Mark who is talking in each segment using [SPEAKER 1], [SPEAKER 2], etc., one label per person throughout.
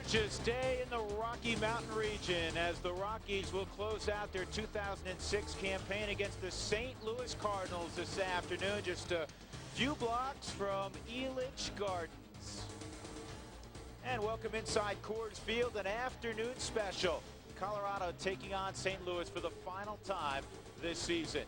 [SPEAKER 1] tumultuous day in the Rocky Mountain region as the Rockies will close out their 2006 campaign against the St. Louis Cardinals this afternoon, just a few blocks from Elitch Gardens. And welcome inside Coors Field, an afternoon special. Colorado taking on St. Louis for the final time this season.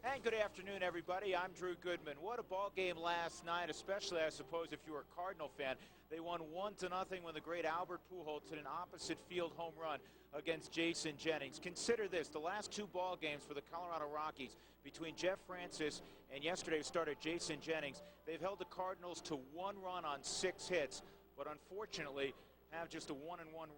[SPEAKER 1] And good afternoon, everybody. I'm Drew Goodman. What a ball game last night, especially, I suppose, if you were a Cardinal fan. They won 1-0 when the great Albert Pujols hit an opposite field home run against Jason Jennings. Consider this, the last two ball games for the Colorado Rockies between Jeff Francis and yesterday's starter Jason Jennings, they've held the Cardinals to 1 run on 6 hits, but unfortunately have just a 1-1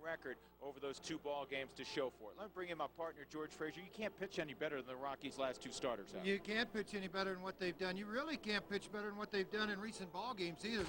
[SPEAKER 1] record over those 2 ball games to show for it. Let me bring in my partner, George Frazier. You can't pitch any better than the Rockies' last 2 starters.
[SPEAKER 2] You can't pitch any better than what they've done. You really can't pitch better than what they've done in recent ball games either.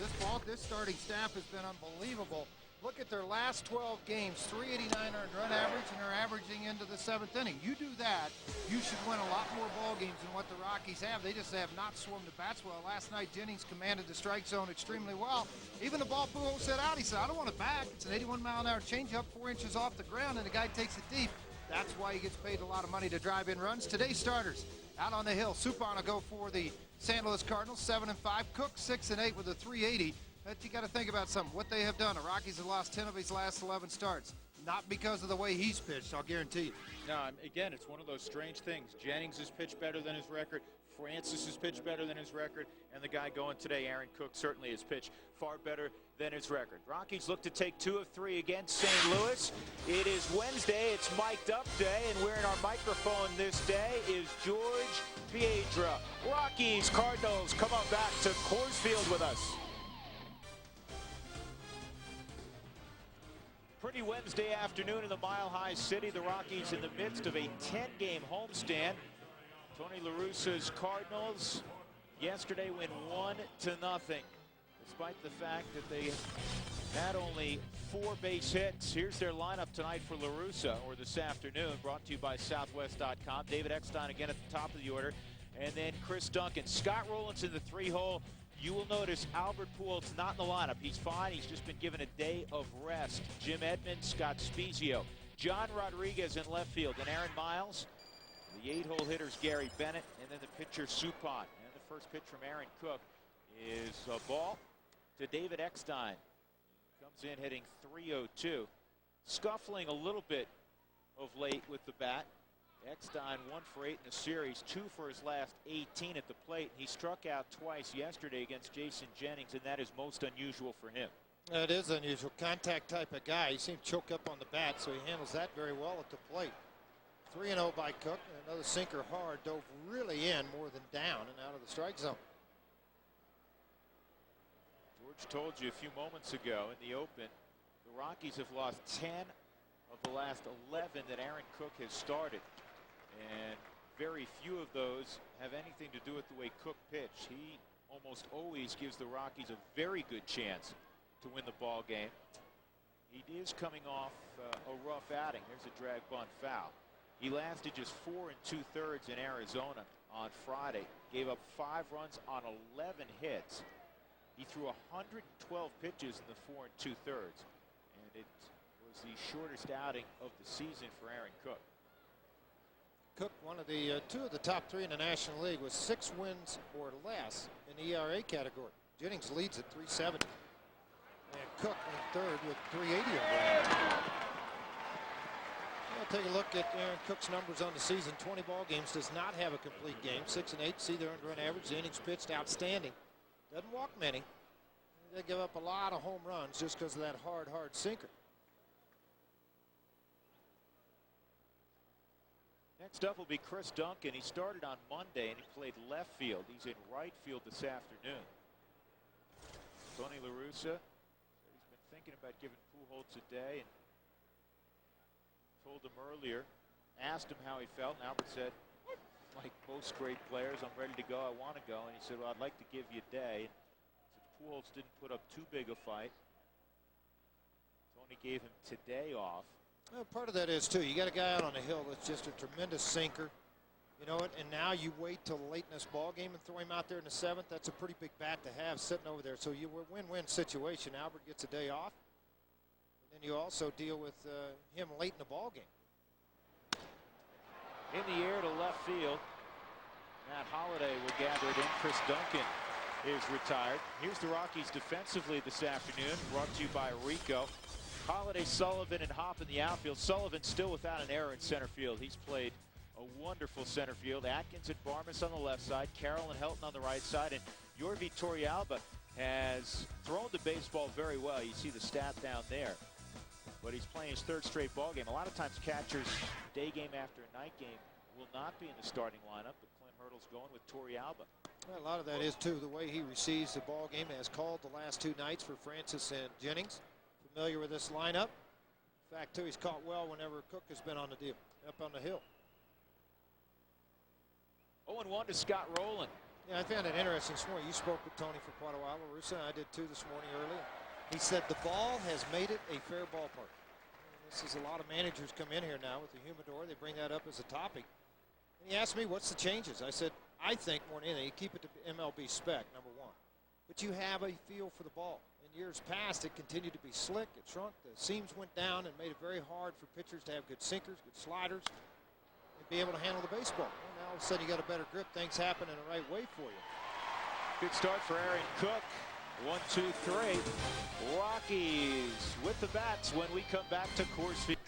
[SPEAKER 2] This starting staff has been unbelievable. Look at their last 12 games, 389 earned run average, and they're averaging into the 7th inning. You do that, you should win a lot more ball games than what the Rockies have. They just have not swung the bats well. Last night, Jennings commanded the strike zone extremely well. Even the ball Pujols set out, he said, I don't want it back. It's an 81-mile-an-hour changeup, 4 inches off the ground, and the guy takes it deep. That's why he gets paid a lot of money to drive in runs. Today's starters, out on the hill, Suppan will go for the St. Louis Cardinals, 7-5. Cook, 6-8 with a 380. But you got to think about something. What they have done. The Rockies have lost 10 of his last 11 starts. Not because of the way he's pitched, I'll guarantee you.
[SPEAKER 1] No, again, it's one of those strange things. Jennings has pitched better than his record. Francis has pitched better than his record. And the guy going today, Aaron Cook, certainly has pitched far better than his record. Rockies look to take 2 of 3 against St. Louis. It is Wednesday. It's Mic'd Up Day. And wearing our microphone this day is George Piedra. Rockies, Cardinals, come on back to Coors Field with us. Pretty Wednesday afternoon in the Mile High City. The Rockies in the midst of a 10-game homestand. Tony La Russa's Cardinals yesterday win 1-0. Despite the fact that they had only 4 base hits. Here's their lineup tonight for La Russa, or this afternoon, brought to you by Southwest.com. David Eckstein again at the top of the order. And then Chris Duncan. Scott Rowland's in the 3-hole. You will notice Albert Pujols not in the lineup. He's fine. He's just been given a day of rest. Jim Edmonds, Scott Spezio, John Rodriguez in left field, and Aaron Miles. The 8-hole hitters, Gary Bennett, and then the pitcher, Suppan. And the first pitch from Aaron Cook is a ball to David Eckstein. Comes in hitting .302. Scuffling a little bit of late with the bat. Eckstein 1 for 8 in the series, 2 for his last 18 at the plate. He struck out twice yesterday against Jason Jennings, and that is most unusual for him.
[SPEAKER 2] It is unusual. Contact type of guy. He seemed to choke up on the bat, so he handles that very well at the plate. 3-0 by Cook. Another sinker hard, dove really in more than down and out of the strike zone.
[SPEAKER 1] George told you a few moments ago in the open, the Rockies have lost 10 of the last 11 that Aaron Cook has started. And very few of those have anything to do with the way Cook pitched. He almost always gives the Rockies a very good chance to win the ball game. He is coming off a rough outing. There's a drag bunt foul. He lasted just 4 2/3 in Arizona on Friday. Gave up 5 runs on 11 hits. He threw 112 pitches in the 4 2/3. And it was the shortest outing of the season for Aaron Cook.
[SPEAKER 2] Cook, one of the 2 of the top 3 in the National League, with 6 wins or less in the ERA category. Jennings leads at .370. And Cook in 3rd with .380. We'll take a look at Aaron Cook's numbers on the season. 20 ball games, does not have a complete game. 6-8, see their earned run average. The innings pitched, outstanding. Doesn't walk many. They give up a lot of home runs just because of that hard sinker.
[SPEAKER 1] Next up will be Chris Duncan. He started on Monday and he played left field. He's in right field this afternoon. Tony La Russa said he's been thinking about giving Pujols a day and told him earlier, asked him how he felt, and Albert said, like most great players, I'm ready to go, I want to go. And he said, well, I'd like to give you a day. And said Pujols didn't put up too big a fight. Tony gave him today off.
[SPEAKER 2] Well, part of that is, too, you got a guy out on the hill that's just a tremendous sinker. You know, and now you wait till late in this ball game and throw him out there in the 7th. That's a pretty big bat to have sitting over there. So you were a win-win situation. Albert gets a day off. And you also deal with him late in the ball game.
[SPEAKER 1] In the air to left field. Matt Holliday will gather it in. Chris Duncan is retired. Here's the Rockies defensively this afternoon, brought to you by Rico. Holliday, Sullivan, and Hopp in the outfield. Sullivan still without an error in center field. He's played a wonderful center field. Atkins and Barmas on the left side, Carroll and Helton on the right side, and Yorvi Torrealba has thrown the baseball very well. You see the stat down there. But he's playing his third straight ball game. A lot of times catchers, day game after a night game, will not be in the starting lineup, but Clint Hurdle's going with Torrealba.
[SPEAKER 2] Well, a lot of that is, too, the way he receives the ball game. Has called the last 2 nights for Francis and Jennings. Familiar with this lineup. In fact, too, he's caught well whenever Cook has been on the deal, up on the hill.
[SPEAKER 1] 0-1 to Scott Rowland.
[SPEAKER 2] Yeah, I found it interesting this morning. You spoke with Tony for quite a while, LaRussa, and I did too this morning earlier. He said the ball has made it a fair ballpark. This is a lot of managers come in here now with the humidor. They bring that up as a topic. And he asked me, what's the changes? I said, I think more than anything, you keep it to MLB spec, number 1. But you have a feel for the ball. In years past, it continued to be slick. It shrunk. The seams went down and made it very hard for pitchers to have good sinkers, good sliders, and be able to handle the baseball. Well, now all of a sudden you got a better grip. Things happen in the right way for you.
[SPEAKER 1] Good start for Aaron Cook. 1, 2, 3. Rockies with the bats when we come back to Coors Field.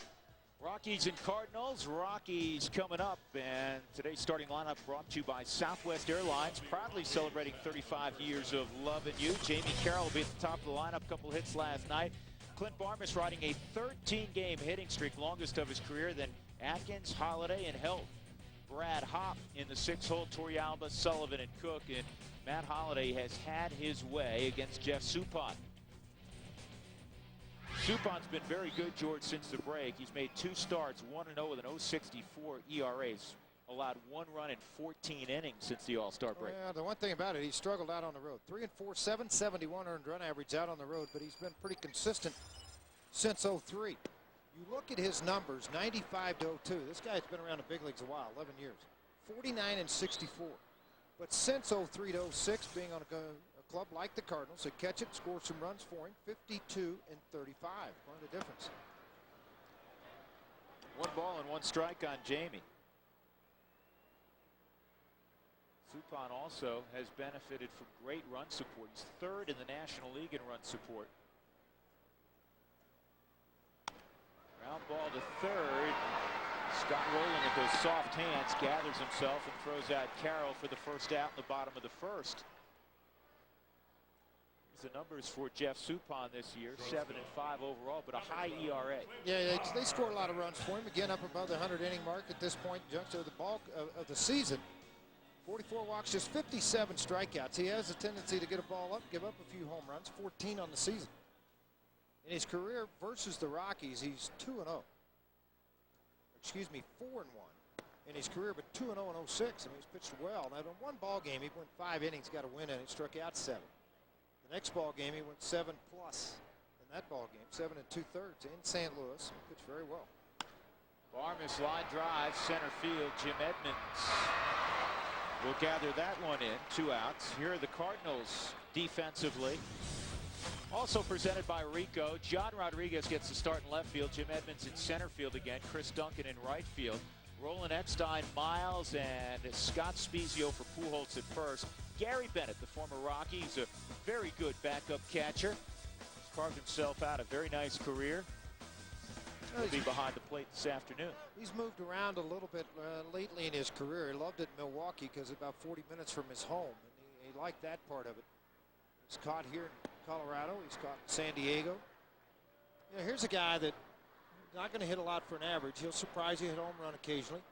[SPEAKER 1] Rockies and Cardinals. Rockies coming up, and today's starting lineup brought to you by Southwest Airlines, proudly celebrating 35 years of loving you. Jamie Carroll will be at the top of the lineup. Couple hits last night. Clint Barmas riding a 13-game hitting streak, longest of his career. Then Atkins, Holliday, and Helton. Brad Hopp in the 6-hole. Torrealba, Sullivan, and Cook. And Matt Holliday has had his way against Jeff Suppan. Suppan's been very good, George, since the break. He's made 2 starts, 1-0 with an 0.64 ERA. Allowed 1 run in 14 innings since the All-Star break.
[SPEAKER 2] Yeah, the one thing about it, he struggled out on the road. 3 and 4, 771 earned run average out on the road, but he's been pretty consistent since 03. You look at his numbers, 95 to 02. This guy's been around the big leagues a while, 11 years. 49 and 64. But since 03 to 06, being on a club like the Cardinals, they catch it, score some runs for him, 52 and 35. Quite a difference.
[SPEAKER 1] 1 ball and 1 strike on Jamie. Suppan also has benefited from great run support. He's 3rd in the National League in run support. Ground ball to 3rd. Scott Rowland with those soft hands gathers himself and throws out Carroll for the first out in the bottom of the 1st. The numbers for Jeff Suppan this year, 7 and 5 overall, but a high ERA.
[SPEAKER 2] Yeah, they score a lot of runs for him. Again, up above the 100-inning mark at this point, juncture of the bulk of the season. 44 walks, just 57 strikeouts. He has a tendency to get a ball up, give up a few home runs, 14 on the season. In his career versus the Rockies, he's 2-0. Excuse me, 4-1 in his career, but 2-0 in 06. I mean, he's pitched well. Now, in 1 ball game, he went 5 innings, got a win in it, struck out 7. The next ball game, he went 7+ in that ball game, 7 2/3 in St. Louis. He pitched very well.
[SPEAKER 1] Barmas line drive, center field. Jim Edmonds will gather that one in. 2 outs. Here are the Cardinals defensively. Also presented by Rico. John Rodriguez gets the start in left field. Jim Edmonds in center field again. Chris Duncan in right field. Roland Eckstein, Miles, and Scott Spezio for Pujols at first. Gary Bennett, the former Rocky, he's a very good backup catcher. He's carved himself out a very nice career. He'll be behind the plate this afternoon.
[SPEAKER 2] He's moved around a little bit lately in his career. He loved it in Milwaukee because about 40 minutes from his home, and he liked that part of it. He's caught here in Colorado. He's caught in San Diego. You know, here's a guy that not going to hit a lot for an average. He'll surprise you, hit a home run occasionally.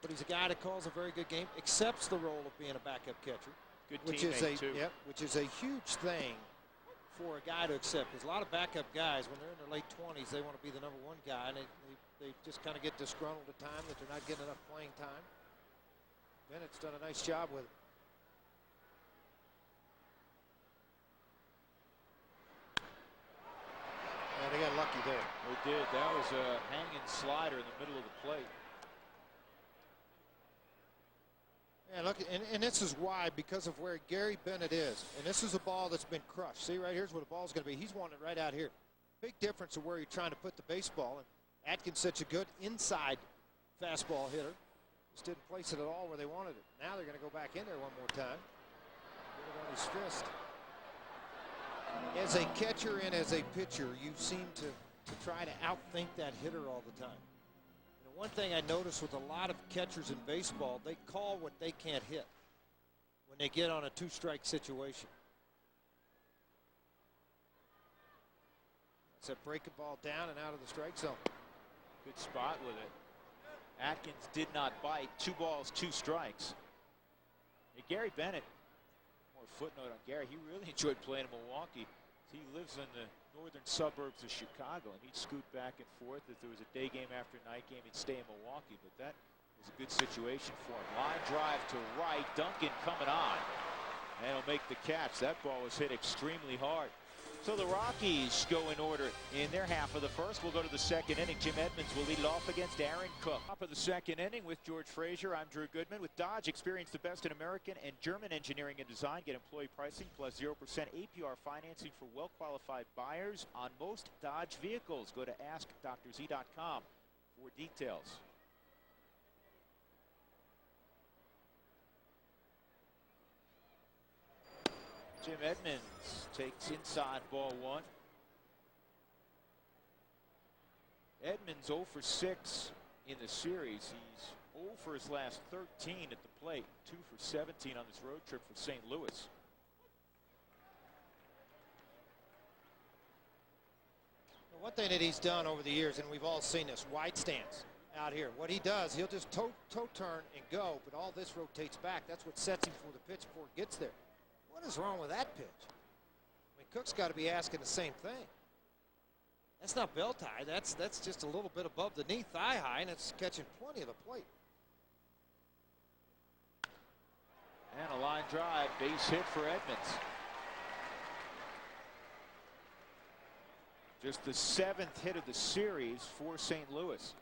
[SPEAKER 2] But he's a guy that calls a very good game, accepts the role of being a backup catcher.
[SPEAKER 1] Good
[SPEAKER 2] which
[SPEAKER 1] teammate,
[SPEAKER 2] is
[SPEAKER 1] too.
[SPEAKER 2] Yep, which is a huge thing for a guy to accept. Because a lot of backup guys, when they're in their late 20s, they want to be the number 1 guy. And they just kind of get disgruntled at times that they're not getting enough playing time. Bennett's done a nice job with it. And they got lucky there.
[SPEAKER 1] They did. That was a hanging slider in the middle of the plate.
[SPEAKER 2] Yeah, look, and this is why, because of where Gary Bennett is. And this is a ball that's been crushed. See, right here's where the ball's going to be. He's wanting it right out here. Big difference of where you're trying to put the baseball. And Atkins such a good inside fastball hitter. Just didn't place it at all where they wanted it. Now they're going to go back in there one more time. Get it on his fist. As a catcher and as a pitcher, you seem to try to outthink that hitter all the time. You know, one thing I notice with a lot of catchers in baseball, they call what they can't hit when they get on a two-strike situation. That's a breaking ball down and out of the strike zone.
[SPEAKER 1] Good spot with it. Atkins did not bite. 2 balls, 2 strikes. Hey, Gary Bennett, more footnote on Gary, he really enjoyed playing in Milwaukee. He lives in the northern suburbs of Chicago, and he'd scoot back and forth. If there was a day game after a night game, he'd stay in Milwaukee, but that was a good situation for him. Line drive to right, Duncan coming on, and he'll make the catch. That ball was hit extremely hard. So the Rockies go in order in their half of the first. We'll go to the second inning. Jim Edmonds will lead it off against Aaron Cook. Top of the second inning with George Frazier. I'm Drew Goodman. With Dodge, experience the best in American and German engineering and design. Get employee pricing plus 0% APR financing for well-qualified buyers on most Dodge vehicles. Go to AskDrZ.com for details. Jim Edmonds takes inside ball 1. Edmonds 0 for 6 in the series. He's 0 for his last 13 at the plate. 2 for 17 on this road trip for St. Louis.
[SPEAKER 2] One thing that he's done over the years, and we've all seen this, wide stance out here. What he does, he'll just toe turn and go, but all this rotates back. That's what sets him for the pitch before it gets there. What is wrong with that pitch? I mean, Cook's got to be asking the same thing. That's not belt high. That's just a little bit above the knee, thigh high, and it's catching plenty of the plate.
[SPEAKER 1] And a line drive, base hit for Edmonds. Just the 7th hit of the series for St. Louis.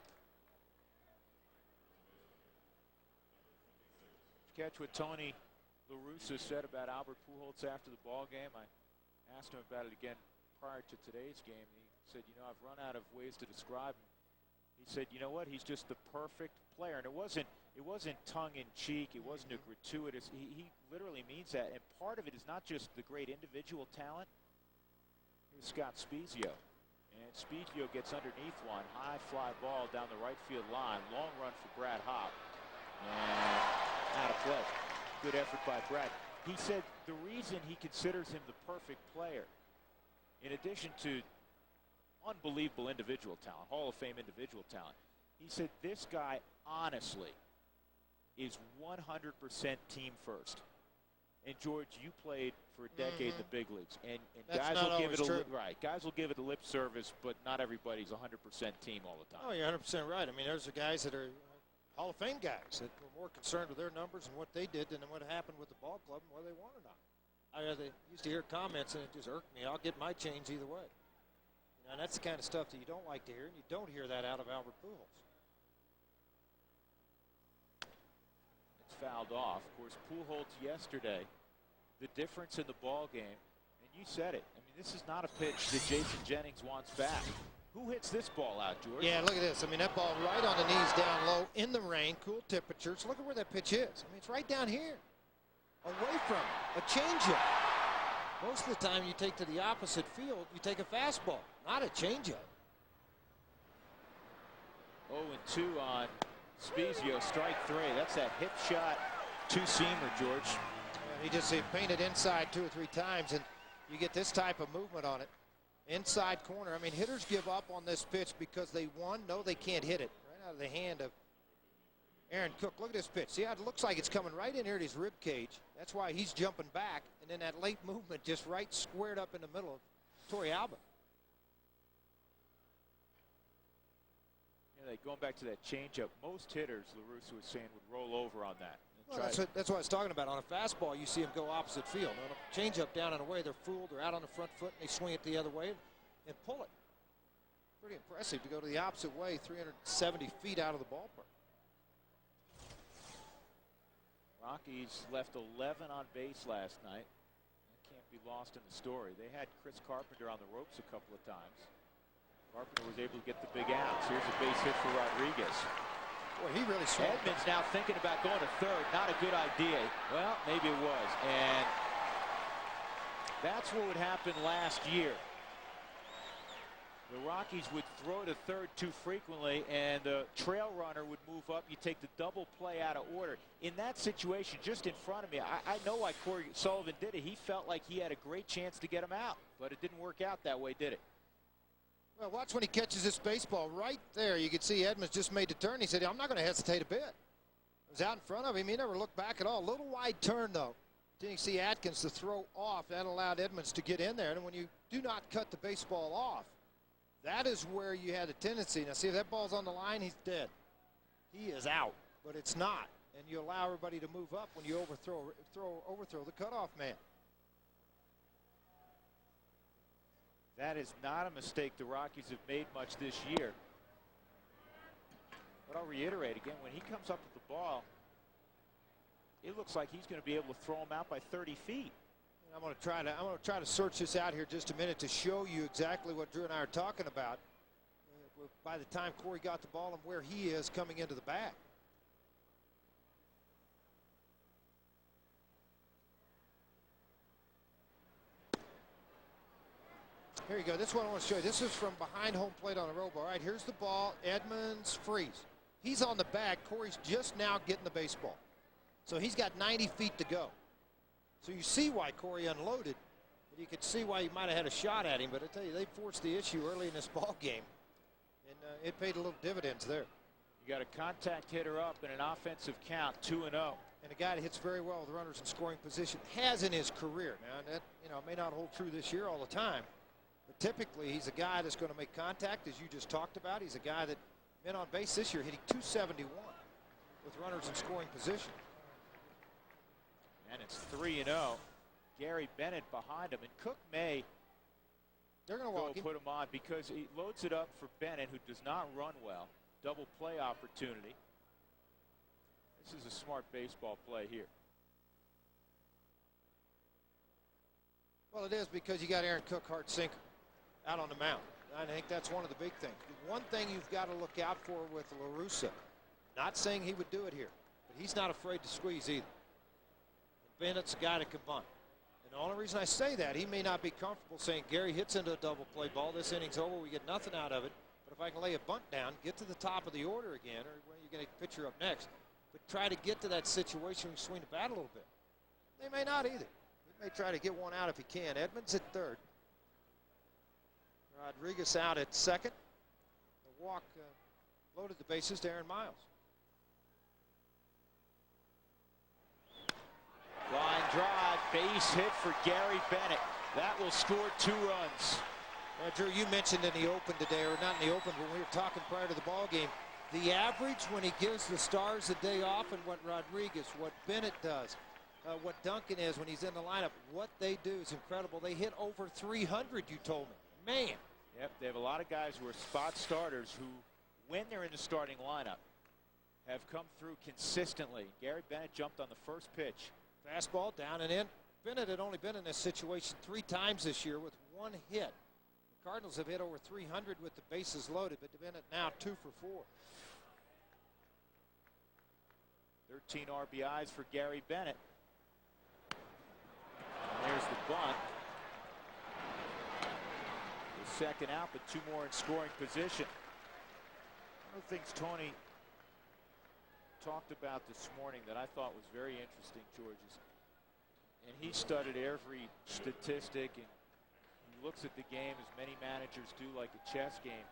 [SPEAKER 1] Catch what Tony La Russa said about Albert Pujols after the ball game. I asked him about it again prior to today's game. He said, you know, I've run out of ways to describe him. He said, you know what, he's just the perfect player. And it wasn't tongue-in-cheek. It wasn't a gratuitous. He literally means that. And part of it is not just the great individual talent. Here's Scott Spiezio. And Spiezio gets underneath one. High fly ball down the right field line. Long run for Brad Hopp. And out of play. Good effort by Brad. He said the reason he considers him the perfect player, in addition to unbelievable individual talent, Hall of Fame individual talent, he said this guy honestly is 100% team first. And George, you played for a decade in the big leagues, and guys will give it guys will give it a lip service, but not everybody's 100% team all the time.
[SPEAKER 2] Oh, you're 100% right. I mean, there's the guys that are Hall of Fame guys that were more concerned with their numbers and what they did than what happened with the ball club and whether they won or not. They used to hear comments and it just irked me. I'll get my change either way. You know, and that's the kind of stuff that you don't like to hear, and you don't hear that out of Albert Pujols.
[SPEAKER 1] It's fouled off. Of course, Pujols yesterday, the difference in the ball game, and you said it. I mean, this is not a pitch that Jason Jennings wants back. Who hits this ball out, George?
[SPEAKER 2] Yeah, look at this. I mean, that ball right on the knees down low in the rain, cool temperatures. Look at where that pitch is. I mean, it's right down here, away from it. A changeup. Most of the time you take to the opposite field, you take a fastball, not a changeup.
[SPEAKER 1] 0-2 on Spiezio, strike 3. That's that hip shot two-seamer, George.
[SPEAKER 2] Yeah, he just painted inside 2 or 3 times, and you get this type of movement on it. Inside corner. I mean, hitters give up on this pitch because they, one, know they can't hit it. Right out of the hand of Aaron Cook. Look at this pitch. See how it looks like it's coming right in here at his rib cage. That's why he's jumping back. And then that late movement just right squared up in the middle of Torrey Alba.
[SPEAKER 1] Yeah, going back to that changeup, most hitters, La Russa was saying, would roll over on that.
[SPEAKER 2] Well, that's what I was talking about. On a fastball, you see them go opposite field. On a changeup down and away, they're fooled. They're out on the front foot, and they swing it the other way and pull it. Pretty impressive to go to the opposite way, 370 feet out of the ballpark.
[SPEAKER 1] Rockies left 11 on base last night. That can't be lost in the story. They had Chris Carpenter on the ropes a couple of times. Carpenter was able to get the big outs. Here's a base hit for Rodriguez.
[SPEAKER 2] Boy, he really swung.
[SPEAKER 1] Edmonds now thinking about going to third. Not a good idea. Well, maybe it was. And that's what would happen last year. The Rockies would throw to third too frequently, and the trail runner would move up. You take the double play out of order. In that situation, just in front of me, I know why Corey Sullivan did it. He felt like he had a great chance to get him out, but it didn't work out that way, did it?
[SPEAKER 2] Well, watch when he catches this baseball right there. You can see Edmonds just made the turn. He said, I'm not going to hesitate a bit. It was out in front of him. He never looked back at all. A little wide turn, though. Then you see Atkins to throw off. That allowed Edmonds to get in there. And when you do not cut the baseball off, that is where you had a tendency. Now, see, if that ball's on the line, he's dead. He is out, but it's not. And you allow everybody to move up when you overthrow the cutoff man.
[SPEAKER 1] That is not a mistake the Rockies have made much this year. But I'll reiterate again, when he comes up with the ball, it looks like he's going to be able to throw him out by 30 feet.
[SPEAKER 2] I'm going to try to search this out here just a minute to show you exactly what Drew and I are talking about. By the time Corey got the ball and where he is coming into the bat. Here you go. This is what I want to show you. This is from behind home plate on the robo. All right, here's the ball. Edmonds freeze. He's on the bag. Corey's just now getting the baseball. So he's got 90 feet to go. So you see why Corey unloaded. But you could see why he might have had a shot at him. But I tell you, they forced the issue early in this ball game. And it paid a little dividends there.
[SPEAKER 1] You got a contact hitter up in an offensive count, 2-0.
[SPEAKER 2] And a guy that hits very well with runners in scoring position has in his career. Now, that may not hold true this year all the time. But typically, he's a guy that's going to make contact, as you just talked about. He's a guy that been on base this year, hitting .271 with runners in scoring position.
[SPEAKER 1] And it's 3-0. Gary Bennett behind him, and Cook may
[SPEAKER 2] They're going to walk him.
[SPEAKER 1] Put him on because he loads it up for Bennett, who does not run well. Double play opportunity. This is a smart baseball play here.
[SPEAKER 2] Well, it is because you got Aaron Cook, hard sinker, out on the mound. I think that's one of the big things. One thing you've got to look out for with La Russa, not saying he would do it here, but he's not afraid to squeeze either. Bennett's a guy that can bunt. And the only reason I say that, he may not be comfortable saying Gary hits into a double play ball. This inning's over. We get nothing out of it. But if I can lay a bunt down, get to the top of the order again, or when you're going to pitch her up next, but try to get to that situation and swing the bat a little bit. They may not either. He may try to get one out if he can. Edmonds at third. Rodriguez out at second. The walk loaded the bases to Aaron Miles.
[SPEAKER 1] Line drive, base hit for Gary Bennett. That will score 2 runs.
[SPEAKER 2] Drew, you mentioned in the open today, or not in the open, when we were talking prior to the ball game, the average when he gives the Stars a day off, and what Rodriguez, what Bennett does, what Duncan is when he's in the lineup, what they do is incredible. They hit over 300, you told me. Man.
[SPEAKER 1] Yep, they have a lot of guys who are spot starters who, when they're in the starting lineup, have come through consistently. Gary Bennett jumped on the first pitch.
[SPEAKER 2] Fastball down and in. Bennett had only been in this situation 3 times this year with 1 hit. The Cardinals have hit over 300 with the bases loaded, but Bennett now 2 for 4.
[SPEAKER 1] 13 RBIs for Gary Bennett. And there's the bunt. The second out, but 2 more in scoring position. One of the things Tony talked about this morning that I thought was very interesting, George, is, and he studied every statistic and he looks at the game as many managers do, like a chess game,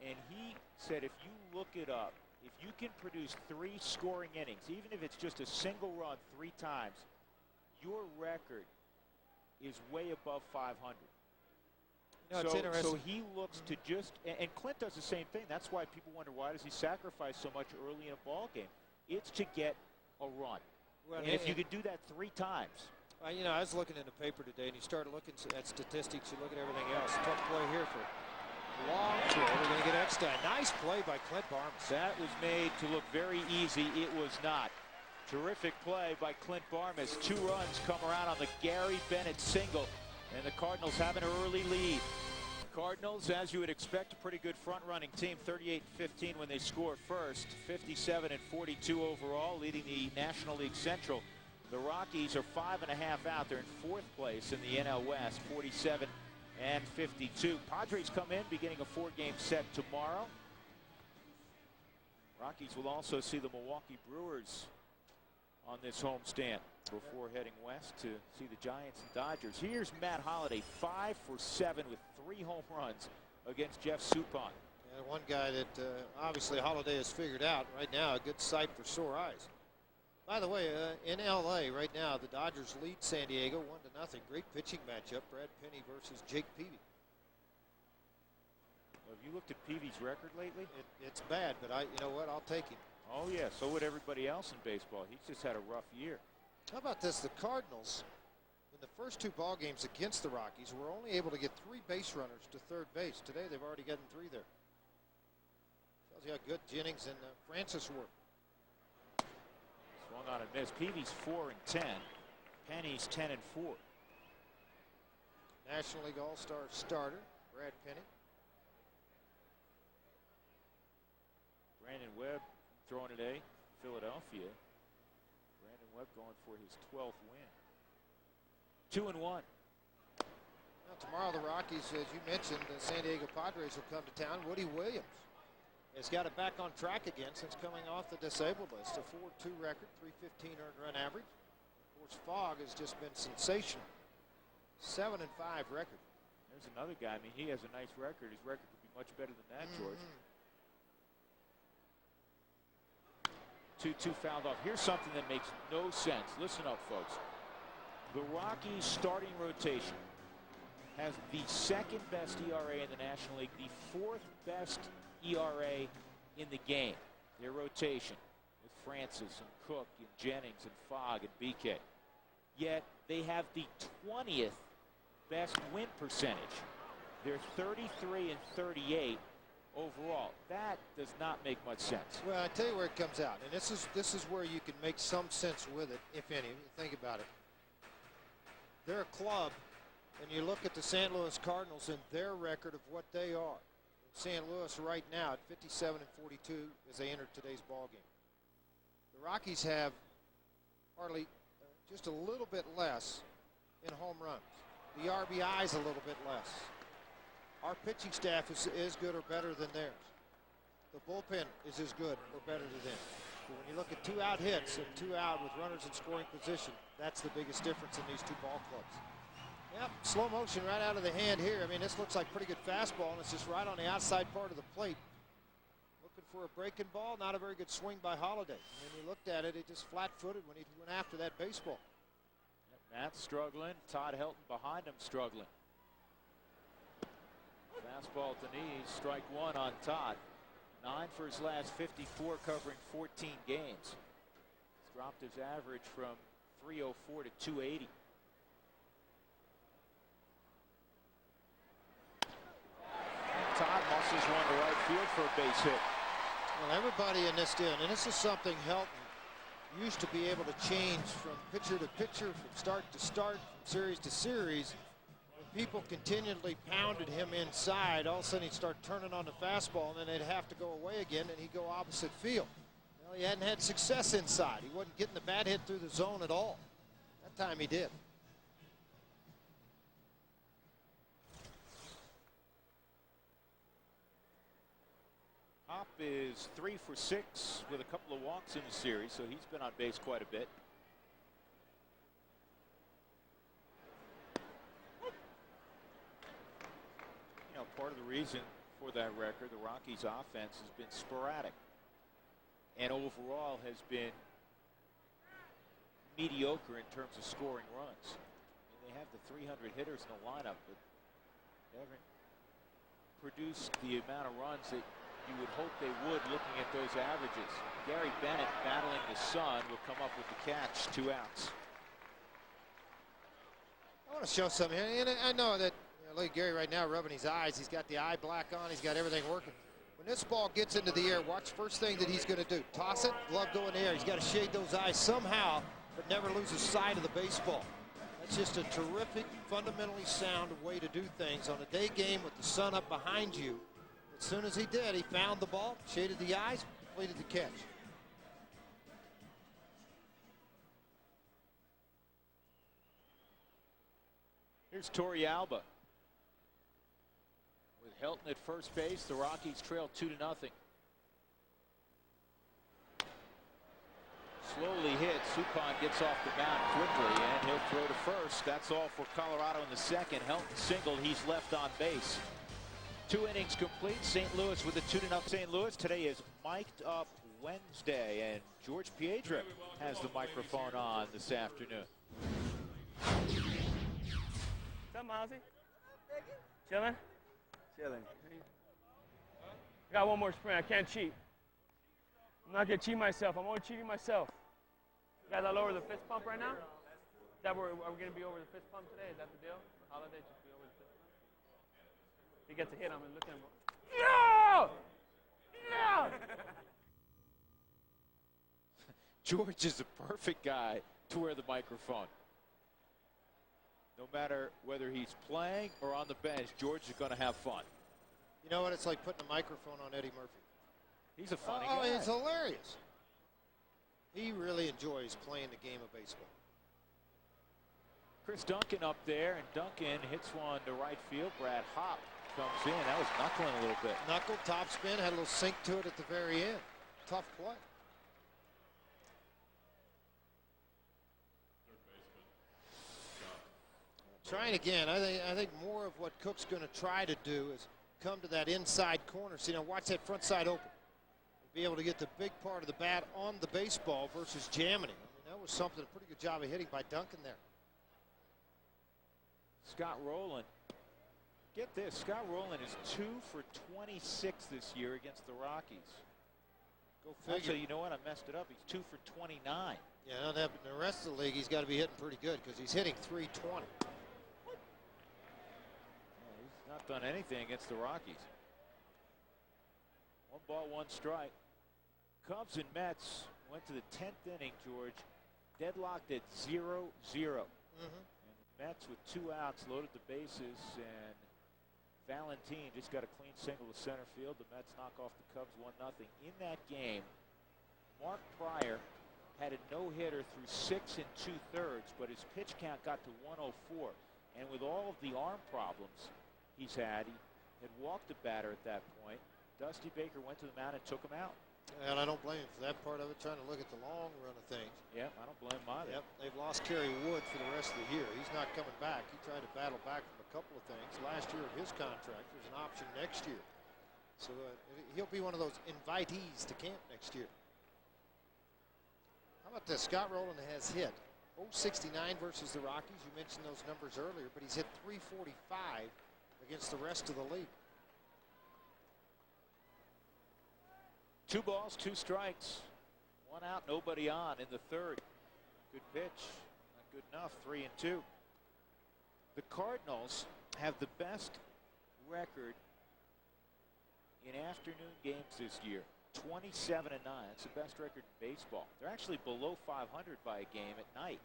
[SPEAKER 1] and he said if you look it up, if you can produce 3 scoring innings, even if it's just a single run 3 times, your record is way above 500.
[SPEAKER 2] It's interesting.
[SPEAKER 1] So he looks to just, and Clint does the same thing. That's why people wonder, why does he sacrifice so much early in a ball game? It's to get a run. Well, and if you could do that 3 times.
[SPEAKER 2] I was looking in the paper today, and you started looking at statistics, you look at everything else. Tough play here for long throw. We're going to get Eckstein. Nice play by Clint Barmes.
[SPEAKER 1] That was made to look very easy. It was not. Terrific play by Clint Barmes. 2 runs come around on the Gary Bennett single, and the Cardinals have an early lead. Cardinals, as you would expect, a pretty good front-running team, 38-15 when they score first, 57-42 overall, leading the National League Central. The Rockies are 5.5 out. They're in 4th place in the NL West, 47-52. Padres come in, beginning a 4-game set tomorrow. Rockies will also see the Milwaukee Brewers on this homestand before heading west to see the Giants and Dodgers. Here's Matt Holliday, 5 for 7 with 3 home runs against Jeff Suppan.
[SPEAKER 3] And one guy that obviously Holliday has figured out right now, a good sight for sore eyes. By the way, in LA right now, the Dodgers lead San Diego 1-0. Great pitching matchup, Brad Penny versus Jake Peavy.
[SPEAKER 1] Well, have you looked at Peavy's record lately?
[SPEAKER 3] It's bad, but you know what, I'll take him.
[SPEAKER 1] Oh yeah, so would everybody else in baseball. He's just had a rough year.
[SPEAKER 3] How about this? The Cardinals, in the first 2 ball games against the Rockies, were only able to get 3 base runners to third base. Today, they've already gotten 3 there. Tells you how good Jennings and Francis were.
[SPEAKER 1] Swung on and missed. Peavy's 4 and 10. Penny's 10 and 4.
[SPEAKER 3] National League All-Star starter, Brad Penny.
[SPEAKER 1] Brandon Webb throwing today, Philadelphia. Brandon Webb going for his 12th win. 2 and 1.
[SPEAKER 3] Now, tomorrow the Rockies, as you mentioned, the San Diego Padres will come to town. Woody Williams has got it back on track again since coming off the disabled list. A 4.2 record, 315 earned run average. Of course, Fogg has just been sensational. 7 and 5 record.
[SPEAKER 1] There's another guy. I mean, he has a nice record. His record could be much better than that, George. 2-2 fouled off. Here's something that makes no sense. Listen up, folks. The Rockies starting rotation has the 2nd best ERA in the National League, the 4th best ERA in the game. Their rotation with Francis and Cook and Jennings and Fogg and BK. Yet they have the 20th best win percentage. They're 33 and 38 overall. That does not make much sense.
[SPEAKER 3] Well, I tell you where it comes out, and this is where you can make some sense with it, if any. Think about it. They're a club, and you look at the St. Louis Cardinals and their record of what they are. St. Louis right now at 57 and 42 as they enter today's ball game. The Rockies have hardly just a little bit less in home runs. The RBI's a little bit less. Our pitching staff is as good or better than theirs. The bullpen is as good or better than theirs. But when you look at 2 out hits and 2 out with runners in scoring position, that's the biggest difference in these 2 ball clubs. Yep, slow motion right out of the hand here. I mean, this looks like pretty good fastball, and it's just right on the outside part of the plate. Looking for a breaking ball, not a very good swing by Holliday. And when you looked at it, he just flat-footed when he went after that baseball.
[SPEAKER 1] Yep, Matt's struggling. Todd Helton behind him struggling. Fastball to knees, strike 1 on Todd. 9 for his last 54, covering 14 games. He's dropped his average from 304 to 280. And Todd muscles one to right field for a base hit.
[SPEAKER 3] Well, everybody in this deal, and this is something Helton used to be able to change from pitcher to pitcher, from start to start, from series to series. People continually pounded him inside. All of a sudden he'd start turning on the fastball, and then they'd have to go away again, and he'd go opposite field. Well, he hadn't had success inside. He wasn't getting the bat hit through the zone at all. That time he did.
[SPEAKER 1] Hop is 3 for 6 with a couple of walks in the series, so he's been on base quite a bit. Part of the reason for that record, the Rockies' offense has been sporadic and overall has been mediocre in terms of scoring runs. And they have the 300 hitters in the lineup, but they haven't produced the amount of runs that you would hope they would looking at those averages. Gary Bennett, battling the sun, will come up with the catch. 2 outs.
[SPEAKER 3] I want to show something here, and I know that look at Gary right now rubbing his eyes. He's got the eye black on. He's got everything working. When this ball gets into the air, watch first thing that he's going to do. Toss it, glove go in the air. He's got to shade those eyes somehow, but never lose his sight of the baseball. It's just a terrific, fundamentally sound way to do things on a day game with the sun up behind you. As soon as he did, he found the ball, shaded the eyes, completed the catch.
[SPEAKER 1] Here's Torrey Alba. With Helton at first base, the Rockies trail 2-0. Slowly hit. Suppan gets off the mound quickly, and he'll throw to first. That's all for Colorado in the second. Helton singled. He's left on base. 2 innings complete. St. Louis with a 2-0. St. Louis today is Mic'd Up Wednesday, and George Piedra has the microphone on this afternoon.
[SPEAKER 4] What's up, Mozzie? Chilling? Chilling. I got one more sprint. I can't cheat. I'm not gonna cheat myself. I'm only cheating myself. Guys, all over the fist pump right now? Is that where are we gonna be over the fist pump today? Is that the deal? For holiday, just be over the fist pump? If he gets a hit, I'm gonna look at him. No! No!
[SPEAKER 1] George is the perfect guy to wear the microphone. No matter whether he's playing or on the bench, George is going to have fun.
[SPEAKER 3] You know what? It's like putting a microphone on Eddie Murphy.
[SPEAKER 1] He's a funny
[SPEAKER 3] guy.
[SPEAKER 1] Oh,
[SPEAKER 3] he's hilarious. He really enjoys playing the game of baseball.
[SPEAKER 1] Chris Duncan up there, and Duncan hits one to right field. Brad Hopp comes in. That was knuckling a little bit.
[SPEAKER 3] Knuckle, top spin, had a little sink to it at the very end. Tough play. Trying again. I think more of what Cook's going to try to do is come to that inside corner. See, now watch that front side open. Be able to get the big part of the bat on the baseball versus jamming him. I mean, that was something, a pretty good job of hitting by Duncan there.
[SPEAKER 1] Scott Rowland. Get this, Scott Rowland is 2 for 26 this year against the Rockies.
[SPEAKER 3] Go figure.
[SPEAKER 1] Actually, you know what? I messed it up. He's 2 for 29.
[SPEAKER 3] Yeah, not that, in the rest of the league, he's got to be hitting pretty good because he's hitting .320.
[SPEAKER 1] He's not done anything against the Rockies. 1 ball, 1 strike. Cubs and Mets went to the 10th inning, George, deadlocked at 0-0. And Mets with 2 outs loaded the bases, and Valentin just got a clean single to center field. The Mets knock off the Cubs 1-0. In that game, Mark Pryor had a no-hitter through 6 2/3, but his pitch count got to 104. And with all of the arm problems he's had, he had walked a batter at that point. Dusty Baker went to the mound and took him out.
[SPEAKER 3] And I don't blame him for that part of it, trying to look at the long run of things.
[SPEAKER 1] Yeah, I don't blame him either.
[SPEAKER 3] Yep, they've lost Kerry Wood for the rest of the year. He's not coming back. He tried to battle back from a couple of things. Last year of his contract, there's an option next year. So he'll be one of those invitees to camp next year. How about this? Scott Rowland has hit .069 versus the Rockies. You mentioned those numbers earlier, but he's hit .345 against the rest of the league.
[SPEAKER 1] 2 balls, 2 strikes. 1 out, nobody on in the third. Good pitch. Not good enough. 3-2. The Cardinals have the best record in afternoon games this year. 27-9. That's the best record in baseball. They're actually below 500 by a game at night.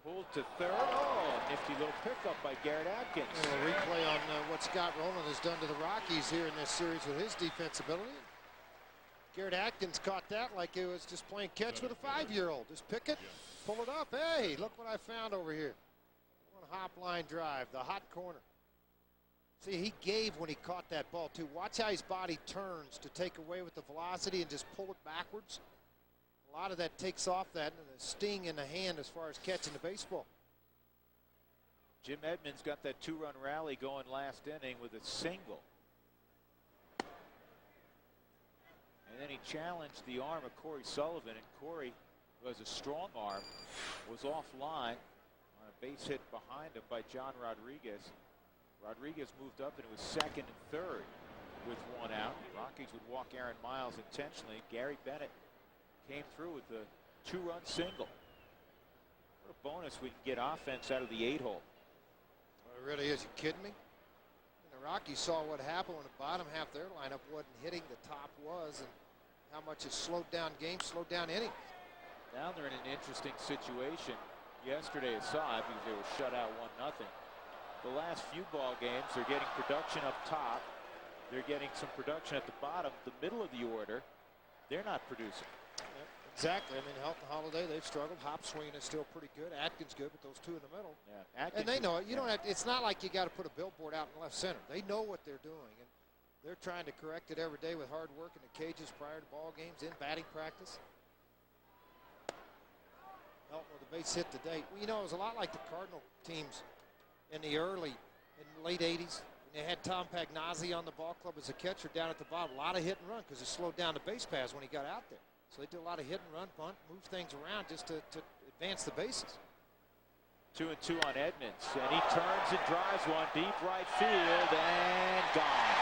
[SPEAKER 1] Pulled to third. Oh, nifty little pickup by Garrett Atkins.
[SPEAKER 3] A replay on what Scott Rowland has done to the Rockies here in this series with his defensibility. Garrett Atkins caught that like it was just playing catch with a 5-year-old. Just pick it, pull it up. Hey, look what I found over here. 1 hop line drive, the hot corner. See, he gave when he caught that ball, too. Watch how his body turns to take away with the velocity and just pull it backwards. A lot of that takes off that and the sting in the hand as far as catching the baseball.
[SPEAKER 1] Jim Edmonds got that 2-run rally going last inning with a single. And then he challenged the arm of Corey Sullivan, and Corey, who has a strong arm, was offline on a base hit behind him by John Rodriguez. Rodriguez moved up into his second and third with 1 out. Rockies would walk Aaron Miles intentionally. Gary Bennett came through with a 2-run single. What a bonus we can get offense out of the 8-hole.
[SPEAKER 3] Well, it really is. You kidding me? And the Rockies saw what happened when the bottom half of their lineup wasn't hitting, the top was, and how much it slowed down games, slowed down innings.
[SPEAKER 1] Now they're in an interesting situation. yesterday aside because they were shut out 1-0. The last few ball games, they're getting production up top. They're getting some production at the bottom. The middle of the order, they're not producing.
[SPEAKER 3] Exactly. I mean, Helton Holiday, they've struggled. Hop Swing is still pretty good. Atkins good, but those two in the middle.
[SPEAKER 1] Yeah, Atkins,
[SPEAKER 3] and they know it. You don't have to, it's not like you got to put a billboard out in left center. They know what they're doing, and they're trying to correct it every day with hard work in the cages prior to ball games, in batting practice. Helton with a base hit today. Well, you know, it was a lot like the Cardinal teams in the late 80s. They had Tom Pagnazzi on the ball club as a catcher down at the bottom. A lot of hit and run because it slowed down the base paths when he got out there. So they did a lot of hit and run, bunt, move things around just to advance the bases.
[SPEAKER 1] 2-2 on Edmonds, and he turns and drives one deep right field and gone.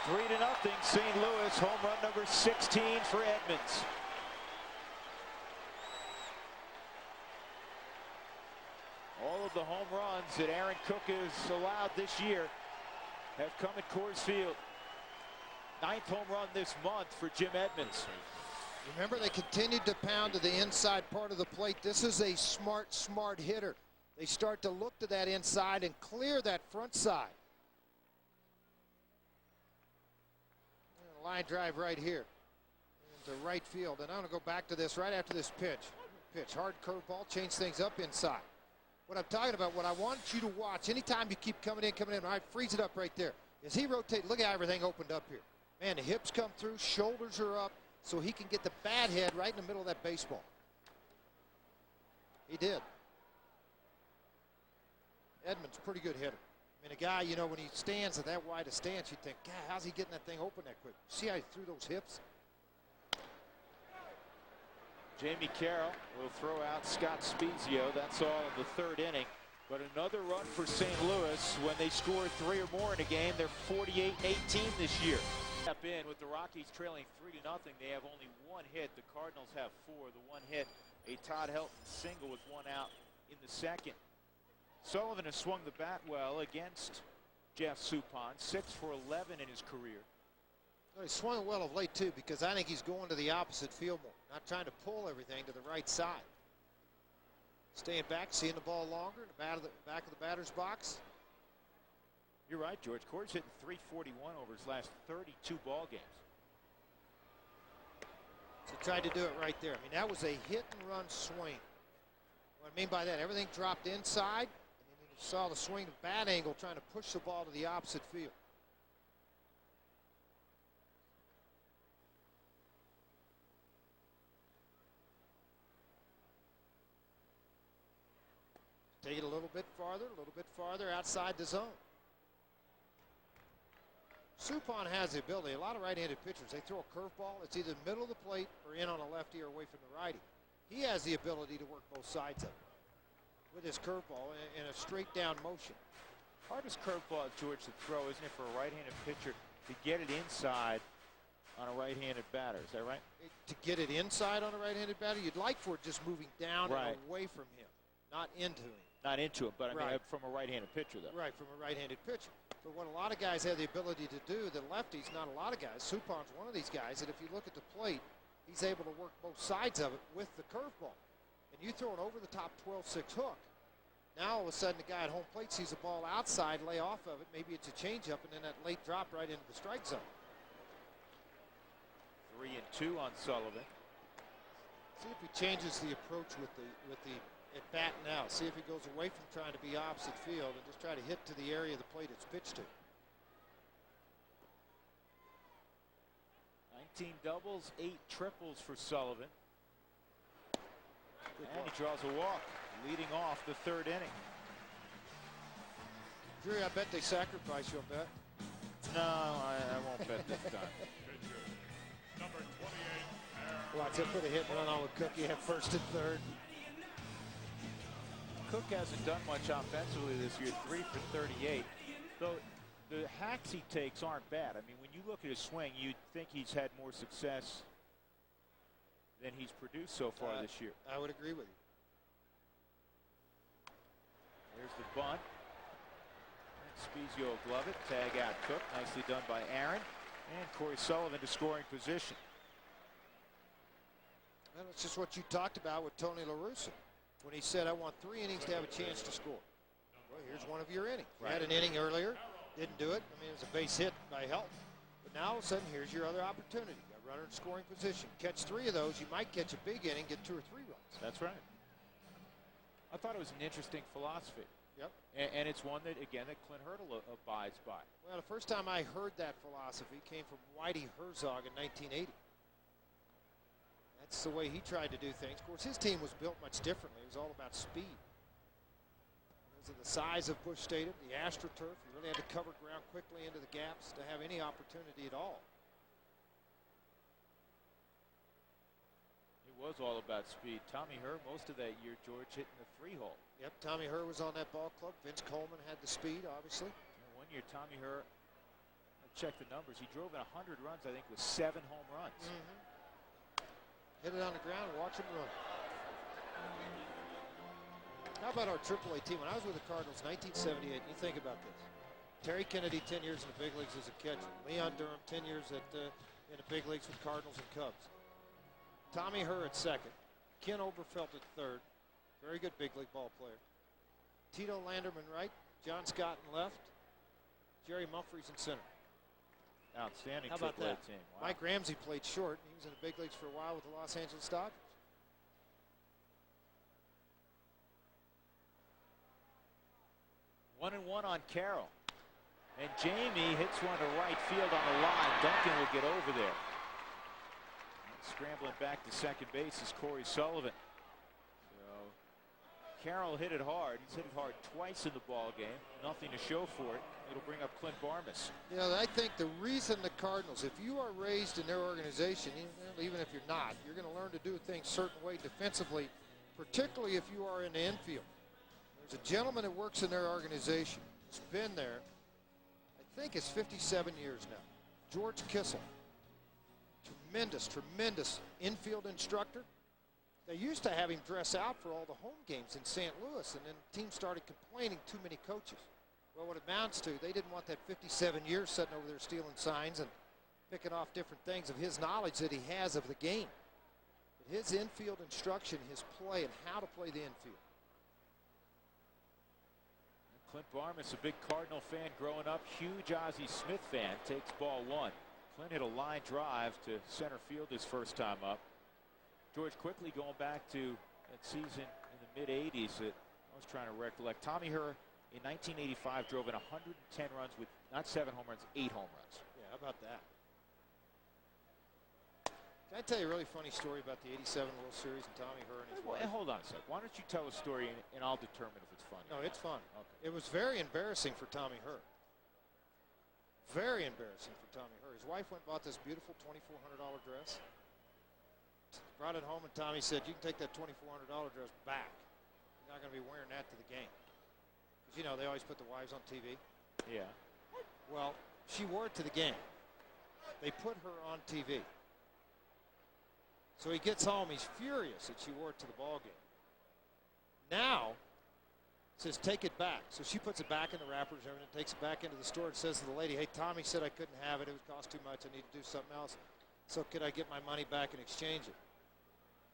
[SPEAKER 1] 3-0 St. Louis, home run number 16 for Edmonds. All of the home runs that Aaron Cook has allowed this year have come at Coors Field. 9th home run this month for Jim Edmonds.
[SPEAKER 3] Remember, they continued to pound to the inside part of the plate. This is a smart hitter. They start to look to that inside and clear that front side. And a line drive right here into right field. And I'm going to go back to this right after this pitch. Hard curveball, change things up inside. What I'm talking about, what I want you to watch, anytime you keep coming in, all right, freeze it up right there. As he rotates, look at how everything opened up here. Man, the hips come through, shoulders are up, so he can get the bat head right in the middle of that baseball. He did. Edmonds, pretty good hitter. I mean, a guy, you know, when he stands at that wide a stance, you think, God, how's he getting that thing open that quick? See how he threw those hips?
[SPEAKER 1] Jamie Carroll will throw out Scott Spezio. That's all in the 3rd inning. But another run for St. Louis. When they score 3 or more in a game, they're 48-18 this year. Step in with the Rockies trailing 3-0. They have only 1 hit. The Cardinals have 4. The 1 hit, a Todd Helton single with 1 out in the 2nd. Sullivan has swung the bat well against Jeff Suppan, 6 for 11 in his career.
[SPEAKER 3] Well, he's swung well of late, too, because I think he's going to the opposite field more. Not trying to pull everything to the right side. Staying back, seeing the ball longer in the back of the batter's box.
[SPEAKER 1] You're right, George. Corey's hitting .341 over his last 32 ball games.
[SPEAKER 3] So tried to do it right there. I mean, that was a hit-and-run swing. What I mean by that, everything dropped inside, and then you saw the swing of bat angle trying to push the ball to the opposite field. Take it a little bit farther outside the zone. Suppan has the ability. A lot of right-handed pitchers, they throw a curveball. It's either middle of the plate or in on a lefty or away from the righty. He has the ability to work both sides of it with his curveball in a straight-down motion.
[SPEAKER 1] Hardest curveball, George, to throw, isn't it, for a right-handed pitcher to get it inside on a right-handed batter? Is that right?
[SPEAKER 3] To get it inside on a right-handed batter, you'd like for it just moving down and away from him, not into him.
[SPEAKER 1] Not into it, but I mean from a right-handed pitcher, though.
[SPEAKER 3] Right, from a right-handed pitcher. But what a lot of guys have the ability to do, the lefties, not a lot of guys. Suppan's one of these guys that if you look at the plate, he's able to work both sides of it with the curveball. And you throw an over-the-top 12-6 hook. Now, all of a sudden, the guy at home plate sees a ball outside, lay off of it. Maybe it's a changeup, and then that late drop right into the strike zone.
[SPEAKER 1] 3-2 on Sullivan.
[SPEAKER 3] See if he changes the approach with the at bat now. See if he goes away from trying to be opposite field and just try to hit to the area of the plate it's pitched to.
[SPEAKER 1] 19 doubles, 8 triples for Sullivan. And he draws a walk, leading off the 3rd inning.
[SPEAKER 3] Drew, I bet they sacrifice you on bet.
[SPEAKER 1] No, I won't bet this time.
[SPEAKER 3] Watch him put a hit and run on with Cookie at 1st and 3rd.
[SPEAKER 1] Cook hasn't done much offensively this year, 3 for 38. Though the hacks he takes aren't bad. I mean, when you look at his swing, you'd think he's had more success than he's produced so far this year.
[SPEAKER 3] I would agree with you.
[SPEAKER 1] There's the bunt. Spezio will glove it. Tag out Cook. Nicely done by Aaron. And Corey Sullivan to scoring position.
[SPEAKER 3] Well, it's just what you talked about with Tony La Russa. when he said, I want 3 innings to have a chance to score. Well, here's one of your innings. You
[SPEAKER 1] Right.
[SPEAKER 3] had an inning earlier, didn't do it. I mean, it was a base hit by Helton. But now all of a sudden, here's your other opportunity. Got a runner in scoring position. Catch 3 of those, you might catch a big inning, get 2 or 3 runs.
[SPEAKER 1] That's right. I thought it was an interesting philosophy.
[SPEAKER 3] Yep.
[SPEAKER 1] And it's one that, again, that Clint Hurdle abides by.
[SPEAKER 3] Well, the first time I heard that philosophy came from Whitey Herzog in 1980. That's the way he tried to do things. Of course, his team was built much differently. It was all about speed. Because of the size of Busch Stadium, the AstroTurf, you really had to cover ground quickly into the gaps to have any opportunity at all.
[SPEAKER 1] It was all about speed. Tommy Herr, most of that year, George, hitting the 3-hole.
[SPEAKER 3] Yep, Tommy Herr was on that ball club. Vince Coleman had the speed, obviously.
[SPEAKER 1] And one year, Tommy Herr, I checked the numbers, he drove in 100 runs, I think, with 7 home runs.
[SPEAKER 3] Hit it on the ground and watch him run. How about our AAA team? When I was with the Cardinals, 1978, you think about this. Terry Kennedy, 10 years in the big leagues as a catcher. Leon Durham, 10 years in the big leagues with Cardinals and Cubs. Tommy Herr at second. Ken Oberfelt at third. Very good big league ball player. Tito Landerman right. John Scott in left. Jerry Humphreys in center.
[SPEAKER 1] Outstanding
[SPEAKER 3] How about
[SPEAKER 1] AAA
[SPEAKER 3] that?
[SPEAKER 1] team. Wow.
[SPEAKER 3] Mike Ramsey played short. He was in the big leagues for a while with the Los Angeles Dodgers.
[SPEAKER 1] One and one on Carroll. And Jamie hits one to right field on the line. Duncan will get over there. And scrambling back to second base is Corey Sullivan. So Carroll hit it hard. He's hit it hard twice in the ball game. Nothing to show for it. It'll bring up Clint Barmas.
[SPEAKER 3] You know, I think the reason the Cardinals, if you are raised in their organization, even if you're not, you're going to learn to do things a certain way defensively, particularly if you are in the infield. There's a gentleman that works in their organization who's been there, I think it's 57 years now. George Kissel. Tremendous infield instructor. They used to have him dress out for all the home games in St. Louis, and then teams started complaining too many coaches. Well, what it amounts to, they didn't want that 57 years sitting over there stealing signs and picking off different things of his knowledge that he has of the game. But his infield instruction, his play, and how to play the infield.
[SPEAKER 1] Clint Barmas, a big Cardinal fan growing up, huge Ozzie Smith fan, takes ball 1. Clint hit a line drive to center field his first time up. George, quickly going back to that season in the mid-'80s that I was trying to recollect. Tommy Herr in 1985 drove in 110 runs with not 7 home runs, 8 home runs.
[SPEAKER 3] Yeah, how about that? Can I tell you a really funny story about the '87 World Series and Tommy Herr and his wife?
[SPEAKER 1] Hold on a sec. Why don't you tell a story and I'll determine if it's funny.
[SPEAKER 3] No, it's fun.
[SPEAKER 1] Okay.
[SPEAKER 3] It was very embarrassing for Tommy Herr. Very embarrassing for Tommy Herr. His wife went and bought this beautiful $2,400 dress. Brought it home, and Tommy said, you can take that $2,400 dress back. You're not going to be wearing that to the game. Because, you know, they always put the wives on TV.
[SPEAKER 1] Yeah.
[SPEAKER 3] Well, she wore it to the game. They put her on TV. So he gets home, he's furious that she wore it to the ball game. Now, says take it back. So she puts it back in the wrappers and everything, takes it back into the store and says to the lady, hey, Tommy said I couldn't have it. It would cost too much. I need to do something else. So could I get my money back and exchange it?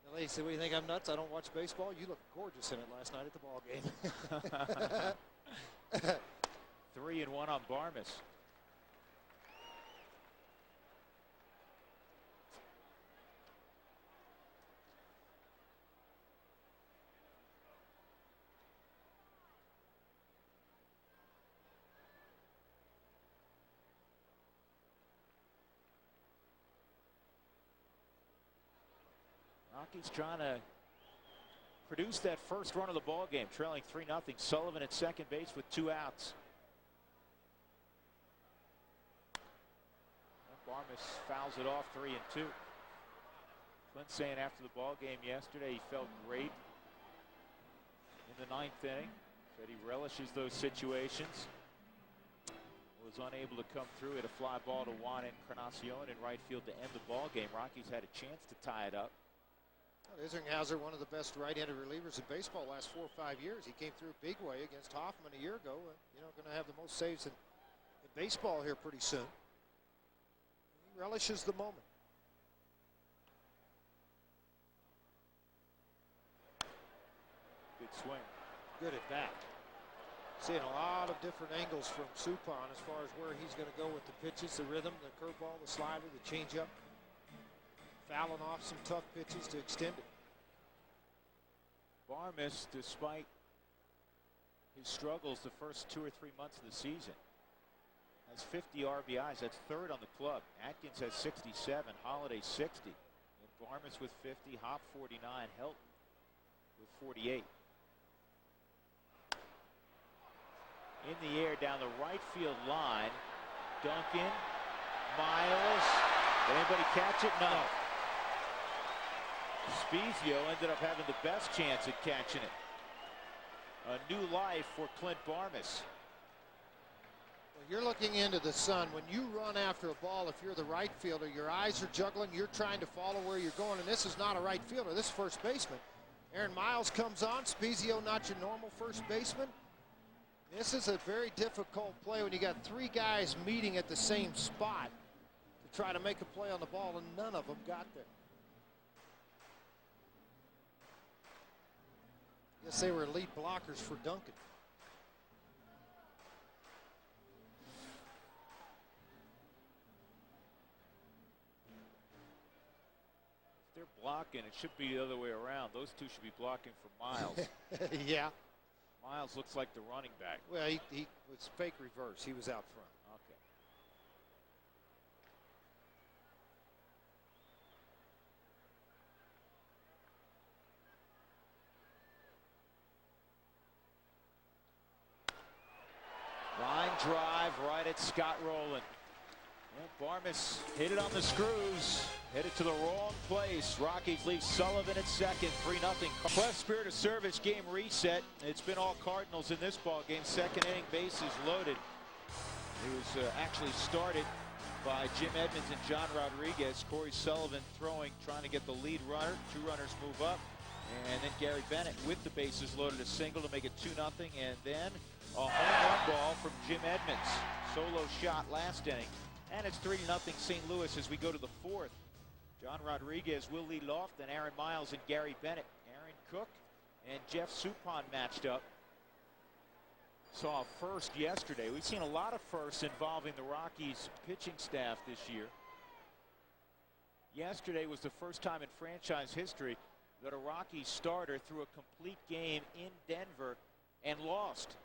[SPEAKER 3] The lady said, what do you think, I'm nuts? I don't watch baseball? You look gorgeous in it last night at the ball game.
[SPEAKER 1] 3-1 on Barmas. Rockies trying to produce that first run of the ball game, trailing 3-0. Sullivan at second base with 2 outs. Barmas fouls it off, 3-2. Clint saying after the ball game yesterday he felt great in the 9th inning. Said he relishes those situations. Was unable to come through. Hit a fly ball to Juan Encarnacion in right field to end the ball game. Rockies had a chance to tie it up.
[SPEAKER 3] Isringhauser, one of the best right-handed relievers in baseball the last 4 or 5 years. He came through a big way against Hoffman a year ago. You know, going to have the most saves in baseball here pretty soon. He relishes the moment.
[SPEAKER 1] Good swing.
[SPEAKER 3] Good at that. Seeing a lot of different angles from Suppan as far as where he's going to go with the pitches, the rhythm, the curveball, the slider, the changeup. Fouling off some tough pitches to extend it.
[SPEAKER 1] Barmes, despite his struggles the first 2 or 3 months of the season, has 50 RBIs. That's third on the club. Atkins has 67, Holiday 60. And Barmes with 50, Hop 49, Helton with 48. In the air down the right field line. Duncan, Miles. Did anybody catch it? No. Spezio ended up having the best chance at catching it. A new life for Clint Barmes.
[SPEAKER 3] Well, you're looking into the sun. When you run after a ball, if you're the right fielder, your eyes are juggling. You're trying to follow where you're going, and this is not a right fielder. This is first baseman. Aaron Miles comes on. Spezio, not your normal first baseman. This is a very difficult play when you got 3 guys meeting at the same spot to try to make a play on the ball, and none of them got there. Guess they were elite blockers for Duncan.
[SPEAKER 1] If they're blocking, it should be the other way around. Those two should be blocking for Miles.
[SPEAKER 3] Yeah.
[SPEAKER 1] Miles looks like the running back.
[SPEAKER 3] Well, he was fake reverse. He was out front.
[SPEAKER 1] Okay. Line drive right at Scott Rowland. Well, Barmes hit it on the screws. Hit it to the wrong place. Rockies leave Sullivan at second, 3-0. Quest Spirit of Service game reset. It's been all Cardinals in this ball game. Second inning, bases loaded. It was actually started by Jim Edmonds and John Rodriguez. Corey Sullivan throwing, trying to get the lead runner. 2 runners move up. And then Gary Bennett with the bases loaded, a single to make it 2-0. And then a home run ball from Jim Edmonds. Solo shot last inning. And it's 3-0 St. Louis as we go to the 4th. John Rodriguez will lead off, then Aaron Miles and Gary Bennett. Aaron Cook and Jeff Suppan matched up. Saw a first yesterday. We've seen a lot of firsts involving the Rockies pitching staff this year. Yesterday was the first time in franchise history that a Rockies starter threw a complete game in Denver and lost.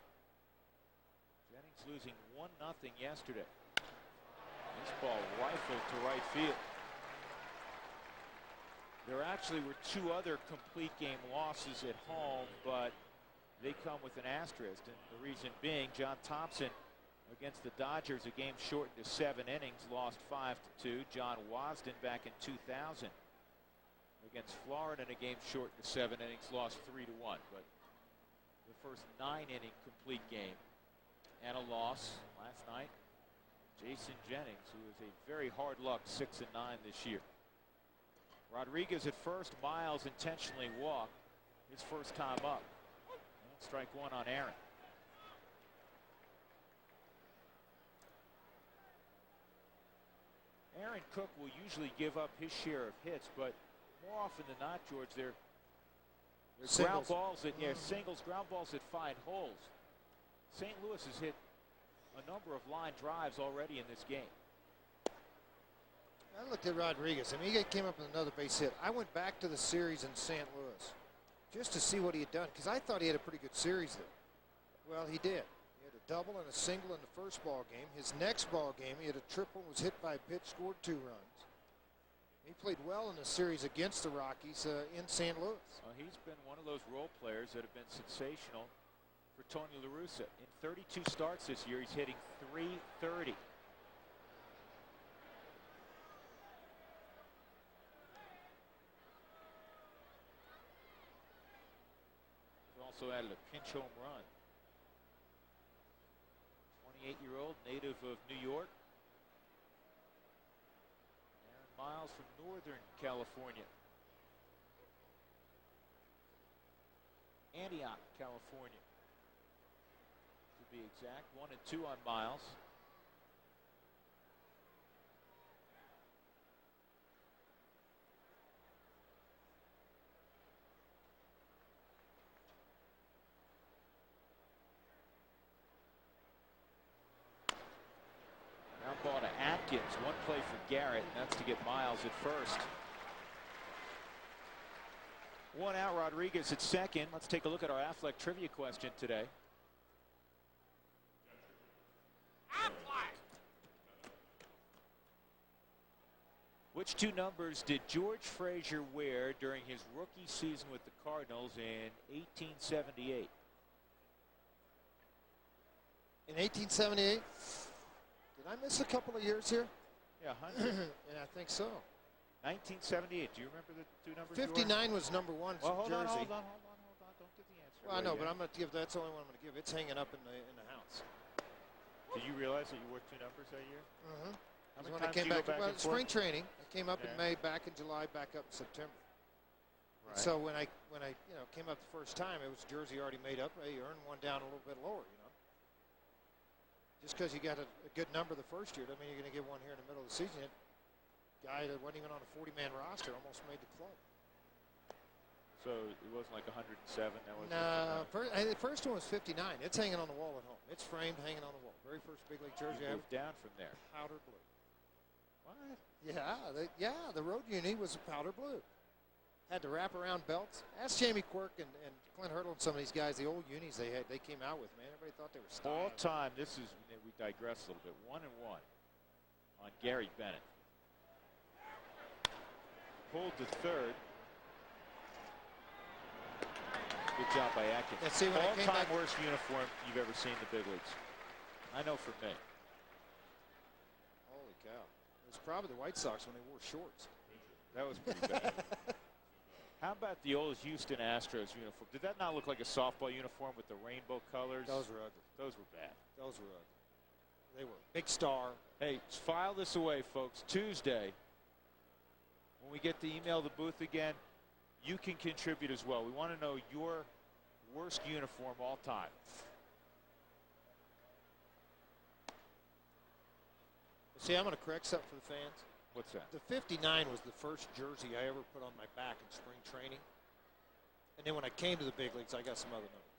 [SPEAKER 1] Jennings losing 1-0 yesterday. This ball rifled to right field. There actually were 2 other complete game losses at home, but they come with an asterisk. And the reason being, John Thompson against the Dodgers, a game shortened to 7 innings, lost 5-2. John Wasden back in 2000 against Florida in a game shortened to 7 innings, lost 3-1. But the first 9-inning complete game and a loss last night. Jason Jennings, who is a very hard luck 6-9 this year. Rodriguez at first. Miles intentionally walked his first time up. And strike 1 on Aaron. Aaron Cook will usually give up his share of hits, but more often than not, George, they're ground balls that singles, ground balls that find holes. St. Louis has hit a number of line drives already in this game.
[SPEAKER 3] I looked at Rodriguez. I mean, he came up with another base hit. I went back to the series in St. Louis just to see what he had done, because I thought he had a pretty good series there. Well, he did. He had a double and a single in the first ball game. His next ball game, he had a triple, was hit by a pitch, scored 2 runs. He played well in the series against the Rockies in St. Louis.
[SPEAKER 1] He's been one of those role players that have been sensational for Tony La Russa. In 32 starts this year, he's hitting .330. Also added a pinch home run. 28-year-old native of New York. Aaron Miles from Northern California. Antioch, California, to be exact. 1 and 2 on Miles. Atkins. One play for Garrett, and that's to get Miles at first. One out, Rodriguez at second. Let's take a look at our Affleck trivia question today. Which two numbers did George Frazier wear during his rookie season with the Cardinals in 1878?
[SPEAKER 3] In 1878? Did I miss a couple of years here?
[SPEAKER 1] Yeah, 100.
[SPEAKER 3] Yeah, I think so.
[SPEAKER 1] 1978. Do you remember the two numbers?
[SPEAKER 3] 59 was number one
[SPEAKER 1] well, hold
[SPEAKER 3] jersey.
[SPEAKER 1] On, hold on. Don't give the answer.
[SPEAKER 3] Well, I know, but I'm going to give. That's the only one I'm going to give. It's hanging up in the house.
[SPEAKER 1] Did you realize that you wore two numbers that year?
[SPEAKER 3] Mm-hmm.
[SPEAKER 1] How many
[SPEAKER 3] when
[SPEAKER 1] times
[SPEAKER 3] I came
[SPEAKER 1] did you
[SPEAKER 3] back,
[SPEAKER 1] go back and
[SPEAKER 3] spring
[SPEAKER 1] forth?
[SPEAKER 3] training. I came up in May, back in July, back up in September.
[SPEAKER 1] Right.
[SPEAKER 3] So when I came up the first time, it was jersey already made up. Hey, you earned one down a little bit lower, you know. Just because you got a good number the first year, doesn't mean you're going to get one here in the middle of the season. A guy that wasn't even on a 40-man roster almost made the club.
[SPEAKER 1] So it wasn't like 107. That was
[SPEAKER 3] no. The first one was 59. It's hanging on the wall at home. It's framed, hanging on the wall. Very first big league jersey I ever.
[SPEAKER 1] Down from there.
[SPEAKER 3] Powder blue.
[SPEAKER 1] What?
[SPEAKER 3] Yeah, the road uni was a powder blue. Had the wraparound belts. Ask Jamie Quirk and Clint Hurdle and some of these guys, the old unis they came out with, man. Everybody thought they were stylish.
[SPEAKER 1] All time, this is, we digress a little bit. 1-1 on Gary Bennett. Pulled to third. Good job by Atkins.
[SPEAKER 3] Yeah, see, when I came
[SPEAKER 1] all-time
[SPEAKER 3] back,
[SPEAKER 1] worst uniform you've ever seen in the big leagues. I know for me.
[SPEAKER 3] holy cow. It was probably the White Sox when they wore shorts.
[SPEAKER 1] That was pretty bad. How about the old Houston Astros uniform? Did that not look like a softball uniform with the rainbow colors?
[SPEAKER 3] Those were ugly.
[SPEAKER 1] Those were bad.
[SPEAKER 3] Those were ugly. They were big star.
[SPEAKER 1] Hey, file this away, folks. Tuesday, when we get the email the booth again, you can contribute as well. We want to know your worst uniform all time.
[SPEAKER 3] See, I'm going to correct something for the fans.
[SPEAKER 1] What's that?
[SPEAKER 3] The 59 was the first jersey I ever put on my back in spring training. And then when I came to the big leagues, I got some other numbers.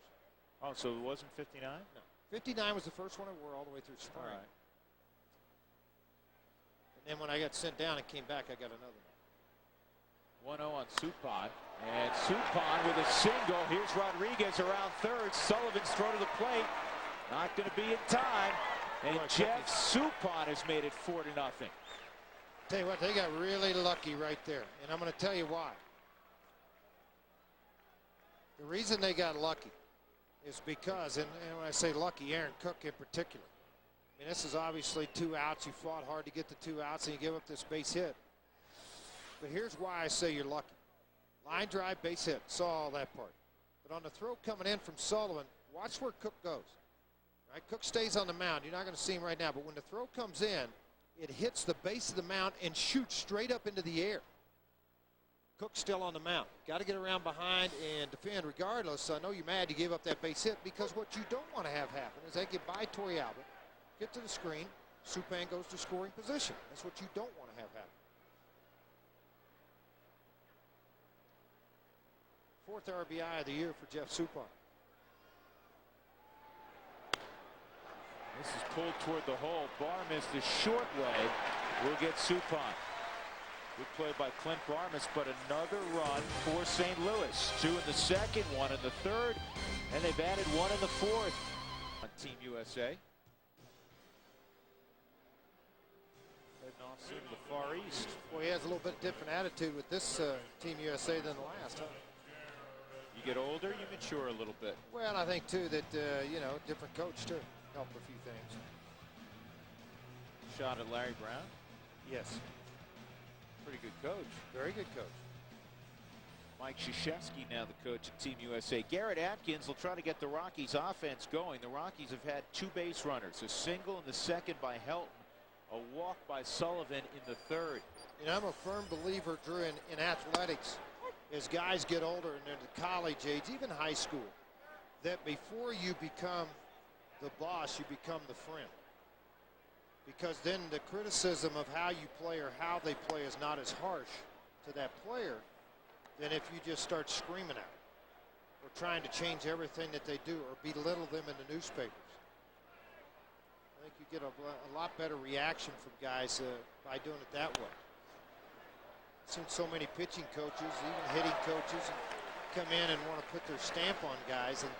[SPEAKER 1] Oh, so it wasn't 59?
[SPEAKER 3] No. 59 was the first one I wore all the way through spring.
[SPEAKER 1] All right.
[SPEAKER 3] And then when I got sent down and came back, I got another one.
[SPEAKER 1] 1-0 on Suppan. And Suppan with a single. Here's Rodriguez around third. Sullivan's throw to the plate. Not going to be in time. And Jeff Suppan has made it 4-0.
[SPEAKER 3] Tell you what, they got really lucky right there. And I'm going to tell you why. The reason they got lucky is because, and when I say lucky, Aaron Cook in particular. I mean, this is obviously 2 outs. You fought hard to get the 2 outs, and you give up this base hit. But here's why I say you're lucky. Line drive, base hit. Saw all that part. But on the throw coming in from Sullivan, watch where Cook goes. Right? Cook stays on the mound. You're not going to see him right now. But when the throw comes in, it hits the base of the mound and shoots straight up into the air. Cook's still on the mound. Got to get around behind and defend regardless. I know you're mad you gave up that base hit because what you don't want to have happen is they get by Torrealba, get to the screen, Suppan goes to scoring position. That's what you don't want to have happen. 4th RBI of the year for Jeff Suppan.
[SPEAKER 1] This is pulled toward the hole. Barmas the short way will get Suppan. Good play by Clint Barmas, but another run for St. Louis. 2 in the second, 1 in the third, and they've added 1 in the fourth on Team USA. Heading off soon to the Far East.
[SPEAKER 3] Boy, he has a little bit different attitude with this Team USA than the last, huh?
[SPEAKER 1] You get older, you mature a little bit.
[SPEAKER 3] Well, I think, too, that, different coach, too. Help a few things.
[SPEAKER 1] Shot at Larry Brown.
[SPEAKER 3] Yes.
[SPEAKER 1] Pretty good coach.
[SPEAKER 3] Very good coach.
[SPEAKER 1] Mike Krzyzewski now the coach of Team USA. Garrett Atkins will try to get the Rockies offense going. The Rockies have had 2 base runners. A single in the second by Helton. A walk by Sullivan in the third.
[SPEAKER 3] You know, I'm a firm believer, Drew, in athletics. As guys get older and they're the college age, even high school, that before you become the boss, you become the friend. Because then the criticism of how you play or how they play is not as harsh to that player than if you just start screaming at them or trying to change everything that they do or belittle them in the newspapers. I think you get a lot better reaction from guys by doing it that way. I've seen so many pitching coaches, even hitting coaches, come in and want to put their stamp on guys, and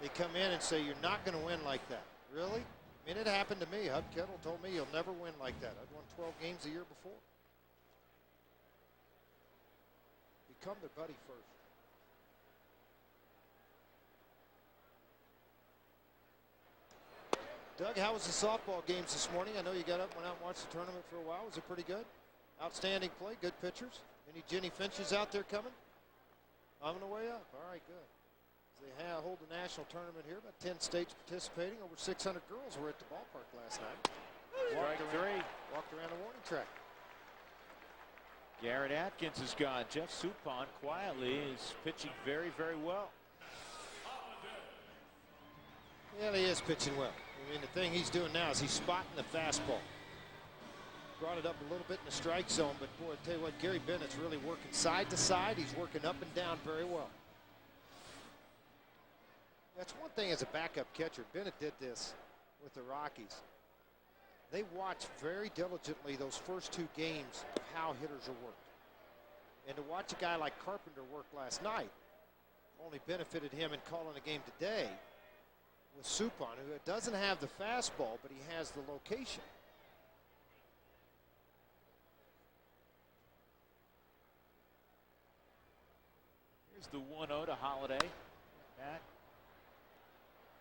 [SPEAKER 3] they come in and say, you're not going to win like that. Really? I mean, it happened to me. Hub Kettle told me you'll never win like that. I'd won 12 games the year before. Become their buddy first. Doug, how was the softball games this morning? I know you got up, went out and watched the tournament for a while. Was it pretty good? Outstanding play, good pitchers. Any Jenny Finches out there coming? On the way up. All right, good. They hold the national tournament here. About 10 states participating. Over 600 girls were at the ballpark last night. Walked around the warning track.
[SPEAKER 1] Garrett Atkins is gone. Jeff Suppan quietly is pitching very, very well.
[SPEAKER 3] Yeah, he is pitching well. I mean, the thing he's doing now is he's spotting the fastball. Brought it up a little bit in the strike zone, but boy, I tell you what, Gary Bennett's really working side to side. He's working up and down very well. That's one thing as a backup catcher. Bennett did this with the Rockies. They watched very diligently those first 2 games of how hitters are worked. And to watch a guy like Carpenter work last night only benefited him in calling a game today with Suppan, who doesn't have the fastball, but he has the location.
[SPEAKER 1] Here's the 1-0 to Holiday. Matt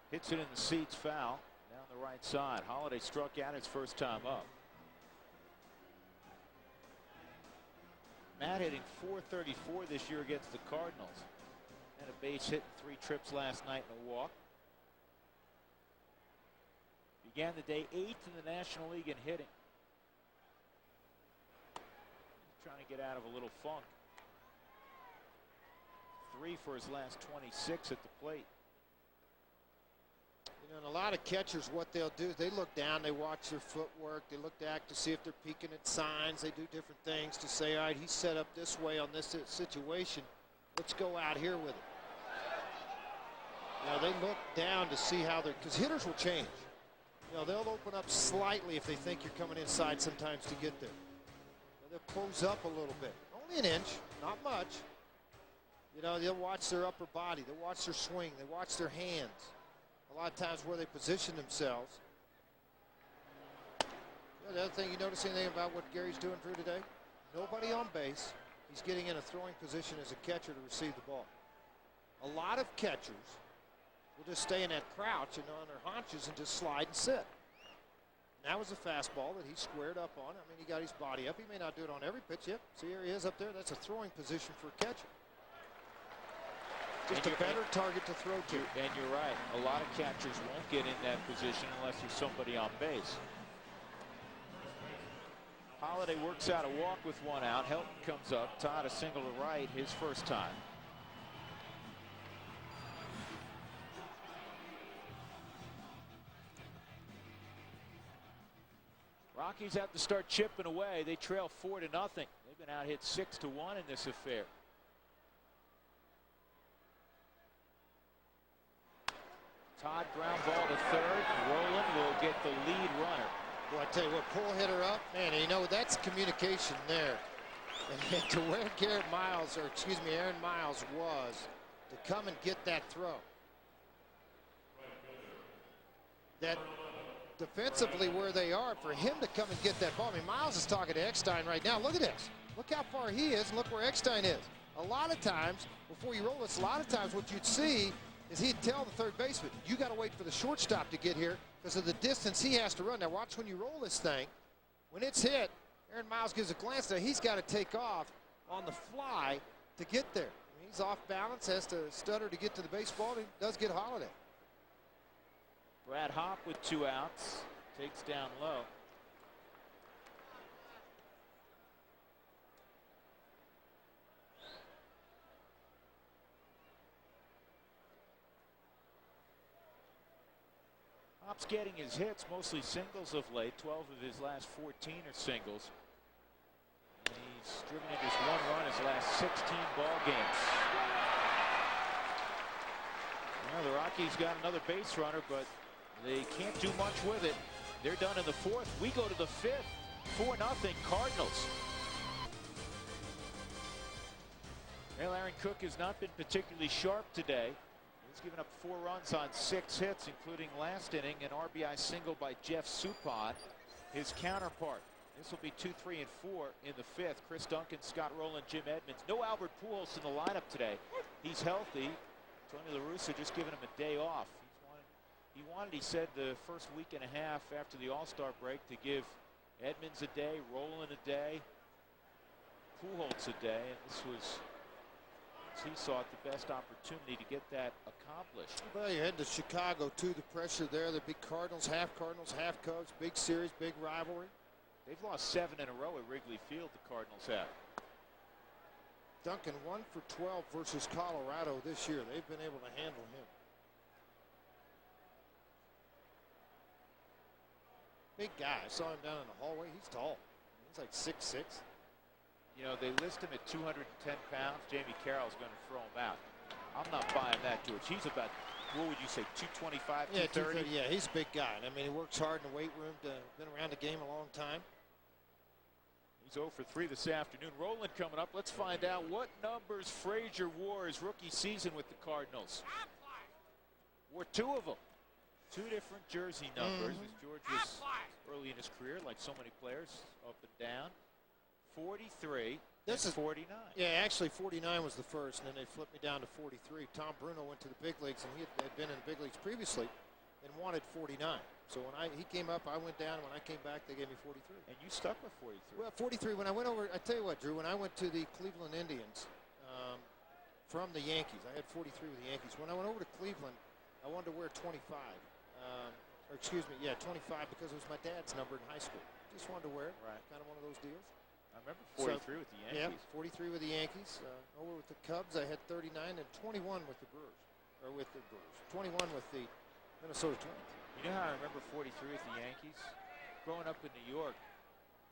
[SPEAKER 1] hits it in the seats, foul down the right side. Holiday struck out his first time up. Matt hitting .434 this year against the Cardinals. Had a base hit and 3 trips last night and a walk. Began the day 8th in the National League in hitting. Trying to get out of a little funk. 3 for his last 26 at the plate.
[SPEAKER 3] You know, and a lot of catchers, what they'll do is they look down, they watch their footwork, they look back to see if they're peeking at signs, they do different things to say, all right, he's set up this way on this situation, let's go out here with it. You know, they look down to see how they're, because hitters will change. You know, they'll open up slightly if they think you're coming inside sometimes to get there. They'll close up a little bit, only an inch, not much. You know, they'll watch their upper body, they'll watch their swing, they watch their hands. A lot of times where they position themselves. The other thing, you notice anything about what Gary's doing for today? Nobody on base. He's getting in a throwing position as a catcher to receive the ball. A lot of catchers will just stay in that crouch and on their haunches and just slide and sit. And that was a fastball that he squared up on. I mean, he got his body up. He may not do it on every pitch. Yep, see, here he is up there. That's a throwing position for a catcher. Just a better target to throw to.
[SPEAKER 1] And you're right. A lot of catchers won't get in that position unless there's somebody on base. Holiday works out a walk with 1 out. Helton comes up. Todd a single to right, his first time. Rockies have to start chipping away. They trail 4-0. They've been out hit 6-1 in this affair. Todd ground ball to third. Roland will get the lead runner.
[SPEAKER 3] Well, I tell you what, pull hitter up, man, and you know, that's communication there. And to where Aaron Miles was to come and get that throw. That defensively where they are, for him to come and get that ball. I mean, Miles is talking to Eckstein right now. Look at this. Look how far he is, and look where Eckstein is. A lot of times, before you roll this, a lot of times what you'd see is he'd tell the third baseman, you got to wait for the shortstop to get here because of the distance he has to run. Now watch when you roll this thing. When it's hit, Aaron Miles gives a glance there. He's got to take off on the fly to get there. I mean, he's off balance, has to stutter to get to the baseball, and he does get Holiday.
[SPEAKER 1] Brad Hopp with 2 outs. Takes down low. Hopp's getting his hits, mostly singles of late. 12 of his last 14 are singles. And he's driven in just 1 run his last 16 ball games. Well, the Rockies got another base runner, but they can't do much with it. They're done in the fourth. We go to the fifth. 4-0 Cardinals. Well, Aaron Cook has not been particularly sharp today. He's given up 4 runs on 6 hits, including last inning an RBI single by Jeff Suppan, his counterpart. This will be 2, 3, and 4 in the fifth. Chris Duncan, Scott Rowland, Jim Edmonds. No Albert Pujols in the lineup today. He's healthy. Tony La Russa just giving him a day off. He said, the first week and a half after the All-Star break to give Edmonds a day, Rowland a day, Pujols a day, and this was, as he saw it, the best opportunity to get that accomplished.
[SPEAKER 3] Well, you head to Chicago too. The pressure there. The big Cardinals, half Cubs, big series, big rivalry.
[SPEAKER 1] They've lost 7 in a row at Wrigley Field, the Cardinals have.
[SPEAKER 3] Duncan 1 for 12 versus Colorado this year. They've been able to handle him. Big guy. I saw him down in the hallway. He's tall. He's like 6'6".
[SPEAKER 1] You know, they list him at 210 pounds. Jamie Carroll's going to throw him out. I'm not buying that, George. He's about, what would you say, 225,
[SPEAKER 3] yeah,
[SPEAKER 1] 230?
[SPEAKER 3] Yeah, he's a big guy. I mean, he works hard in the weight room. Been around the game a long time.
[SPEAKER 1] He's 0 for 3 this afternoon. Rowland coming up. Let's find out what numbers Frazier wore his rookie season with the Cardinals. Wore 2 of them. 2 different jersey numbers, as George was early in his career, like so many players, up and down. 43 and 49.
[SPEAKER 3] Yeah, actually 49 was the first, and then they flipped me down to 43. Tom Bruno went to the big leagues, and he had been in the big leagues previously and wanted 49. So when he came up, I went down. When I came back, they gave me 43.
[SPEAKER 1] And you stuck with 43.
[SPEAKER 3] Well, 43. When I went over, I tell you what, Drew, when I went to the Cleveland Indians from the Yankees, I had 43 with the Yankees. When I went over to Cleveland, I wanted to wear 25. Or excuse me, yeah, 25 because it was my dad's number in high school. Just wanted to wear it.
[SPEAKER 1] Right.
[SPEAKER 3] Kind of one of those deals.
[SPEAKER 1] I remember 43 with the Yankees.
[SPEAKER 3] Yeah, 43 with the Yankees. Over with the Cubs, I had 39 and 21 with the Brewers. Or with the Brewers. 21 with the Minnesota Twins.
[SPEAKER 1] You know how I remember 43 with the Yankees? Growing up in New York,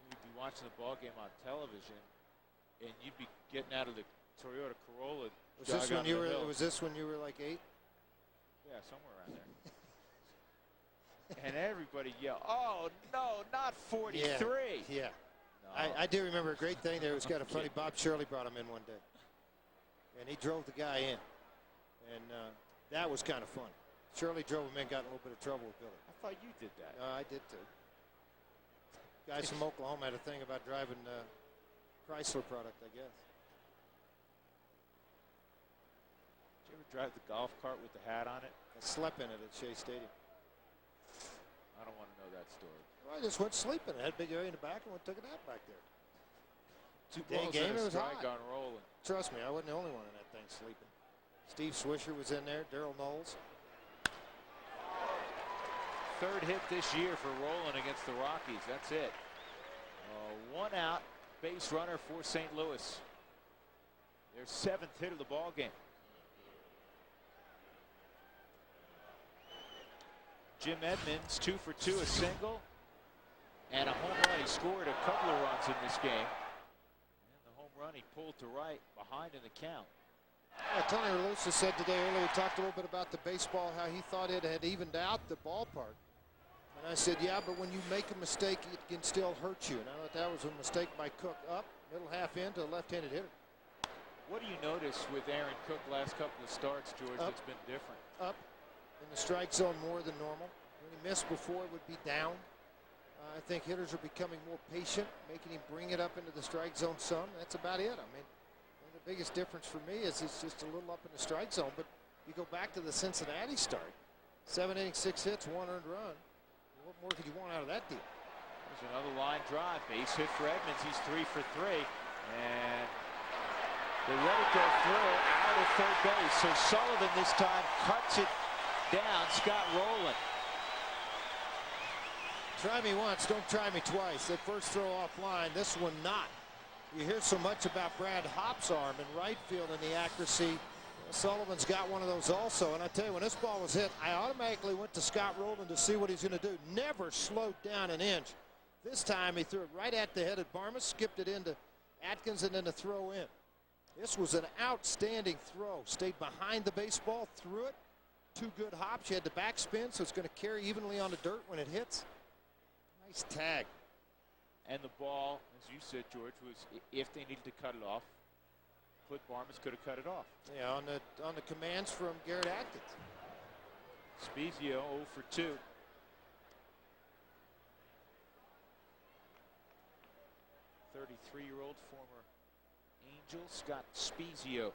[SPEAKER 1] you'd be watching the ball game on television, and you'd be getting out of the Toyota Corolla.
[SPEAKER 3] Was this when you were like 8?
[SPEAKER 1] Yeah, somewhere around there. And everybody yelled, "Oh no, not 43!"
[SPEAKER 3] Yeah.
[SPEAKER 1] No.
[SPEAKER 3] I do remember a great thing there. It was kind of funny. Bob Shirley brought him in one day, and he drove the guy in, and that was kind of fun. Shirley drove him in, got in a little bit of trouble with Billy.
[SPEAKER 1] I thought you did that.
[SPEAKER 3] I did too. Guys from Oklahoma had a thing about driving Chrysler product, I guess.
[SPEAKER 1] Did you ever drive the golf cart with the hat on it?
[SPEAKER 3] I slept in it at Shea Stadium.
[SPEAKER 1] I don't want to know that story.
[SPEAKER 3] Well, I just went sleeping. I had a big area in the back and went took a nap back there.
[SPEAKER 1] 2
[SPEAKER 3] Day
[SPEAKER 1] balls
[SPEAKER 3] game,
[SPEAKER 1] and
[SPEAKER 3] it
[SPEAKER 1] a
[SPEAKER 3] was
[SPEAKER 1] strike
[SPEAKER 3] hot.
[SPEAKER 1] on rolling.
[SPEAKER 3] Trust me, I wasn't the only one in that thing sleeping. Steve Swisher was in there, Darryl Knowles.
[SPEAKER 1] 3rd hit this year for Rowland against the Rockies. That's it. 1 out, base runner for St. Louis. Their 7th hit of the ball game. Jim Edmonds 2 for 2, a single and a home run. He scored a couple of runs in this game. And the home run he pulled to right behind in the count.
[SPEAKER 3] Yeah, Tony La Russa said today earlier, we talked a little bit about the baseball, how he thought it had evened out the ballpark. And I said, yeah, but when you make a mistake, it can still hurt you. And I thought that was a mistake by Cook. Up, middle half in to a left-handed hitter.
[SPEAKER 1] What do you notice with Aaron Cook last couple of starts, George,
[SPEAKER 3] Up.
[SPEAKER 1] that's been different?
[SPEAKER 3] Up in the strike zone more than normal. When he missed before, it would be down. I think hitters are becoming more patient, making him bring it up into the strike zone some. That's about it. I mean, the biggest difference for me is it's just a little up in the strike zone. But you go back to the Cincinnati start. 7 innings, 6 hits, 1 earned run. What more could you want out of that deal?
[SPEAKER 1] There's another line drive. Base hit for Edmonds. He's 3 for 3. And they let it go through out of third base. So Sullivan this time cuts it down. Scott Rowland.
[SPEAKER 3] Try me once, don't try me twice. That first throw offline, this one not. You hear so much about Brad Hopp's arm in right field and the accuracy. Sullivan's got one of those also. And I tell you, when this ball was hit, I automatically went to Scott Rowland to see what he's going to do. Never slowed down an inch. This time he threw it right at the head of Barma, skipped it into Atkins, and then the throw in. This was an outstanding throw. Stayed behind the baseball, threw it. 2 good hops. You had the backspin, so it's going to carry evenly on the dirt when it hits. Nice tag.
[SPEAKER 1] And the ball, as you said, George, was if they needed to cut it off, Cliff Barmas could have cut it off.
[SPEAKER 3] Yeah, on the commands from Garrett Atkins.
[SPEAKER 1] Spezio 0 for 2. .33-year-old former Angel Scott Spezio.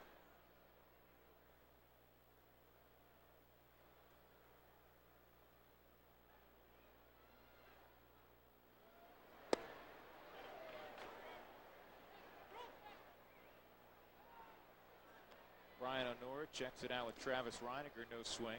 [SPEAKER 1] Brian Honora checks it out with Travis Reiniger, no swing.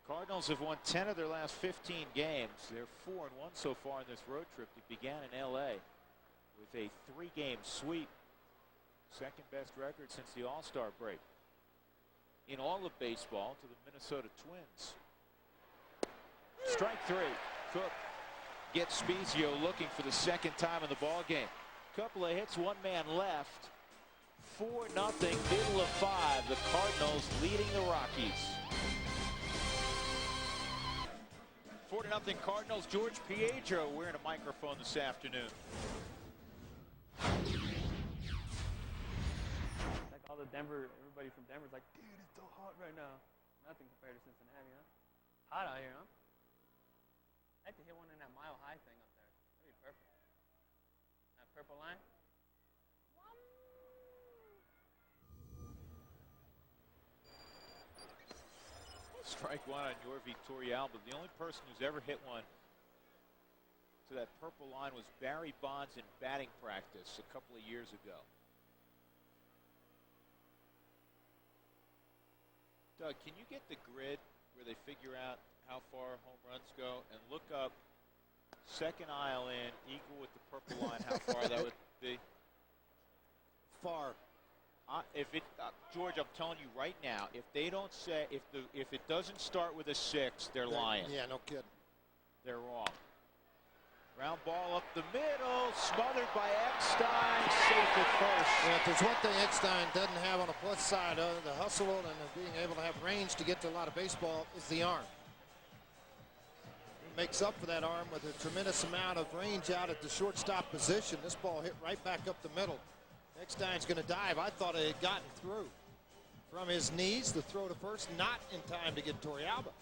[SPEAKER 1] Cardinals have won 10 of their last 15 games. They're 4-1 so far in this road trip that began in L.A. with a 3-game sweep. Second best record since the All-Star break. In all of baseball to the Minnesota Twins. Strike 3. Cook gets Spezio looking for the second time in the ball game. Couple of hits, one man left. 4-0, middle of 5. The Cardinals leading the Rockies. 4-0 Cardinals. George Pietro wearing a microphone this afternoon.
[SPEAKER 4] Like all the everybody from Denver's like, dude, it's so hot right now. Nothing compared to Cincinnati, huh? Hot out here, huh? I like to hit one in that mile high thing up there. That'd be perfect. That purple line.
[SPEAKER 1] Strike 1 on your Victorial, but the only person who's ever hit one to that purple line was Barry Bonds in batting practice a couple of years ago. Doug, can you get the grid where they figure out how far home runs go and look up second aisle in equal with the purple line, how far that would be?
[SPEAKER 3] Far.
[SPEAKER 1] George, I'm telling you right now, if they don't say if it doesn't start with a 6, they're lying.
[SPEAKER 3] Yeah, no kidding.
[SPEAKER 1] They're wrong. Round ball up the middle, smothered by Eckstein, safe at first.
[SPEAKER 3] Yeah, if there's one thing Eckstein doesn't have on the plus side of the hustle and being able to have range to get to a lot of baseball is the arm. He makes up for that arm with a tremendous amount of range out at the shortstop position. This ball hit right back up the middle. Eckstein's going to dive. I thought it had gotten through. From his knees, the throw to first, not in time to get Torrealba.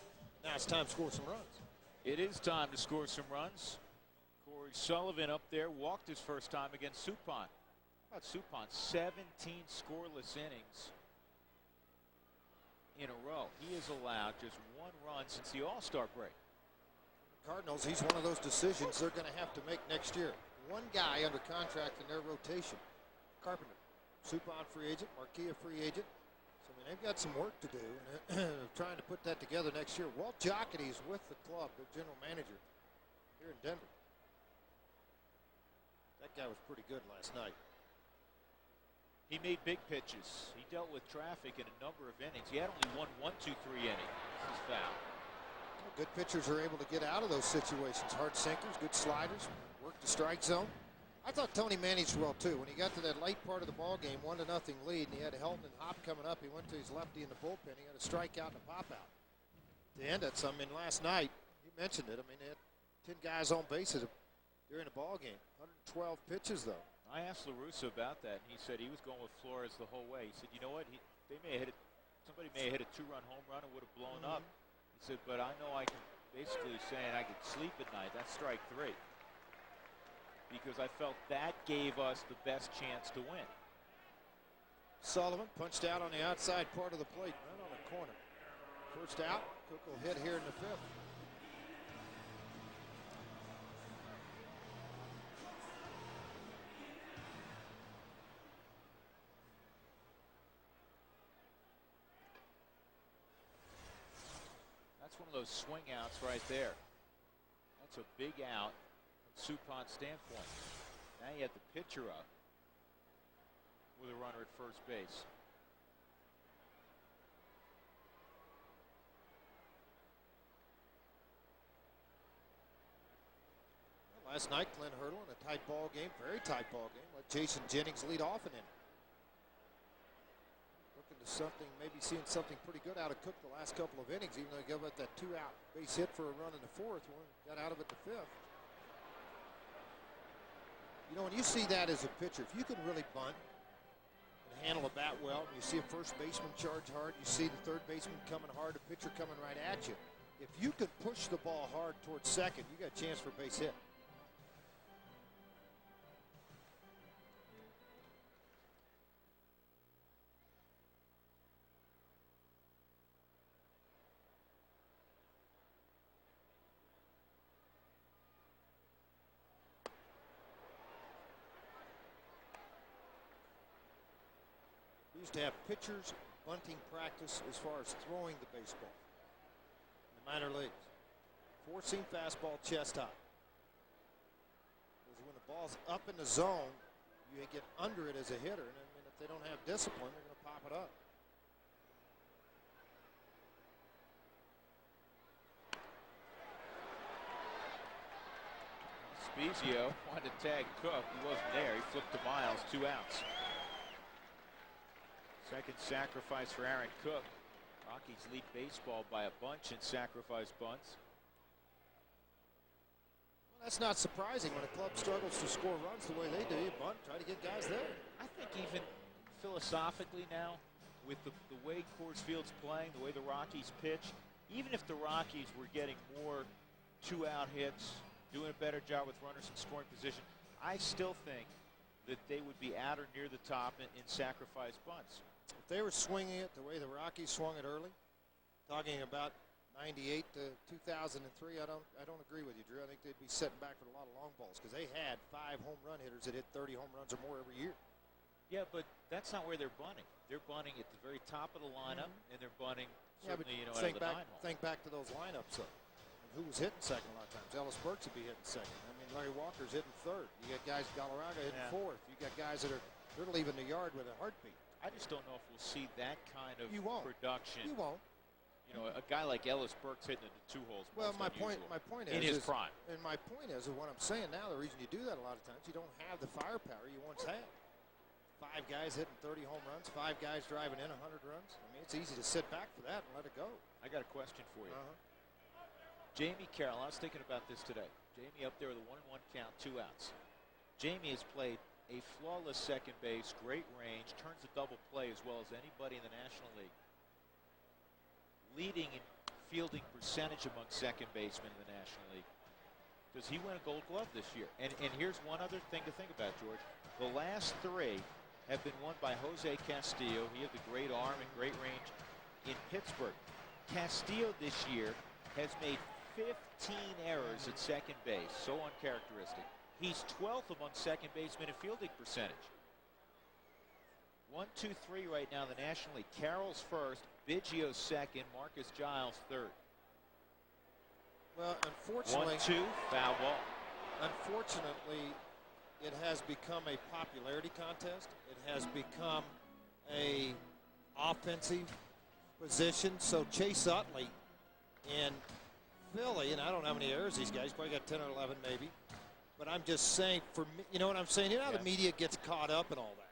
[SPEAKER 3] Now it's time to score some runs.
[SPEAKER 1] It is time to score some runs. Corey Sullivan up there walked his first time against Suppan. How about Suppan? 17 scoreless innings in a row. He has allowed just 1 run since the All-Star break.
[SPEAKER 3] Cardinals, he's one of those decisions they're going to have to make next year. One guy under contract in their rotation. Carpenter, Suppan free agent, Marquia free agent. So, I mean, they've got some work to do trying to put that together next year. Walt Jocketty is with the club, the general manager here in Denver. That guy was pretty good last night.
[SPEAKER 1] He made big pitches. He dealt with traffic in a number of innings. He had only 1, 2, 3 innings. This is foul.
[SPEAKER 3] Well, good pitchers are able to get out of those situations. Hard sinkers, good sliders, work the strike zone. I thought Tony managed well, too. When he got to that late part of the ball game, 1-0 lead, and he had Helton and Hop coming up, he went to his lefty in the bullpen. He had a strikeout and a pop-out. To end it, I mean, last night, you mentioned it. I mean, they had 10 guys on bases during the ball game. 112 pitches, though.
[SPEAKER 1] I asked La Russa about that, and he said he was going with Flores the whole way. He said, you know what? Somebody may have hit a 2-run home run and would have blown up. He said, but I know I can basically saying I could sleep at night. That's strike 3. Because I felt that gave us the best chance to win.
[SPEAKER 3] Sullivan punched out on the outside part of the plate, right on the corner. First out, Cook will hit here in the 5th.
[SPEAKER 1] That's one of those swing outs right there. That's a big out from Supon's standpoint. Now you have the pitcher up with a runner at first base.
[SPEAKER 3] Last night, Glenn Hurdle in a tight ball game, very tight ball game. Let Jason Jennings lead off in it. Looking to something, maybe seeing something pretty good out of Cook the last couple of innings, even though he gave up that 2-out base hit for a run in the 4th one. Got out of it the 5th. You know, when you see that as a pitcher, if you can really bunt and handle a bat well, and you see a first baseman charge hard, you see the third baseman coming hard, a pitcher coming right at you. If you could push the ball hard towards second, you got a chance for a base hit. Used to have pitchers bunting practice as far as throwing the baseball in the minor leagues. 4-seam fastball, chest high. Because when the ball's up in the zone, you get under it as a hitter, and I mean, if they don't have discipline, they're going to pop it up.
[SPEAKER 1] Spezio wanted to tag Cook. He wasn't there. He flipped to Miles. 2 outs. Second sacrifice for Aaron Cook. Rockies lead baseball by a bunch in sacrifice bunts.
[SPEAKER 3] Well, that's not surprising when a club struggles to score runs the way they do. You bunt, try to get guys there.
[SPEAKER 1] I think even philosophically now, with the way Coors Field's playing, the way the Rockies pitch, even if the Rockies were getting more 2-out hits, doing a better job with runners in scoring position, I still think that they would be at or near the top in sacrifice bunts.
[SPEAKER 3] If they were swinging it the way the Rockies swung it early, talking about 98 to 2003, I don't agree with you, Drew. I think they'd be setting back with a lot of long balls because they had 5 home run hitters that hit 30 home runs or more every year.
[SPEAKER 1] Yeah, but that's not where they're bunting. They're bunting at the very top of the lineup, and they're bunting certainly, out of the 9 hole.
[SPEAKER 3] Think back to those lineups, though. And who was hitting second a lot of times? Ellis Burks would be hitting second. I mean, Larry Walker's hitting third. You got guys, Galarraga hitting fourth. You got guys that they're leaving the yard with a heartbeat.
[SPEAKER 1] I just don't know if we'll see that kind of production.
[SPEAKER 3] You won't.
[SPEAKER 1] You know, a guy like Ellis Burks hitting into 2 holes.
[SPEAKER 3] Well, my point is
[SPEAKER 1] in his prime.
[SPEAKER 3] And my point is what I'm saying now. The reason you do that a lot of times, you don't have the firepower you once had. 5 guys hitting 30 home runs, 5 guys driving in 100 runs. I mean, it's easy to sit back for that and let it go.
[SPEAKER 1] I got a question for you. Jamie Carroll, I was thinking about this today. Jamie up there with a 1-1 count, 2 outs. Jamie has played a flawless second base, great range, turns a double play as well as anybody in the National League. Leading in fielding percentage among second basemen in the National League. Does he win a Gold Glove this year? And here's one other thing to think about, George. The last 3 have been won by Jose Castillo. He had the great arm and great range in Pittsburgh. Castillo this year has made 15 errors at second base, so uncharacteristic. He's 12th among second basemen in fielding percentage. 1, 2, 3 right now in the National League. Carroll's first, Biggio's second, Marcus Giles third.
[SPEAKER 3] Well, unfortunately,
[SPEAKER 1] 1-2, foul ball.
[SPEAKER 3] Unfortunately, it has become a popularity contest. It has become a offensive position. So Chase Utley in Philly, and I don't know how many errors these guys, probably got 10 or 11 maybe. But I'm just saying, for me, you know what I'm saying? You know how the media gets caught up in all that.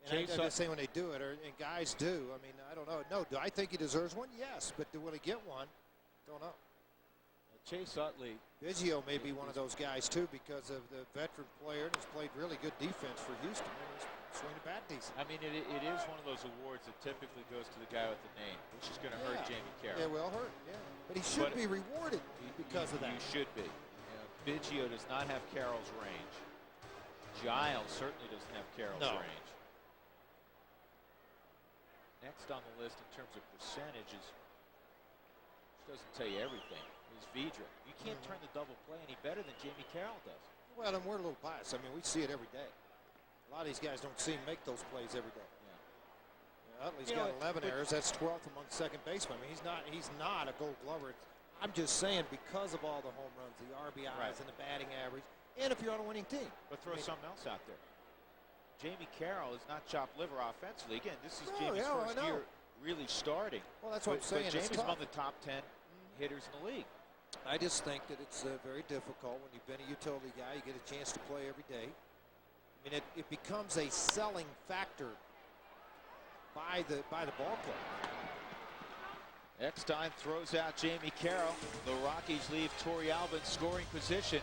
[SPEAKER 3] And I'm just saying when they do it, and guys do. I mean, I don't know. No, do I think he deserves one? Yes. But will he get one? Don't know.
[SPEAKER 1] Chase Utley.
[SPEAKER 3] Biggio may be one of those guys, too, because of the veteran player and has played really good defense for Houston. And he's swinging the bat decent.
[SPEAKER 1] I mean, it is one of those awards that typically goes to the guy with the name, which is going to hurt Jamie Carroll.
[SPEAKER 3] Yeah, well hurt, yeah. But he should be rewarded because of that.
[SPEAKER 1] He should be. Biggio does not have Carroll's range. Giles certainly doesn't have Carroll's range. Next on the list in terms of percentages, which doesn't tell you everything, is Vidra. You can't turn the double play any better than Jamie Carroll does.
[SPEAKER 3] Well, and we're a little biased. I mean, we see it every day. A lot of these guys don't see him make those plays every day. Yeah. Utley's got 11 errors. That's 12th among second basemen. I mean, he's not a Gold Glover. I'm just saying, because of all the home runs, the RBIs, and the batting average, and if you're on a winning team.
[SPEAKER 1] But throw something else out there. Jamie Carroll is not chopped liver offensively. Again, this is Jamie's first year really starting.
[SPEAKER 3] Well, that's what I'm saying.
[SPEAKER 1] But Jamie's among the top 10 hitters in the league.
[SPEAKER 3] I just think that it's very difficult when you've been a utility guy. You get a chance to play every day. I mean, it becomes a selling factor by the ball club.
[SPEAKER 1] Eckstein throws out Jamie Carroll. The Rockies leave Torrey Alba in scoring position.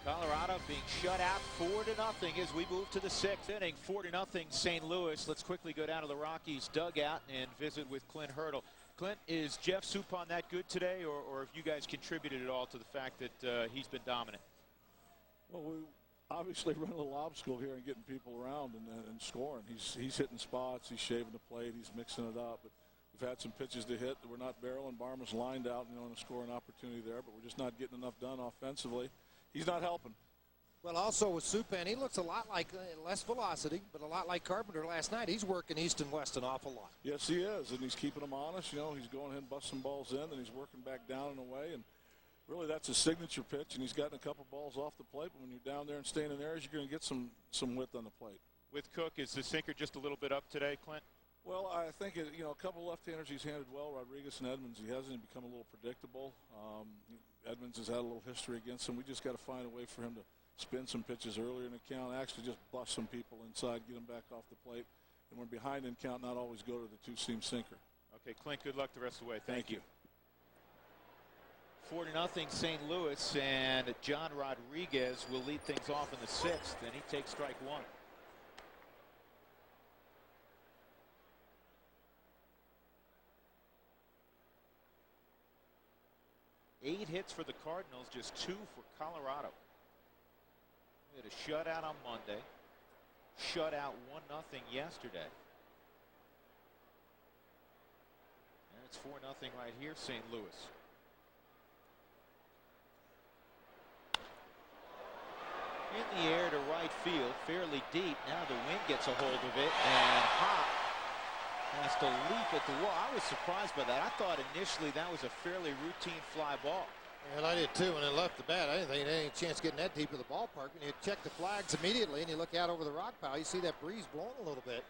[SPEAKER 1] Colorado being shut out 4-0 as we move to the 6th inning. 4-0 St. Louis. Let's quickly go down to the Rockies dugout and visit with Clint Hurdle. Clint, is Jeff Suppan that good today, or have you guys contributed at all to the fact that he's been dominant?
[SPEAKER 5] Well, we obviously run a little obstacle here and getting people around and scoring. He's hitting spots, he's shaving the plate, he's mixing it up. But we've had some pitches to hit that we're not barreling. Barma's lined out, in a scoring opportunity there, but we're just not getting enough done offensively. He's not helping.
[SPEAKER 3] Well, also with Suppan, he looks a lot like, less velocity, but a lot like Carpenter last night. He's working east and west an awful lot.
[SPEAKER 5] Yes, he is, and he's keeping them honest. He's going ahead and busting balls in, and he's working back down and away. And really, that's his signature pitch, and he's gotten a couple balls off the plate. But when you're down there and staying in areas, you're going to get some width on the plate.
[SPEAKER 1] With Cook, is the sinker just a little bit up today, Clint?
[SPEAKER 5] Well, I think, a couple left-handers he's handled well, Rodriguez and Edmonds. He hasn't become a little predictable. Edmonds has had a little history against him. We just got to find a way for him to spin some pitches earlier in the count, actually just bust some people inside, get them back off the plate. And when behind in count, not always go to the two-seam sinker.
[SPEAKER 1] Okay, Clint, good luck the rest of the way. Thank you. 4-0 St. Louis, and John Rodriguez will lead things off in the 6th, and he takes strike one. Eight hits for the Cardinals, just 2 for Colorado. We had a shutout on Monday, shutout 1-0 yesterday. And it's 4-0 right here, St. Louis. In the air to right field, fairly deep. Now the wind gets a hold of it, and Hop has to leap at the wall. I was surprised by that. I thought initially that was a fairly routine fly ball.
[SPEAKER 3] And I did too when it left the bat. I didn't think it had any chance getting that deep in the ballpark. When you check the flags immediately and you look out over the rock pile, you see that breeze blowing a little bit.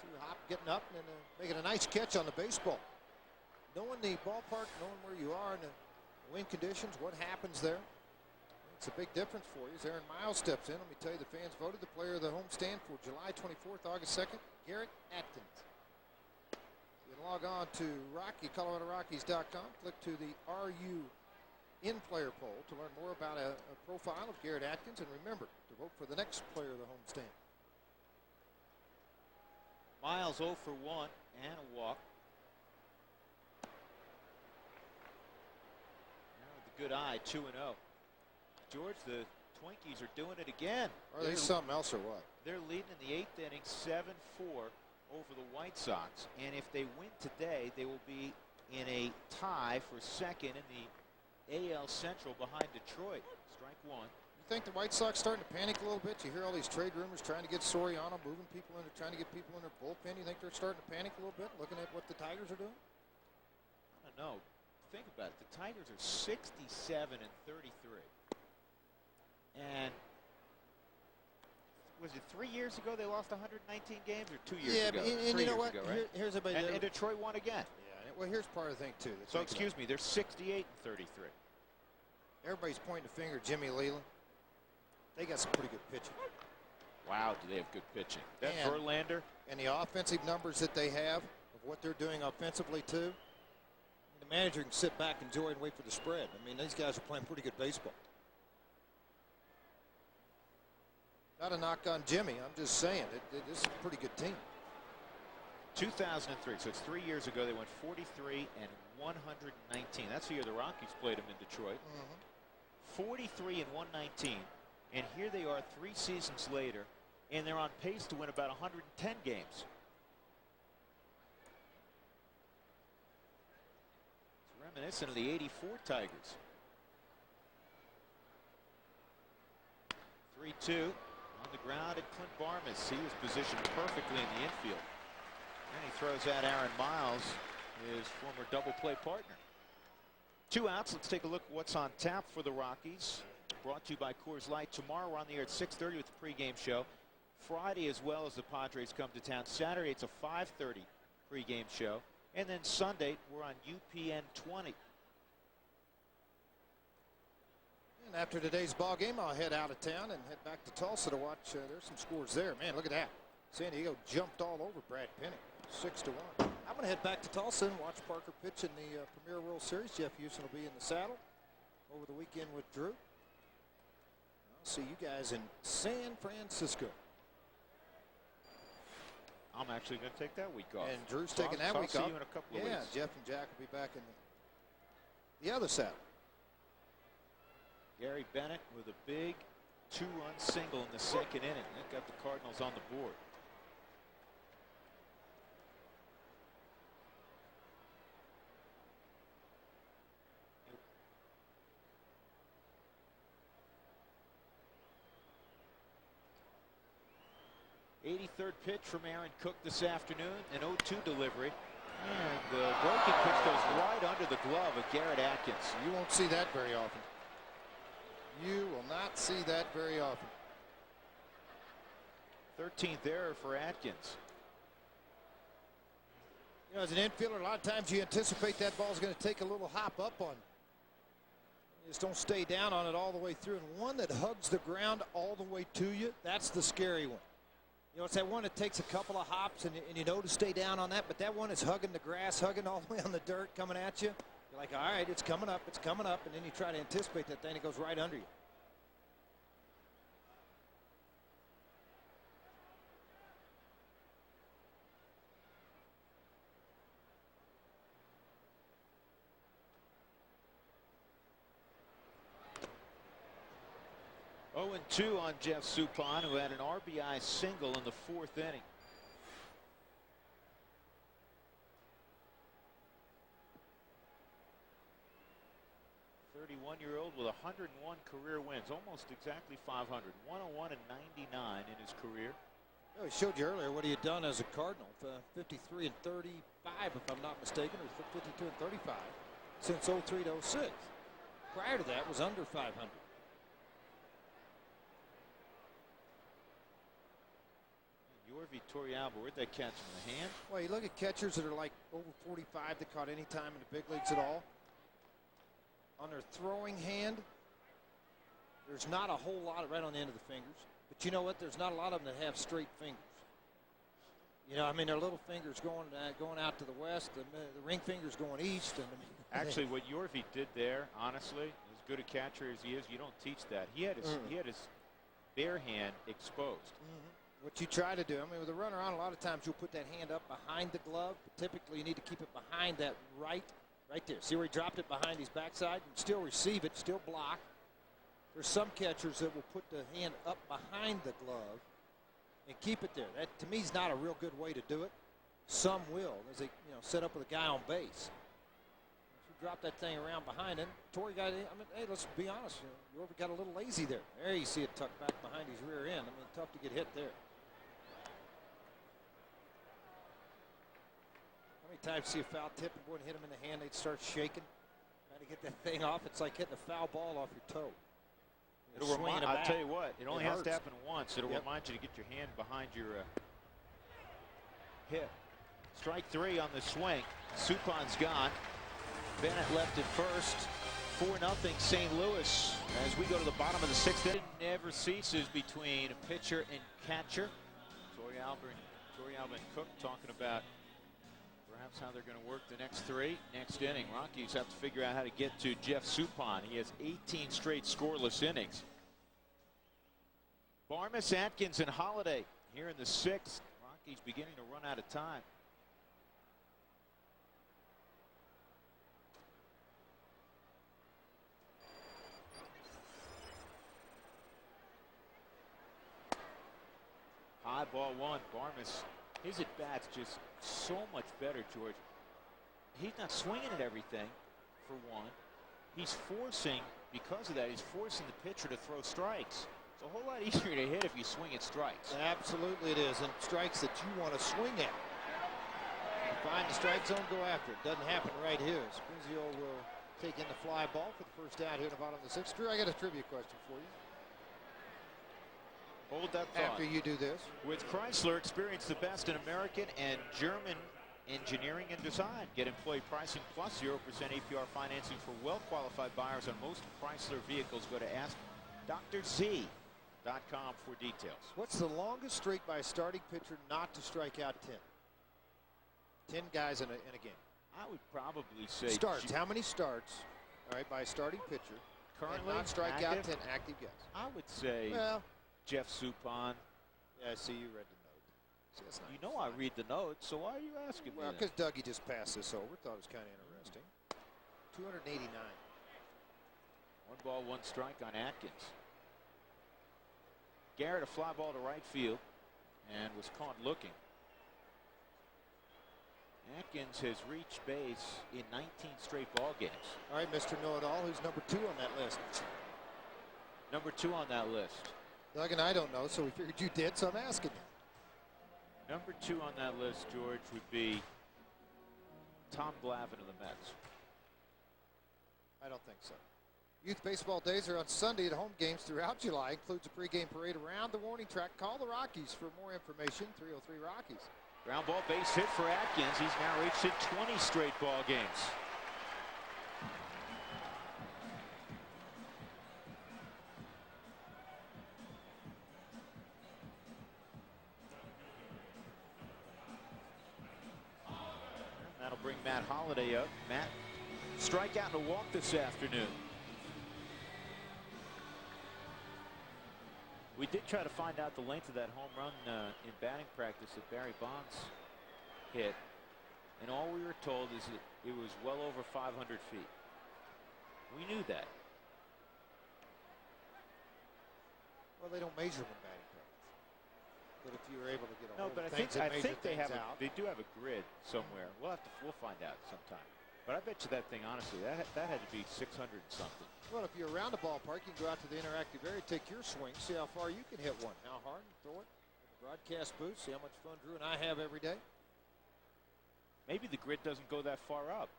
[SPEAKER 3] See Hop getting up and making a nice catch on the baseball. Knowing the ballpark, knowing where you are and the wind conditions, what happens there. It's a big difference for you as Aaron Miles steps in. Let me tell you, the fans voted the player of the homestand for July 24th, August 2nd, Garrett Atkins. You can log on to ColoradoRockies.com, click to the RU in-player poll to learn more about a profile of Garrett Atkins, and remember to vote for the next player of the homestand.
[SPEAKER 1] Miles 0 for 1 and a walk. Now with the good eye, 2-0. George, the Twinkies are doing it again.
[SPEAKER 3] Are they something else or what?
[SPEAKER 1] They're leading in the 8th inning 7-4 over the White Sox. And if they win today, they will be in a tie for second in the AL Central behind Detroit. Strike one.
[SPEAKER 3] You think the White Sox starting to panic a little bit? You hear all these trade rumors trying to get Soriano, moving people in, trying to get people in their bullpen. You think they're starting to panic a little bit, looking at what the Tigers are doing?
[SPEAKER 1] I don't know. Think about it. The Tigers are 67-33. And was it 3 years ago they lost 119 games, or 2 years ago?
[SPEAKER 3] And you know what?
[SPEAKER 1] Ago, right?
[SPEAKER 3] Here's a
[SPEAKER 1] and Detroit won again.
[SPEAKER 3] Yeah. Well, here's part of the thing too.
[SPEAKER 1] So excuse me, they're 68-33.
[SPEAKER 3] Everybody's pointing the finger at Jimmy Leland. They got some pretty good pitching.
[SPEAKER 1] Wow, do they have good pitching? That Verlander
[SPEAKER 3] and the offensive numbers that they have of what they're doing offensively too. The manager can sit back, enjoy, and wait for the spread. I mean, these guys are playing pretty good baseball. Not a knock on Jimmy. I'm just saying this is a pretty good team.
[SPEAKER 1] 2003, so it's 3 years ago. They went 43-119. That's the year the Rockies played them in Detroit. 43-119, and here they are 3 seasons later, and they're on pace to win about 110 games. Reminiscent of the '84 Tigers. 3-2 on the ground at Clint Barmas. He was positioned perfectly in the infield. And he throws at Aaron Miles, his former double play partner. 2 outs. Let's take a look at what's on tap for the Rockies. Brought to you by Coors Light. Tomorrow we're on the air at 6:30 with the pregame show. Friday, as well as the Padres come to town. Saturday, it's a 5:30 pregame show. And then Sunday, we're on UPN 20.
[SPEAKER 3] And after today's ball game, I'll head out of town and head back to Tulsa to watch. There's some scores there. Man, look at that. San Diego jumped all over Brad Penny, 6-1. I'm going to head back to Tulsa and watch Parker pitch in the Premier World Series. Jeff Houston will be in the saddle over the weekend with Drew. I'll see you guys in San Francisco.
[SPEAKER 1] I'm actually going to take that week off.
[SPEAKER 3] And Drew's taking that week off.
[SPEAKER 1] I'll see you in a couple of weeks.
[SPEAKER 3] Yeah, Jeff and Jack will be back in the other saddle.
[SPEAKER 1] Gary Bennett with a big 2-run single in the second inning. That got the Cardinals on the board. '83rd pitch from Aaron Cook this afternoon, an 0-2 delivery. And the breaking pitch goes right under the glove of Garrett Atkins.
[SPEAKER 3] You won't see that very often. You will not see that very often.
[SPEAKER 1] 13th error for Atkins.
[SPEAKER 3] You know, as an infielder, a lot of times you anticipate that ball's going to take a little hop up on you. You just don't stay down on it all the way through. And one that hugs the ground all the way to you, that's the scary one. You know, it's that one that takes a couple of hops and you know to stay down on that, but that one is hugging the grass, hugging all the way on the dirt, coming at you. You're like, all right, it's coming up, and then you try to anticipate that thing, it goes right under you.
[SPEAKER 1] Oh, 0-2 on Jeff Suppan, who had an RBI single in the 4th inning. '31-year-old with 101 career wins, almost exactly 500. 101 and 99 in his career.
[SPEAKER 3] Oh, he showed you earlier what he had done as a Cardinal. 53 and 35, if I'm not mistaken, or 52 and 35 since 03 to 06. Prior to that was under 500.
[SPEAKER 1] Yorvi Torrealba, where'd that catch him in the hand?
[SPEAKER 3] Well, you look at catchers that are like over 45 that caught any time in the big leagues at all. On their throwing hand, there's not a whole lot right on the end of the fingers. But you know what? There's not a lot of them that have straight fingers. You know, I mean, their little fingers going out to the west, the ring fingers going east. And
[SPEAKER 1] actually, what Yorvi did there, honestly, as good a catcher as he is, you don't teach that. He had his bare hand exposed.
[SPEAKER 3] What you try to do, I mean, with a runner on, a lot of times you'll put that hand up behind the glove. But typically, you need to keep it behind that right there. See where he dropped it behind his backside? And still receive it, still block. There's some catchers that will put the hand up behind the glove and keep it there. That, to me, is not a real good way to do it. Some will, as they set up with a guy on base. If you drop that thing around behind him, Torrey got. I mean, hey, let's be honest. You got a little lazy there. There you see it tucked back behind his rear end. I mean, tough to get hit there. How many times see a foul tip and go and hit him in the hand, they'd start shaking, trying to get that thing off. It's like hitting a foul ball off your toe.
[SPEAKER 1] I'll tell you what, it only has to happen once. It'll
[SPEAKER 3] Yep.
[SPEAKER 1] remind you to get your hand behind your hip. Strike 3 on the swing. Suppan's gone. Bennett left at first. 4-0 St. Louis. As we go to the bottom of the 6th inning, never ceases between pitcher and catcher. Torrealba and Cook talking about perhaps how they're going to work the next 3. Next inning, Rockies have to figure out how to get to Jeff Suppan. He has 18 straight scoreless innings. Barmas, Atkins, and Holiday here in the 6th. Rockies beginning to run out of time. High ball 1. Barmas, his at-bat's just so much better, George. He's not swinging at everything. for one. He's forcing, because of that, he's forcing the pitcher to throw strikes. It's a whole lot easier to hit if you swing at strikes.
[SPEAKER 3] Absolutely it is, and strikes that you want to swing at. Find the strike zone, go after it. Doesn't happen right here. Sprizio will take in the fly ball for the first out here in the bottom of the sixth. Drew, I got a trivia question for you.
[SPEAKER 1] Hold that thought.
[SPEAKER 3] After you do this.
[SPEAKER 1] With Chrysler, experience the best in American and German engineering and design. Get employee pricing plus 0% APR financing for well-qualified buyers on most Chrysler vehicles. Go to AskDrZ.com for details.
[SPEAKER 3] What's the longest streak by a starting pitcher not to strike out 10? 10 guys in a game.
[SPEAKER 1] I would probably say
[SPEAKER 3] starts. How many starts? All right, by a starting pitcher.
[SPEAKER 1] Currently,
[SPEAKER 3] not strike out 10 active guys.
[SPEAKER 1] I would say Jeff Suppan.
[SPEAKER 3] Yeah, I see you read the note. See, that's not
[SPEAKER 1] you know I read the notes, so why are you asking me?
[SPEAKER 3] Well, because Dougie just passed this over. Thought it was kind of interesting. 289.
[SPEAKER 1] 1 ball, 1 strike on Atkins. Garrett, a fly ball to right field, and was caught looking. Atkins has reached base in 19 straight ball games.
[SPEAKER 3] All right, Mr. Know-It-All, who's number 2 on that list?
[SPEAKER 1] Number 2 on that list.
[SPEAKER 3] Doug and I don't know, so we figured you did, so I'm asking you.
[SPEAKER 1] Number 2 on that list, George, would be Tom Glavine of the Mets.
[SPEAKER 3] I don't think so. Youth baseball days are on Sunday at home games throughout July. Includes a pregame parade around the warning track. Call the Rockies for more information. 303 Rockies.
[SPEAKER 1] Ground ball base hit for Atkins. He's now reached it 20 straight ball games. That'll bring Matt Holliday up. Matt, strikeout and a walk this afternoon. We did try to find out the length of that home run in batting practice that Barry Bonds hit, and all we were told is that it was well over 500 feet. We knew that.
[SPEAKER 3] Well, they don't measure them in batting practice. But if you were able to get a hold
[SPEAKER 1] but
[SPEAKER 3] of
[SPEAKER 1] I
[SPEAKER 3] things
[SPEAKER 1] think they have
[SPEAKER 3] out.
[SPEAKER 1] they do have a grid somewhere. We'll find out sometime. But I bet you that thing, honestly, that had to be 600 and something.
[SPEAKER 3] Well, if you're around the ballpark, you can go out to the interactive area, take your swing, see how far you can hit one. How hard, throw it. Broadcast booth, see how much fun Drew and I have every day.
[SPEAKER 1] Maybe the grid doesn't go that far up.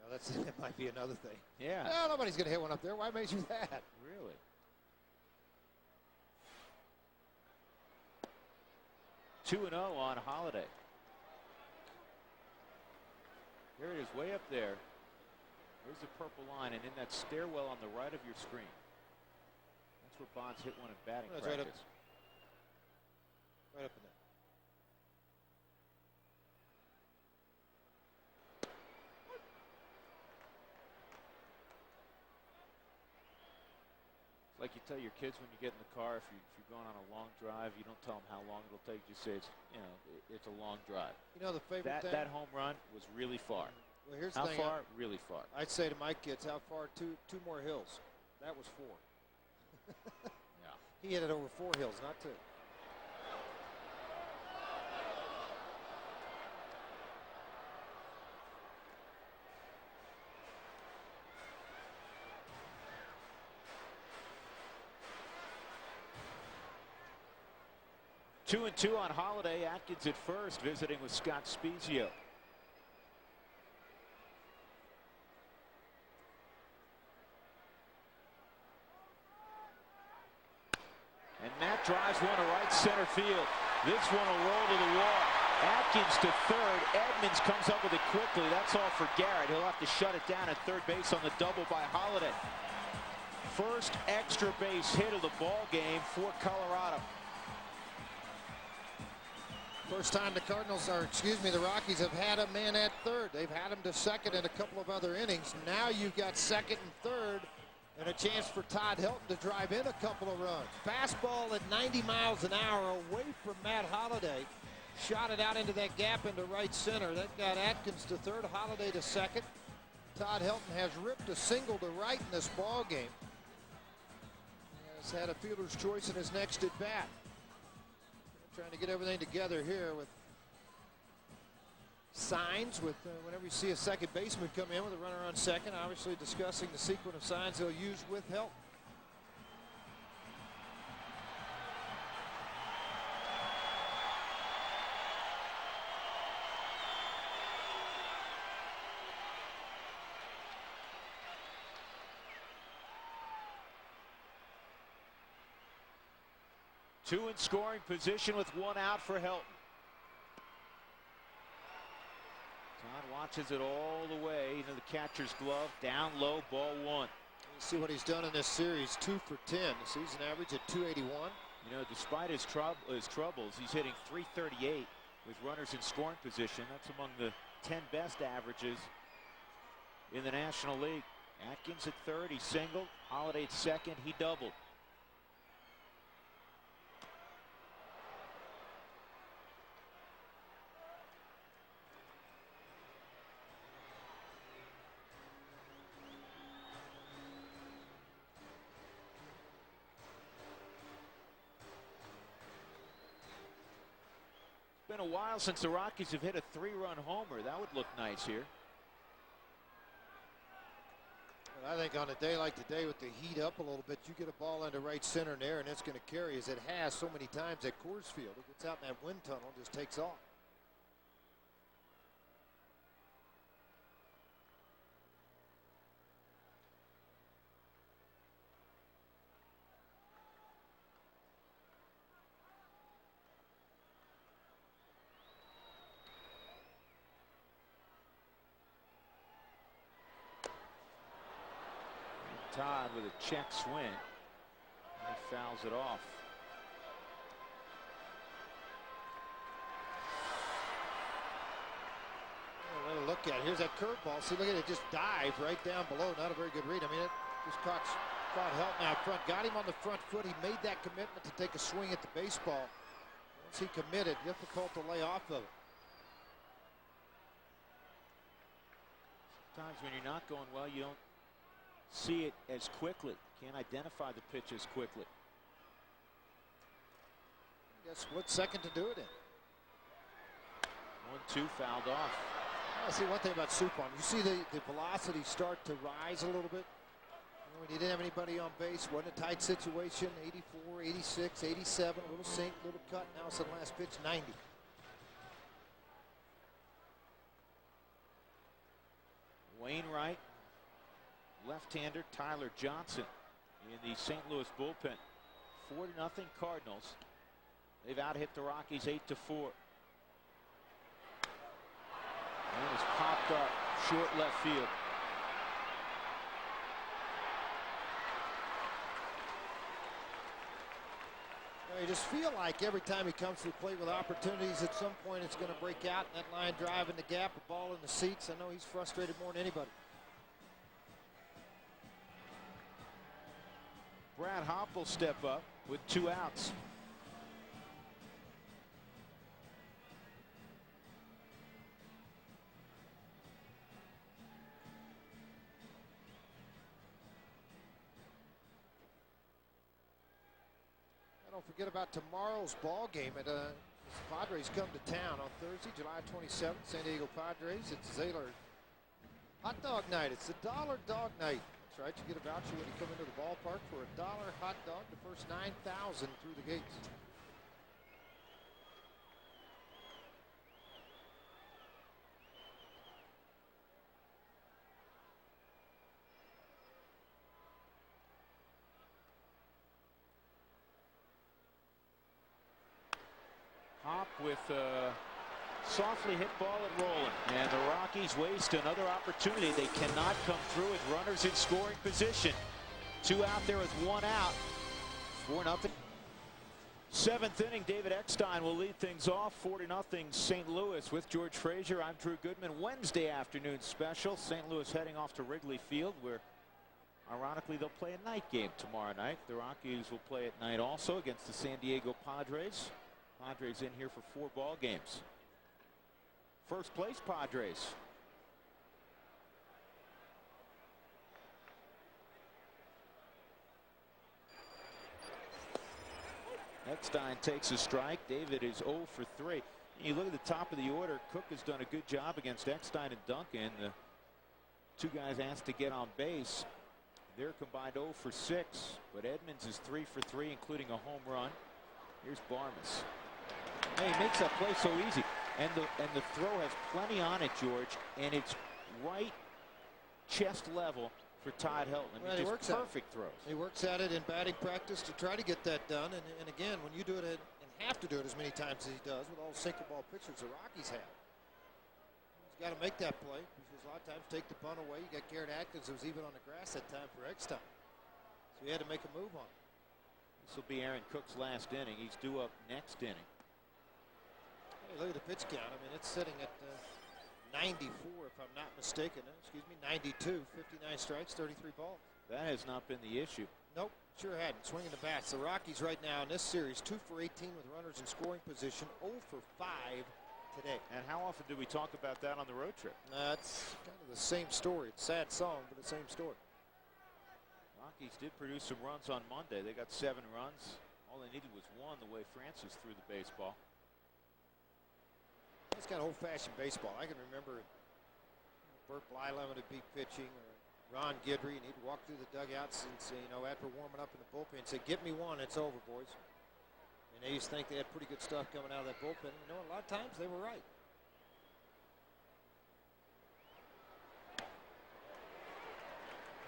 [SPEAKER 3] No, that might be another thing.
[SPEAKER 1] Yeah.
[SPEAKER 3] Well, nobody's going to hit one up there. Why measure that?
[SPEAKER 1] Really? Two and 0 on Holiday. There it is, way up there. There's the purple line, and in that stairwell on the right of your screen. That's where Bonds hit one in batting practice.
[SPEAKER 3] Right up in there.
[SPEAKER 1] It's like you tell your kids when you get in the car, if you're going on a long drive, you don't tell them how long it'll take. Just say it's a long drive.
[SPEAKER 3] You know the favorite thing?
[SPEAKER 1] That home run was really far.
[SPEAKER 3] Well, here's
[SPEAKER 1] how
[SPEAKER 3] the thing.
[SPEAKER 1] Far? Really far.
[SPEAKER 3] I'd say to my kids, how far? Two more hills. That was 4.
[SPEAKER 1] Yeah.
[SPEAKER 3] He hit it over 4 hills, not 2.
[SPEAKER 1] Two and 2 on Holiday. Atkins at first, visiting with Scott Spezio. And Matt drives one to right center field. This one will roll to the wall. Atkins to third. Edmonds comes up with it quickly. That's all for Garrett. He'll have to shut it down at third base on the double by Holiday. First extra base hit of the ball game for Colorado.
[SPEAKER 3] First time the the Rockies have had a man at third. They've had him to second in a couple of other innings. Now you've got second and third and a chance for Todd Helton to drive in a couple of runs. Fastball at 90 miles an hour away from Matt Holliday. Shot it out into that gap into right center. That got Atkins to third, Holliday to second. Todd Helton has ripped a single to right in this ball game. Has had a fielder's choice in his next at bat. Trying to get everything together here with signs with whenever you see a second baseman come in with a runner on second, obviously discussing the sequence of signs they'll use with help.
[SPEAKER 1] Two in scoring position with one out for Helton. Todd watches it all the way into the catcher's glove. Down low, ball one.
[SPEAKER 3] You see what he's done in this series, 2 for 10. The season average at 281.
[SPEAKER 1] You know, despite his troubles, he's hitting .338 with runners in scoring position. That's among the 10 best averages in the National League. Atkins at third, he singled. Holiday at second, he doubled. Been a while since the Rockies have hit a 3-run homer. That would look nice here.
[SPEAKER 3] But I think on a day like today with the heat up a little bit, you get a ball into right center and there, and it's going to carry as it has so many times at Coors Field. It gets out in that wind tunnel and just takes off.
[SPEAKER 1] Todd with a check swing. He fouls it off.
[SPEAKER 3] Another look at it. Here's that curveball. See, look at it, just dive right down below. Not a very good read. I mean, it just caught Helton out front. Got him on the front foot. He made that commitment to take a swing at the baseball. Once he committed, difficult to lay off of it.
[SPEAKER 1] Sometimes when you're not going well, you don't see it as quickly. Can't identify the pitch as quickly.
[SPEAKER 3] Got a split second to do it in.
[SPEAKER 1] 1-2 fouled off.
[SPEAKER 3] I see one thing about Suppan. You see the velocity start to rise a little bit. You know, when you didn't have anybody on base, wasn't a tight situation. 84, 86, 87, a little sink, a little cut. Now it's the last pitch, 90.
[SPEAKER 1] Wainwright, left-hander Tyler Johnson in the St. Louis bullpen. 4-0 Cardinals. They've out-hit the Rockies 8-4. And it's popped up short left field.
[SPEAKER 3] You just feel like every time he comes to the plate with opportunities, at some point it's going to break out. And that line drive in the gap, a ball in the seats. I know he's frustrated more than anybody.
[SPEAKER 1] Brad Hopp will step up with 2 outs.
[SPEAKER 3] Don't forget about tomorrow's ball game at the Padres come to town on Thursday, July 27th. San Diego Padres. It's Zaylor Hot Dog Night. It's the $1 Dog Night. That's right. You get a voucher when you come into the ballpark for a $1 hot dog. The first 9,000 through the gates.
[SPEAKER 1] Hop with a softly hit ball at Roland. And the Rockies waste another opportunity. They cannot come through with runners in scoring position. 2 out there with 1 out. 4-0. 7th inning, David Eckstein will lead things off. 4-0 St. Louis with George Frazier. I'm Drew Goodman. Wednesday afternoon special. St. Louis heading off to Wrigley Field, where ironically they'll play a night game tomorrow night. The Rockies will play at night also against the San Diego Padres. Padres in here for 4 ball games. First place Padres. Eckstein takes a strike. David is 0 for 3. You look at the top of the order, Cook has done a good job against Eckstein and Duncan. The two guys asked to get on base. They're combined 0 for 6, but Edmonds is 3 for 3, including a home run. Here's Barmes. Hey, he makes that play so easy, and the throw has plenty on it, George, and it's right chest level for Todd Helton. I mean,
[SPEAKER 3] well, he works
[SPEAKER 1] perfect throws.
[SPEAKER 3] He works at it in batting practice to try to get that done, and again, when you do it and have to do it as many times as he does with all the sinker ball pitchers the Rockies have, he's got to make that play because a lot of times take the bunt away. You got Garrett Atkins who was even on the grass that time for Eckstein, so he had to make a move on it.
[SPEAKER 1] This will be Aaron Cook's last inning. He's due up next inning.
[SPEAKER 3] Hey, look at the pitch count. I mean, it's sitting at 94, if I'm not mistaken. Excuse me, 92, 59 strikes, 33 balls.
[SPEAKER 1] That has not been the issue.
[SPEAKER 3] Nope, sure hadn't. Swinging the bats. The Rockies right now in this series, 2 for 18 with runners in scoring position, 0 for 5 today.
[SPEAKER 1] And how often do we talk about that on the road trip?
[SPEAKER 3] That's kind of the same story. It's a sad song, but the same story.
[SPEAKER 1] Rockies did produce some runs on Monday. They got 7 runs. All they needed was 1 the way Francis threw the baseball.
[SPEAKER 3] It's kind of old-fashioned baseball. I can remember Bert Blyleven would be pitching, or Ron Guidry, and he'd walk through the dugouts and say, you know, after warming up in the bullpen, say, "Get me 1, it's over, boys." And they used to think they had pretty good stuff coming out of that bullpen. You know, a lot of times they were right.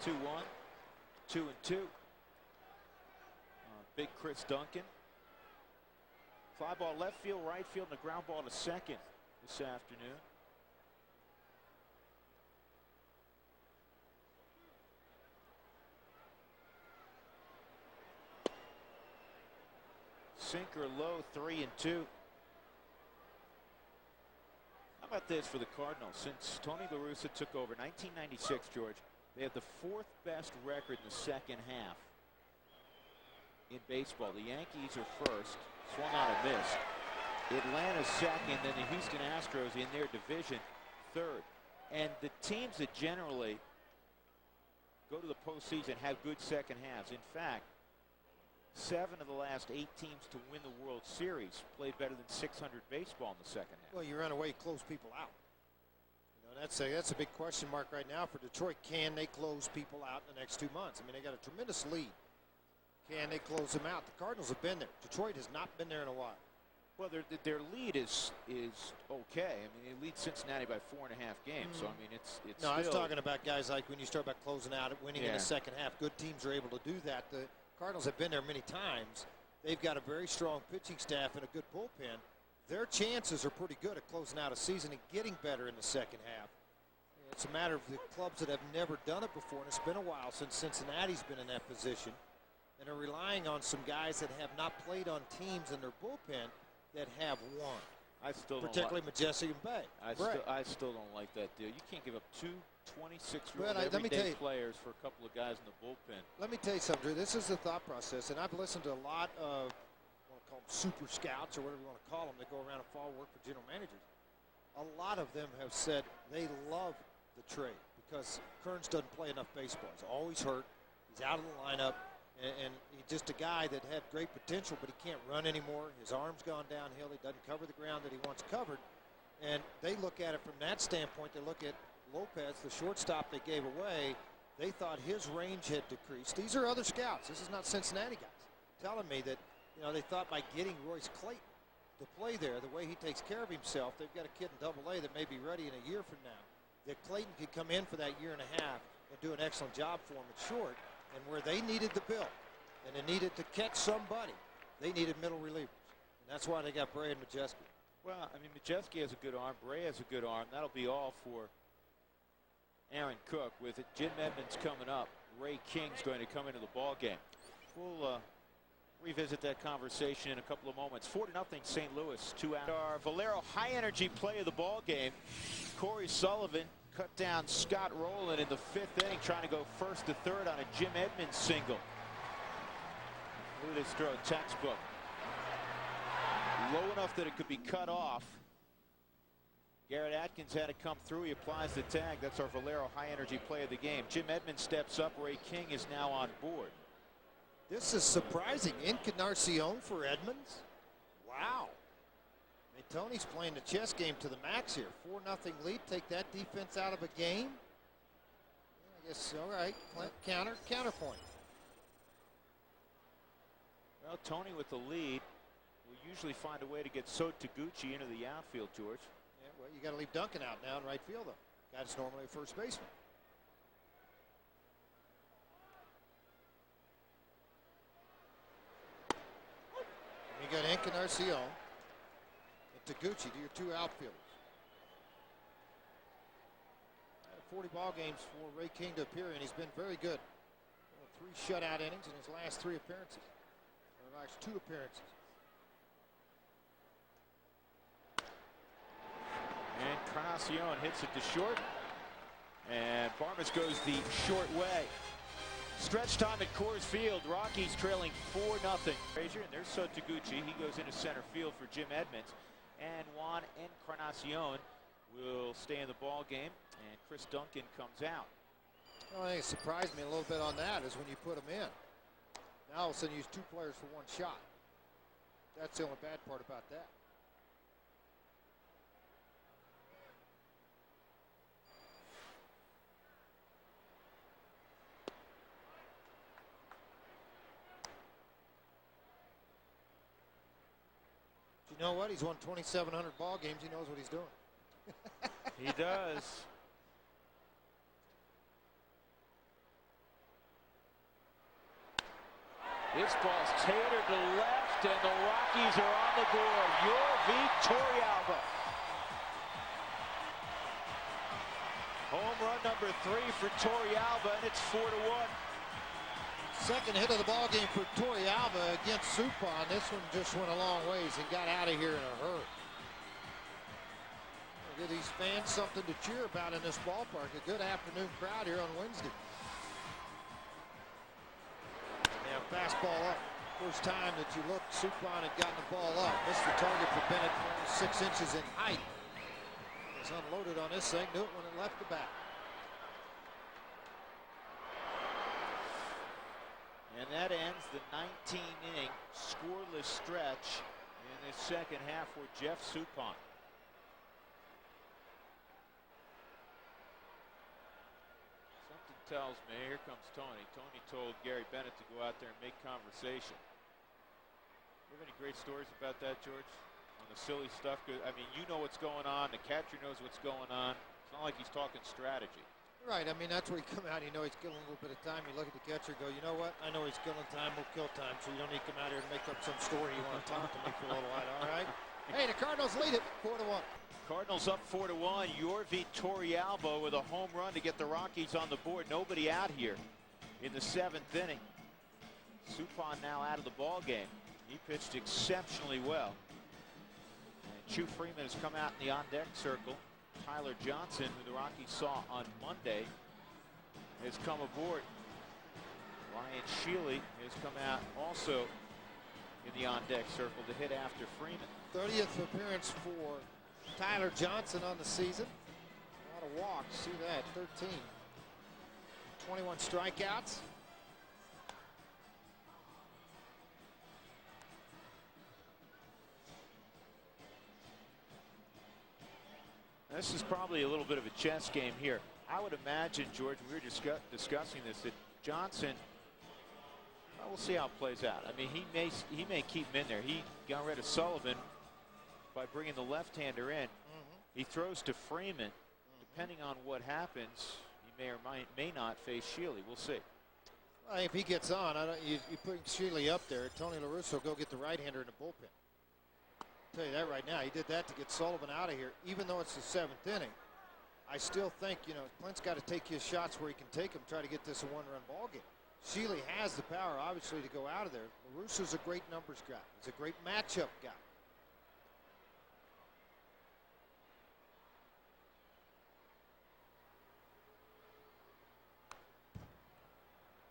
[SPEAKER 1] Two, 1, 2 and 2. Big Chris Duncan. Fly ball left field, right field, and a ground ball to second this afternoon. Sinker low, 3 and 2. How about this for the Cardinals? Since Tony La Russa took over 1996, George, they have the 4th best record in the second half in baseball. The Yankees are first, swung on and missed. Atlanta's second, then the Houston Astros in their division third. And the teams that generally go to the postseason have good second halves. In fact, 7 of the last 8 teams to win the World Series played better than .600 baseball in the second half.
[SPEAKER 3] Well, you run away, close people out. You know, that's a big question mark right now for Detroit. Can they close people out in the next 2 months? I mean, they got a tremendous lead. Can they close them out? The Cardinals have been there. Detroit has not been there in a while.
[SPEAKER 1] Well, their lead is okay. I mean, they lead Cincinnati by 4.5 games. So I mean, it's
[SPEAKER 3] no.
[SPEAKER 1] Still,
[SPEAKER 3] I was talking about guys like when you start about closing out, winning in the second half. Good teams are able to do that. The Cardinals have been there many times. They've got a very strong pitching staff and a good bullpen. Their chances are pretty good at closing out a season and getting better in the second half. It's a matter of the clubs that have never done it before, and it's been a while since Cincinnati's been in that position, and are relying on some guys that have not played on teams in their bullpen that have won.
[SPEAKER 1] I still
[SPEAKER 3] particularly Majestic and Bay.
[SPEAKER 1] I still don't like that deal. You can't give up 2 26-year-old everyday players for a couple of guys in the bullpen.
[SPEAKER 3] Let me tell you something, Drew. This is the thought process, and I've listened to a lot of, I want to call them super scouts or whatever you want to call them, that go around and fall work for general managers. A lot of them have said they love the trade because Kearns doesn't play enough baseball. He's always hurt. He's out of the lineup. And he's just a guy that had great potential, but he can't run anymore. His arm's gone downhill. He doesn't cover the ground that he once covered. And they look at it from that standpoint. They look at Lopez, the shortstop they gave away. They thought his range had decreased. These are other scouts. This is not Cincinnati guys telling me that, you know, they thought by getting Royce Clayton to play there, the way he takes care of himself, they've got a kid in Double-A that may be ready in a year from now, that Clayton could come in for that year and a half and do an excellent job for him at short. And where they needed the build, and they needed to catch somebody, they needed middle relievers. And that's why they got Bray and Majeski.
[SPEAKER 1] Well, I mean, Majeski has a good arm. Bray has a good arm. That'll be all for Aaron Cook. With it, Jim Edmonds coming up. Ray King's going to come into the ball game. We'll revisit that conversation in a couple of moments. 4-0 St. Louis. 2 out. Our Valero high-energy play of the ball game. Corey Sullivan cut down Scott Rowland in the 5th inning, trying to go first to third on a Jim Edmonds single. Look at this throw, textbook. Low enough that it could be cut off. Garrett Atkins had it come through. He applies the tag. That's our Valero high-energy play of the game. Jim Edmonds steps up. Ray King is now on board.
[SPEAKER 3] This is surprising. Encarnacion for Edmonds. Wow. I mean, Tony's playing the chess game to the max here. 4-0 lead. Take that defense out of a game. I guess, all right. Counterpoint.
[SPEAKER 1] Well, Tony with the lead will usually find a way to get So Taguchi into the outfield, George.
[SPEAKER 3] Yeah, well, you got to leave Duncan out now in right field, though. Guy's normally a first baseman. And you got Encarnacion and Taguchi to your two outfielders. 40 ball games for Ray King to appear in. He's been very good. 3 shutout innings in his last 3 appearances. Or last 2 appearances.
[SPEAKER 1] And Encarnacion hits it to short. And Barmes goes the short way. Stretch time at Coors Field. Rockies trailing 4-0. Frazier, and there's So Taguchi. He goes into center field for Jim Edmonds. And Juan Encarnacion will stay in the ball game. And Chris Duncan comes out.
[SPEAKER 3] Well, I think it surprised me a little bit on that is when you put him in. Now all of a sudden you use 2 players for 1 shot. That's the only bad part about that. But you know what? He's won 2,700 ball games. He knows what he's doing.
[SPEAKER 1] He does. This ball's tatered to left, and the Rockies are on the board. Yorvi Torrealba. Home run number 3 for Torrealba, and it's 4-1.
[SPEAKER 3] Second hit of the ball game for Torrealba against Suppan. This one just went a long ways and got out of here in a hurry. Give these fans something to cheer about in this ballpark. A good afternoon crowd here on Wednesday. Now fastball up. First time that you look, Suppan had gotten the ball up. Missed the target for Bennett, 6 inches in height. Was unloaded on this thing, knew it when it left the bat.
[SPEAKER 1] And that ends the 19-inning scoreless stretch in the second half for Jeff Suppan. Something tells me, here comes Tony. Tony told Gary Bennett to go out there and make conversation. You have any great stories about that, George? On the silly stuff? I mean, you know what's going on. The catcher knows what's going on. It's not like he's talking strategy.
[SPEAKER 3] Right, I mean, that's where you come out, you know he's killing a little bit of time. You look at the catcher and go, you know what? I know he's killing time, we'll kill time, so you don't need to come out here and make up some story you want to talk to me for a little while, all right? Hey, the Cardinals lead it 4-1.
[SPEAKER 1] Cardinals up 4-1. Yorvi Torrealba with a home run to get the Rockies on the board. Nobody out here in the 7th inning. Suppan now out of the ball game. He pitched exceptionally well. And Chu Freeman has come out in the on-deck circle. Tyler Johnson, who the Rockies saw on Monday, has come aboard. Ryan Shealy has come out also in the on-deck circle to hit after Freeman.
[SPEAKER 3] 30th appearance for Tyler Johnson on the season. A lot of walks, see that, 13. 21 strikeouts.
[SPEAKER 1] This is probably a little bit of a chess game here. I would imagine, George, we were discussing this, that Johnson, well, we'll see how it plays out. I mean, he may keep him in there. He got rid of Sullivan by bringing the left-hander in. He throws to Freeman. Depending on what happens, he may or may not face Shealy. We'll see.
[SPEAKER 3] Well, if he gets on, you put Shealy up there. Tony La Russa will go get the right-hander in the bullpen. I'll tell you that right now. He did that to get Sullivan out of here. Even though it's the 7th inning, I still think, you know, Clint's got to take his shots where he can take them, try to get this a 1-run ball game. Shealy has the power, obviously, to go out of there. La Russa's a great numbers guy. He's a great matchup guy.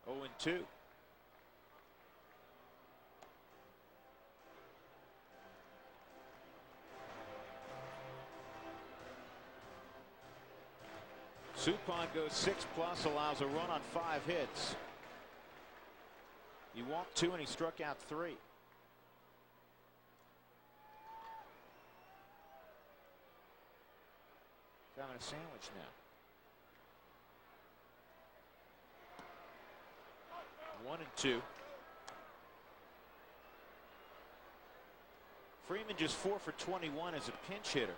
[SPEAKER 1] Oh, and 2. Suppan goes 6+, allows a run on 5 hits. He walked 2 and he struck out 3. Having a sandwich now. 1-2. Freeman just 4 for 21 as a pinch hitter.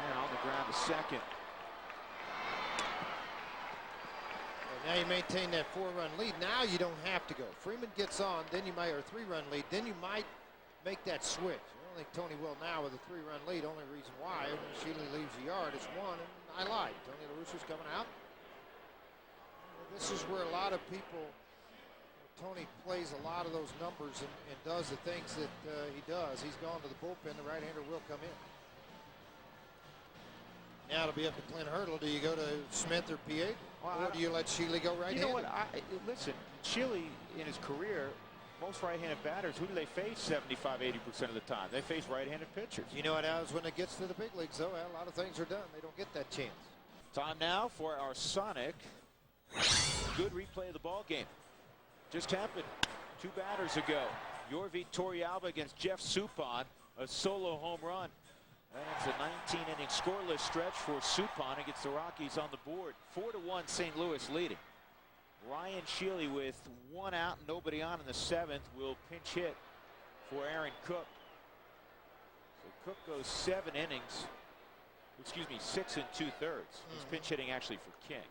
[SPEAKER 1] And on the ground to second.
[SPEAKER 3] Now you maintain that 4-run lead. Now you don't have to go. Freeman gets on, then you might, or 3-run lead, then you might make that switch. I don't think Tony will now with a 3-run lead. Only reason why, when Shealy leaves the yard, it's 1, and I lied. Tony La Russa's coming out. This is where a lot of people, Tony plays a lot of those numbers and does the things that he does. He's gone to the bullpen. The right-hander will come in. Now it'll be up to Clint Hurdle. Do you go to Smith or P8? Or do you let Shealy go right-handed?
[SPEAKER 1] You know what? Listen, Shealy in his career, most right-handed batters, who do they face 75–80% of the time? They face right-handed pitchers.
[SPEAKER 3] You know what happens when it gets to the big leagues, though? Well, a lot of things are done. They don't get that chance.
[SPEAKER 1] Time now for our Sonic. Good replay of the ball game. Just happened 2 batters ago. Yorvi Torrealba against Jeff Suppan, a solo home run. That's a 19-inning scoreless stretch for Suppan against the Rockies on the board. 4-1 St. Louis leading. Ryan Shealy with 1 out and nobody on in the 7th will pinch hit for Aaron Cook. So Cook goes 7 innings. Excuse me, 6 2/3. He's pinch hitting actually for King.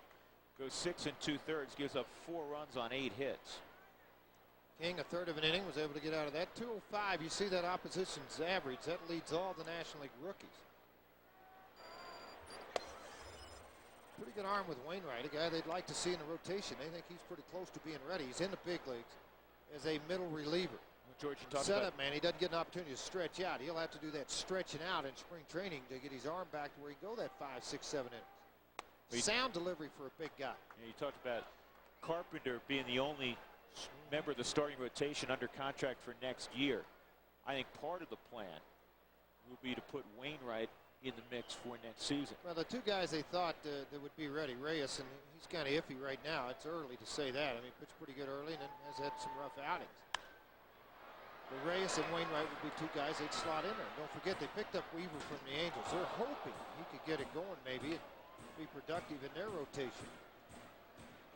[SPEAKER 1] Goes 6 2/3, gives up 4 runs on 8 hits.
[SPEAKER 3] King, a third of an inning, was able to get out of that. 205, you see that opposition's average. That leads all the National League rookies. Pretty good arm with Wainwright, a guy they'd like to see in the rotation. They think he's pretty close to being ready. He's in the big leagues as a middle reliever.
[SPEAKER 1] George, you talked
[SPEAKER 3] Set
[SPEAKER 1] about
[SPEAKER 3] up, man. He doesn't get an opportunity to stretch out. He'll have to do that stretching out in spring training to get his arm back to where he can go that 5, 6, 7 innings. Sound delivery for a big guy.
[SPEAKER 1] You talked about Carpenter being the only member of the starting rotation under contract for next year. I think part of the plan will be to put Wainwright in the mix for next season.
[SPEAKER 3] Well, the 2 guys they thought that would be ready, Reyes, and he's kind of iffy right now. It's early to say that. I mean, pitched pretty good early and then has had some rough outings. But Reyes and Wainwright would be 2 guys they'd slot in there. Don't forget, they picked up Weaver from the Angels. They're hoping he could get it going maybe and be productive in their rotation.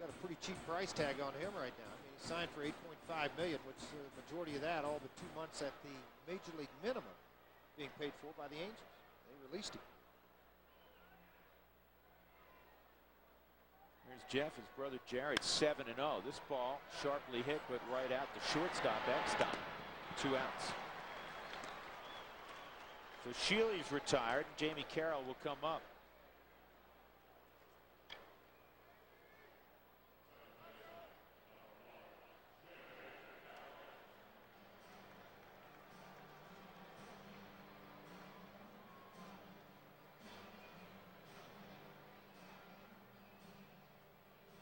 [SPEAKER 3] Got a pretty cheap price tag on him right now. I mean, he signed for $8.5 million, which the majority of that, all but 2 months at the major league minimum, being paid for by the Angels. They released him.
[SPEAKER 1] Here's Jeff, his brother Jared, 7-0. This ball sharply hit, but right out the shortstop, Eckstein. 2 outs. So Shealy's retired, and Jamie Carroll will come up.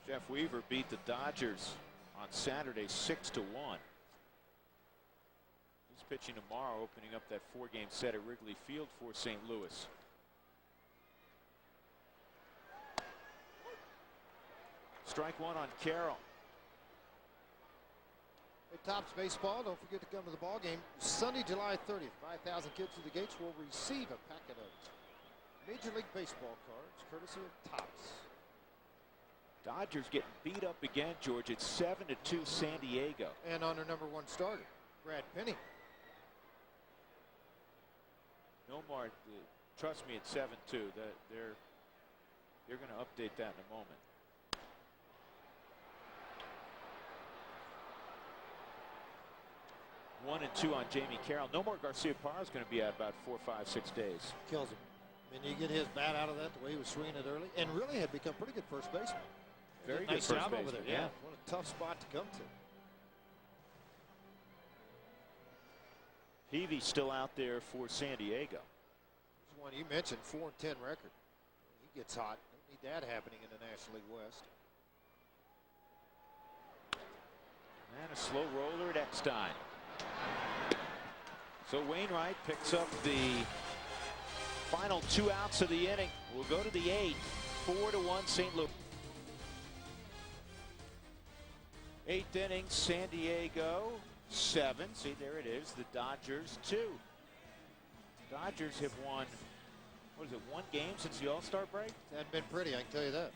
[SPEAKER 1] Jeff Weaver beat the Dodgers on Saturday 6-1. He's pitching tomorrow, opening up that 4-game set at Wrigley Field for St. Louis. Strike 1 on Carroll.
[SPEAKER 3] Hey, Tops Baseball, don't forget to come to the ball game Sunday, July 30th. 5,000 kids through the gates will receive a packet of Major League Baseball cards, courtesy of Tops.
[SPEAKER 1] Dodgers getting beat up again, George. It's 7-2 San Diego.
[SPEAKER 3] And on their #1 starter, Brad Penny.
[SPEAKER 1] Nomar, trust me, it's 7-2. That they're going to update that in a moment. One and 2 on Jamie Carroll. Nomar Garcia-Parra is going to be out about 4, 5, 6 days.
[SPEAKER 3] Kills him. I mean, you get his bat out of that the way he was swinging it early, and really had become pretty good first baseman.
[SPEAKER 1] Very good
[SPEAKER 3] nice
[SPEAKER 1] first
[SPEAKER 3] job over
[SPEAKER 1] baseman,
[SPEAKER 3] there.
[SPEAKER 1] yeah.
[SPEAKER 3] What a tough spot to come to.
[SPEAKER 1] Peavy's still out there for San Diego.
[SPEAKER 3] This one you mentioned, 4-10 record. He gets hot. Don't need that happening in the National League West.
[SPEAKER 1] And a slow roller at Eckstein. So Wainwright picks up the Final 2 outs of the inning. We'll go to the 8th. 4-1 St. Louis. 8th inning, San Diego 7. See, there it is. The Dodgers 2. Dodgers have won, what is it, 1 game since the All-Star break?
[SPEAKER 3] Hasn't been pretty, I can tell you that.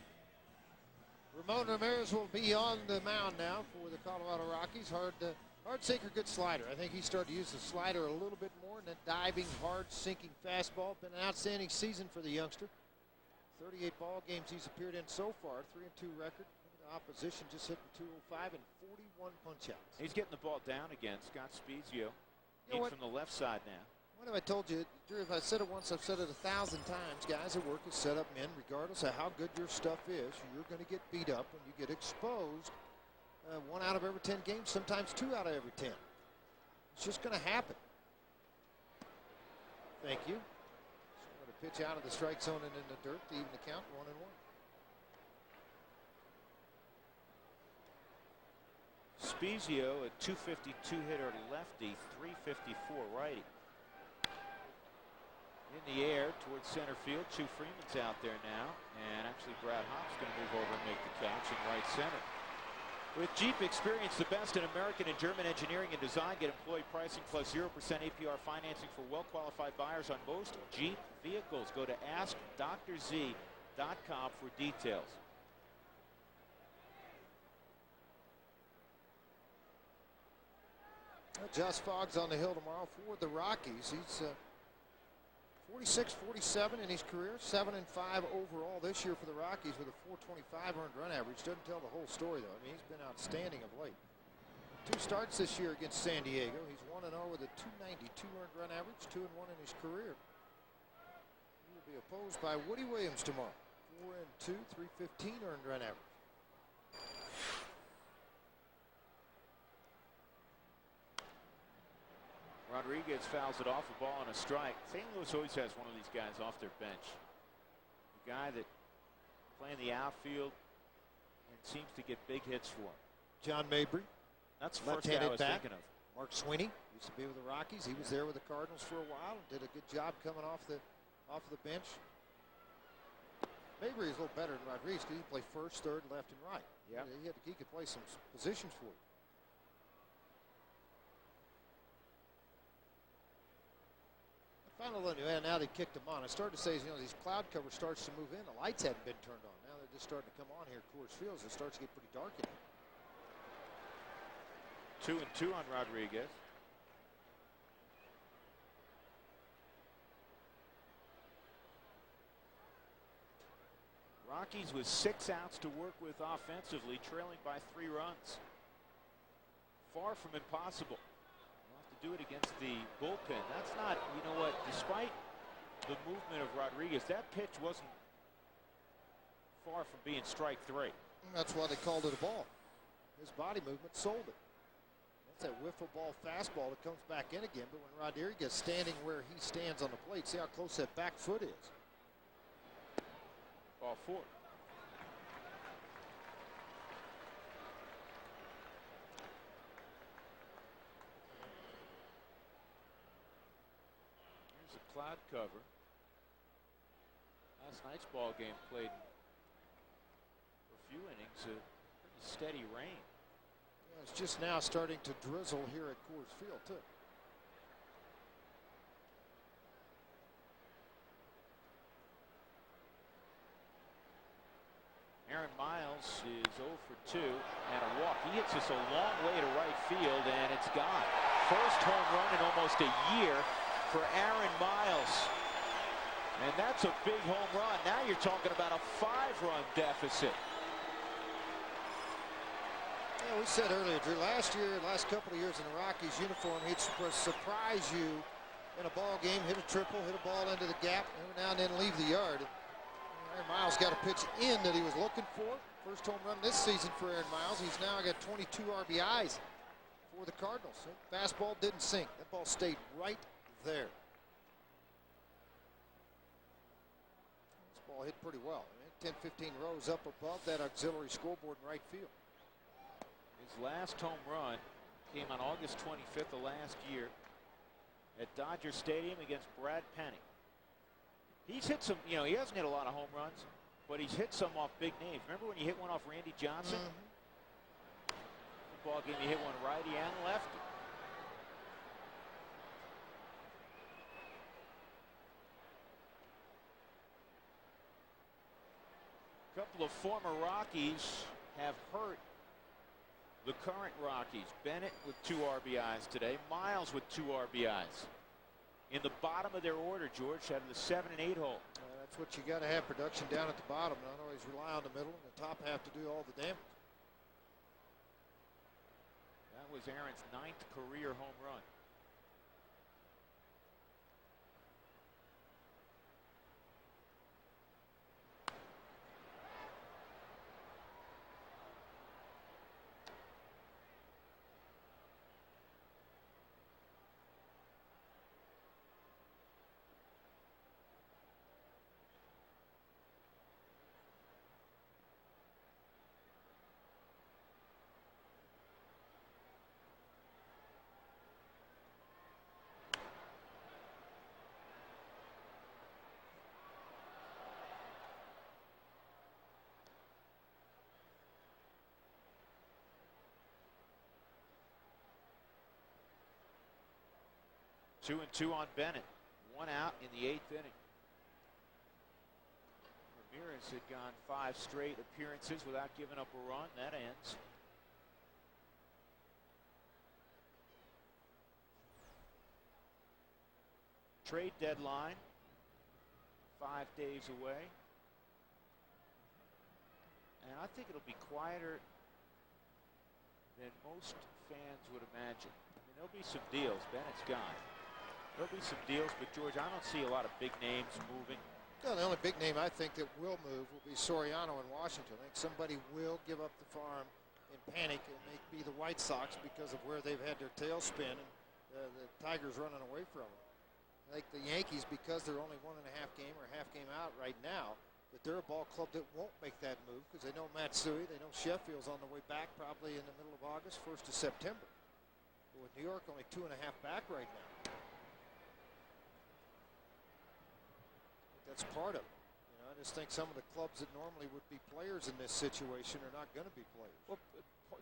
[SPEAKER 3] Ramon Ramirez will be on the mound now for the Colorado Rockies. Hard sinker, good slider. I think he started to use the slider a little bit more, and that diving, hard sinking fastball. Been an outstanding season for the youngster. 38 ball games he's appeared in so far, 3-2 record. The opposition just hitting 205 and 41 punch outs.
[SPEAKER 1] He's getting the ball down again. Scott Spezio
[SPEAKER 3] You know what?
[SPEAKER 1] from the left side now.
[SPEAKER 3] What have I told you, Drew? If I said it once, I've said it 1,000 times. Guys at work is set up men, regardless of how good your stuff is. You're going to get beat up when you get exposed. 1 out of every 10 games, sometimes 2 out of every 10. It's just going to happen. Thank you. So I'm going to pitch out of the strike zone and in the dirt to even the count, 1-1.
[SPEAKER 1] Spezio, a 252 hitter lefty, 354 righty. In the air towards center field. Chu Freeman's out there now. And actually Brad Hopp's going to move over and make the catch in right center. With Jeep, experience the best in American and German engineering and design. Get employee pricing plus 0% APR financing for well-qualified buyers on most Jeep vehicles. Go to AskDrZ.com for details.
[SPEAKER 3] Josh Fogg's on the hill tomorrow for the Rockies. He's 46-47 in his career, 7-5 overall this year for the Rockies with a 425 earned run average. Doesn't tell the whole story, though. I mean, he's been outstanding of late. 2 starts this year against San Diego. He's 1-0 with a 292 earned run average, 2-1 in his career. He will be opposed by Woody Williams tomorrow. 4-2, 315 earned run average.
[SPEAKER 1] Rodriguez fouls it off, a ball and a strike. St. Louis always has one of these guys off their bench. A guy that playing the outfield and seems to get big hits for him.
[SPEAKER 3] John Mabry.
[SPEAKER 1] That's the first guy I was thinking of.
[SPEAKER 3] Mark Sweeney used to be with the Rockies. He was there with the Cardinals for a while and did a good job coming off the bench. Mabry is a little better than Rodriguez because he can play first, third, left, and right.
[SPEAKER 1] Yeah.
[SPEAKER 3] He could play some positions for you. Final one, now they kicked him on. I started to say, these cloud cover starts to move in. The lights hadn't been turned on. Now they're just starting to come on here at Coors Field. It starts to get pretty dark in here.
[SPEAKER 1] 2-2 on Rodriguez. Rockies with 6 outs to work with offensively, trailing by 3 runs. Far from impossible. Do it against the bullpen. That's not, you know what, despite the movement of Rodriguez, that pitch wasn't far from being strike 3.
[SPEAKER 3] That's why they called it a ball. His body movement sold it. That's that wiffle ball fastball that comes back in again, but when Rodriguez standing where he stands on the plate, see how close that back foot is.
[SPEAKER 1] Ball 4. Cloud cover. Last night's ball game played for a few innings, a pretty steady rain.
[SPEAKER 3] Yeah, it's just now starting to drizzle here at Coors Field, too.
[SPEAKER 1] Aaron Miles is 0 for 2 and a walk. He hits this a long way to right field, and it's gone. First home run in almost a year for Aaron Miles. And that's a big home run. Now you're talking about a 5-run deficit.
[SPEAKER 3] Yeah, we said earlier, Drew, last couple of years in the Rockies uniform, he'd surprise you in a ball game, hit a triple, hit a ball into the gap, every now and then leave the yard. Aaron Miles got a pitch in that he was looking for. First home run this season for Aaron Miles. He's now got 22 RBIs for the Cardinals. That fastball didn't sink. That ball stayed right there. This ball hit pretty well. 10-15 rows up above that auxiliary scoreboard in right field.
[SPEAKER 1] His last home run came on August 25th of last year at Dodger Stadium against Brad Penny. He's hit some, you know, he hasn't hit a lot of home runs, but he's hit some off big names. Remember when you hit one off Randy Johnson? Football game, you hit one righty and lefty. A couple of former Rockies have hurt the current Rockies. Bennett with 2 RBIs today. Miles with 2 RBIs. In the bottom of their order, George, out of the 7 and 8 hole.
[SPEAKER 3] That's what you got to have, production down at the bottom. Not always rely on the middle and the top half to do all the damage.
[SPEAKER 1] That was Aaron's 9th career home run. Two and two on Bennett. 1 out in the 8th inning. Ramirez had gone 5 straight appearances without giving up a run. That ends. Trade deadline 5 days away. And I think it'll be quieter than most fans would imagine. I mean, there'll be some deals. Bennett's gone. There'll be some deals, but George, I don't see a lot of big names moving.
[SPEAKER 3] No, the only big name I think that will move will be Soriano in Washington. I think somebody will give up the farm in panic, and may be the White Sox because of where they've had their tail spin and the Tigers running away from them. I think the Yankees, because they're only 1.5 game or half game out right now, that they're a ball club that won't make that move because they know Matsui, they know Sheffield's on the way back probably in the middle of August, 1st of September. But with New York only 2.5 back right now. That's part of it. You know, I just think some of the clubs that normally would be players in this situation are not going to be players.
[SPEAKER 1] Well,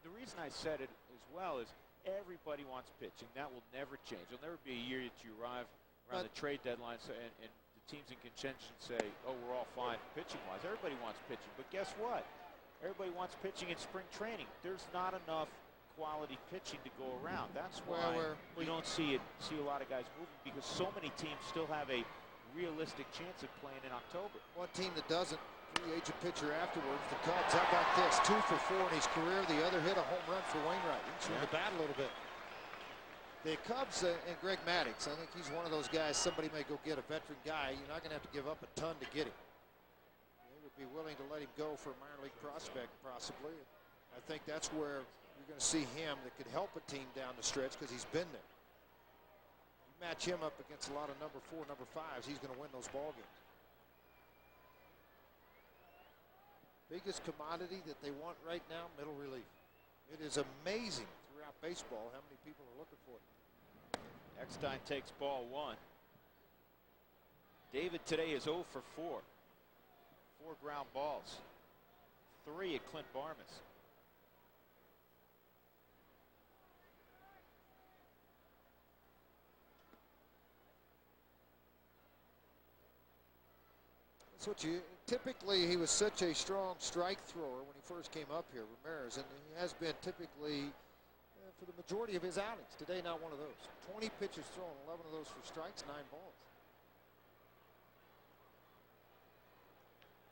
[SPEAKER 1] the reason I said it as well is everybody wants pitching. That will never change. There'll never be a year that you arrive around the trade deadline and the teams in contention say, oh, we're all fine pitching-wise. Everybody wants pitching. But guess what? Everybody wants pitching in spring training. There's not enough quality pitching to go around. That's why we don't see a lot of guys moving, because so many teams still have a realistic chance of playing in October.
[SPEAKER 3] One team that doesn't, free agent pitcher afterwards, the Cubs. How about this? 2 for 4 in his career. The other hit a home run for Wainwright. He's swing the bat a little bit. The Cubs and Greg Maddux, I think he's one of those guys, somebody may go get a veteran guy. You're not going to have to give up a ton to get him. They would be willing to let him go for a minor league prospect, possibly. I think that's where you're going to see him that could help a team down the stretch because he's been there. Match him up against a lot of number 4, number 5s, he's going to win those ball games. Biggest commodity that they want right now, middle relief. It is amazing throughout baseball how many people are looking for it.
[SPEAKER 1] Eckstein takes ball 1. David today is 0 for 4. 4 ground balls. 3 at Clint Barmas.
[SPEAKER 3] That's what you typically, he was such a strong strike thrower when he first came up here, Ramirez, and he has been typically for the majority of his outings. Today, not one of those. 20 pitches thrown, 11 of those for strikes, 9 balls.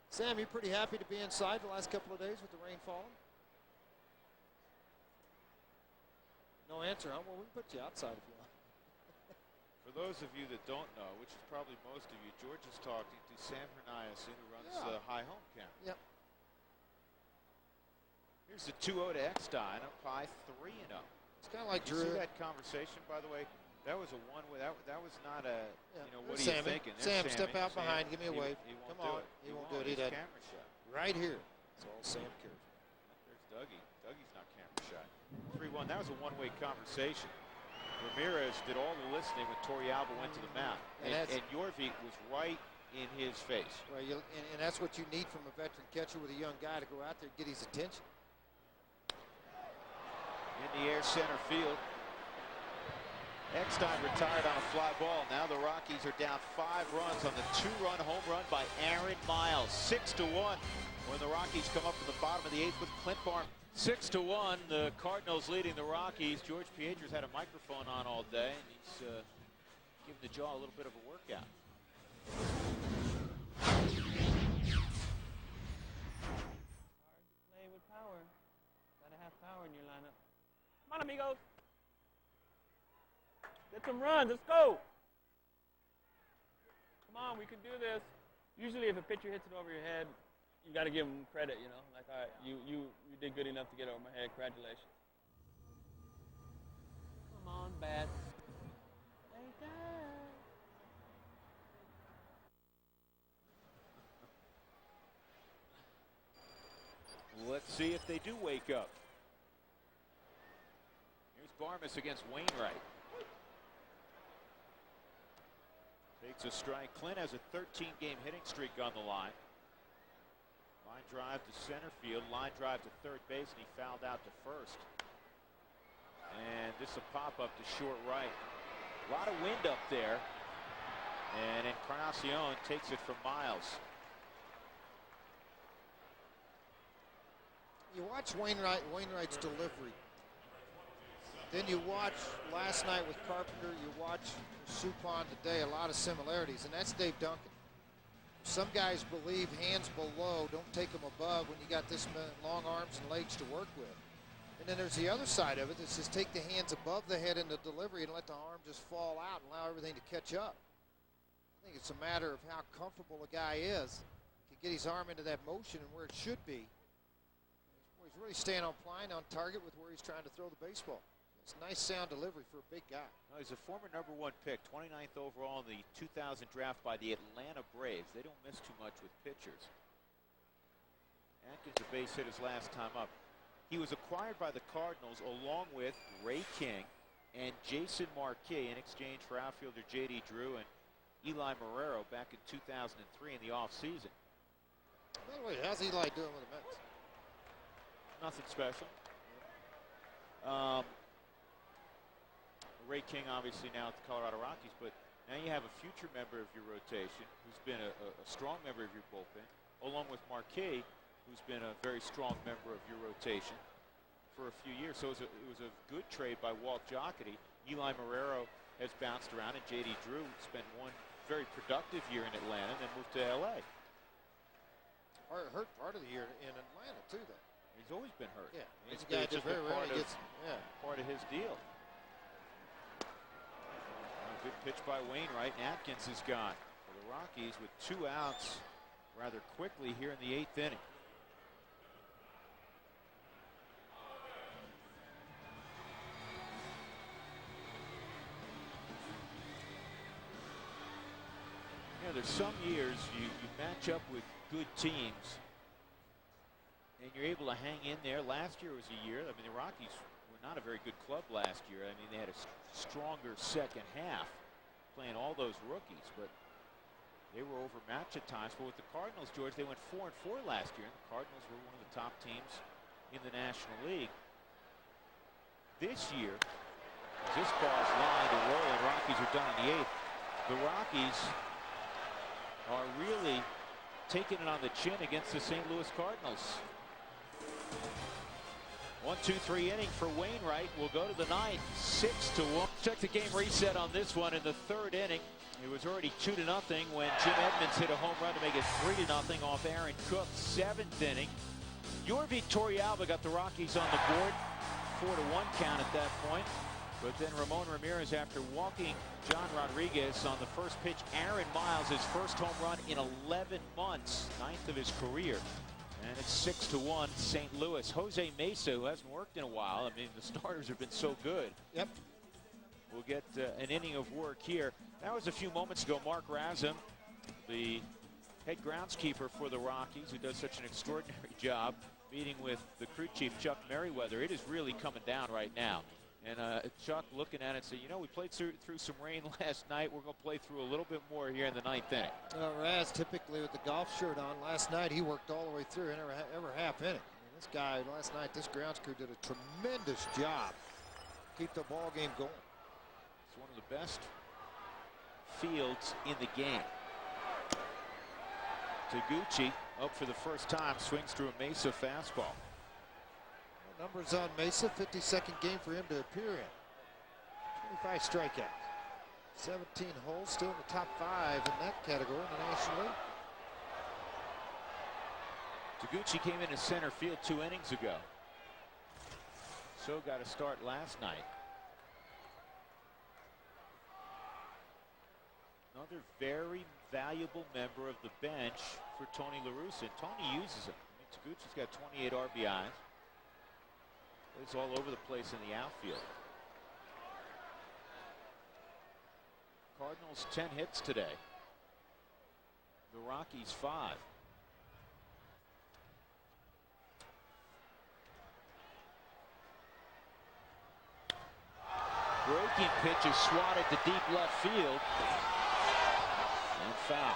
[SPEAKER 3] Sam, you pretty happy to be inside the last couple of days with the rain falling? No answer, huh? Well, we can put you outside if you want.
[SPEAKER 1] For those of you that don't know, which is probably most of you, George is talking to Sam Herniason, who runs the high home camp.
[SPEAKER 3] Yep.
[SPEAKER 1] Here's the 2-0 to Eckstein, up high 3-0.
[SPEAKER 3] It's kind of like
[SPEAKER 1] Did you
[SPEAKER 3] Drew.
[SPEAKER 1] see that conversation, by the way? That was a one-way. That was not a, you know, what are
[SPEAKER 3] Sammy.
[SPEAKER 1] you thinking?
[SPEAKER 3] Sam,
[SPEAKER 1] There's
[SPEAKER 3] step
[SPEAKER 1] Sammy.
[SPEAKER 3] out behind. Give me a wave.
[SPEAKER 1] He won't
[SPEAKER 3] Come
[SPEAKER 1] do
[SPEAKER 3] on.
[SPEAKER 1] it.
[SPEAKER 3] He won't do it. He
[SPEAKER 1] He's
[SPEAKER 3] doesn't.
[SPEAKER 1] camera shot.
[SPEAKER 3] Right here. That's all Sam cares.
[SPEAKER 1] There's Dougie. Dougie's not camera shy. 3-1. That was a one-way conversation. Ramirez did all the listening when Torrealba went to the mound. And Yorvik was right in his face.
[SPEAKER 3] Well, and that's what you need from a veteran catcher with a young guy to go out there and get his attention.
[SPEAKER 1] In the air center field. Eckstein retired on a fly ball. Now the Rockies are down 5 runs on the 2-run home run by Aaron Miles. 6-1 when the Rockies come up in the bottom of the 8th with Clint Barn. 6-1, the Cardinals leading the Rockies. George Piedra's had a microphone on all day, and he's giving the jaw a little bit of a workout.
[SPEAKER 4] Play with power. Gotta have power in your lineup. Come on, amigos. Get some runs. Let's go. Come on, we can do this. Usually, if a pitcher hits it over your head, you got to give him credit. You know, like, all right, you did good enough to get over my head. Congratulations. Come on, bats. Wake up.
[SPEAKER 1] Let's see if they do wake up. Here's Barmes against Wainwright. Takes a strike. Clint has a 13-game hitting streak on the line. Line drive to center field. Line drive to third base, and he fouled out to first. And this will pop up to short right. A lot of wind up there. And Encarnacion takes it from Miles.
[SPEAKER 3] You watch Wainwright's delivery. Then you watch last night with Carpenter. You watch Suppan today. A lot of similarities, and that's Dave Duncan. Some guys believe hands below, don't take them above when you got this long arms and legs to work with. And then there's the other side of it that says take the hands above the head in the delivery and let the arm just fall out and allow everything to catch up. I think it's a matter of how comfortable a guy is to get his arm into that motion and where it should be. He's really staying on line, on target with where he's trying to throw the baseball. It's a nice sound delivery for a big guy.
[SPEAKER 1] Well, he's a former #1 pick, 29th overall in the 2000 draft by the Atlanta Braves. They don't miss too much with pitchers. Atkins, a base hit his last time up. He was acquired by the Cardinals along with Ray King and Jason Marquis in exchange for outfielder J.D. Drew and Eli Marrero back in 2003 in the offseason.
[SPEAKER 3] By the way, how's Eli doing with the Mets?
[SPEAKER 1] Nothing special. Ray King obviously now at the Colorado Rockies, but now you have a future member of your rotation who's been a strong member of your bullpen, along with Marquis, who's been a very strong member of your rotation for a few years. So it was a good trade by Walt Jocketty. Eli Marrero has bounced around, and J.D. Drew spent one very productive year in Atlanta and then moved to L.A.
[SPEAKER 3] Hurt part of the year in Atlanta, too, though.
[SPEAKER 1] He's always been hurt.
[SPEAKER 3] Yeah,
[SPEAKER 1] It's
[SPEAKER 3] guy
[SPEAKER 1] just
[SPEAKER 3] very
[SPEAKER 1] part
[SPEAKER 3] rarely gets,
[SPEAKER 1] of his deal. A good pitch by Wainwright, and Atkins is gone for the Rockies with 2 outs rather quickly here in the 8th inning. You know, there's some years you match up with good teams and you're able to hang in there. Last year was a year, I mean, the Rockies were not a very good club last year. I mean, they had a stronger second half playing all those rookies, but they were overmatched at times. But with the Cardinals, George, they went 4-4 last year, and the Cardinals were one of the top teams in the National League. This year, as this ball's lined to roll, and Rockies are done in the 8th, the Rockies are really taking it on the chin against the St. Louis Cardinals. 1-2-3 inning for Wainwright. We'll go to the 9th, 6-1. Check the game reset on this one in the 3rd inning. It was already 2-0 when Jim Edmonds hit a home run to make it 3-0 off Aaron Cook. 7th inning. Yorvi Torrealba got the Rockies on the board. 4-1 count at that point. But then Ramon Ramirez, after walking John Rodriguez on the first pitch, Aaron Miles, his first home run in 11 months, 9th of his career. And it's 6-1 St. Louis. Jose Mesa, who hasn't worked in a while. I mean, the starters have been so good.
[SPEAKER 3] Yep.
[SPEAKER 1] We'll get an inning of work here. That was a few moments ago. Mark Razum, the head groundskeeper for the Rockies, who does such an extraordinary job, meeting with the crew chief, Chuck Merriweather. It is really coming down right now. And Chuck looking at it said, you know, we played through some rain last night. We're going to play through a little bit more here in the ninth inning.
[SPEAKER 3] Raz typically with the golf shirt on. Last night he worked all the way through every half inning. I mean, this guy last night, this grounds crew did a tremendous job. Keep the ball game going.
[SPEAKER 1] It's one of the best fields in the game. Taguchi up for the first time, swings through a Mesa fastball.
[SPEAKER 3] Numbers on Mesa, 52nd game for him to appear in. 25 strikeouts. 17 holes, still in the top 5 in that category in the National League.
[SPEAKER 1] Taguchi came into center field 2 innings ago. So got a start last night. Another very valuable member of the bench for Tony La Russa. And Tony uses him. I mean, Taguchi's got 28 RBIs. Plays all over the place in the outfield. Cardinals 10 hits today. The Rockies 5. Breaking pitch is swatted to deep left field. And foul.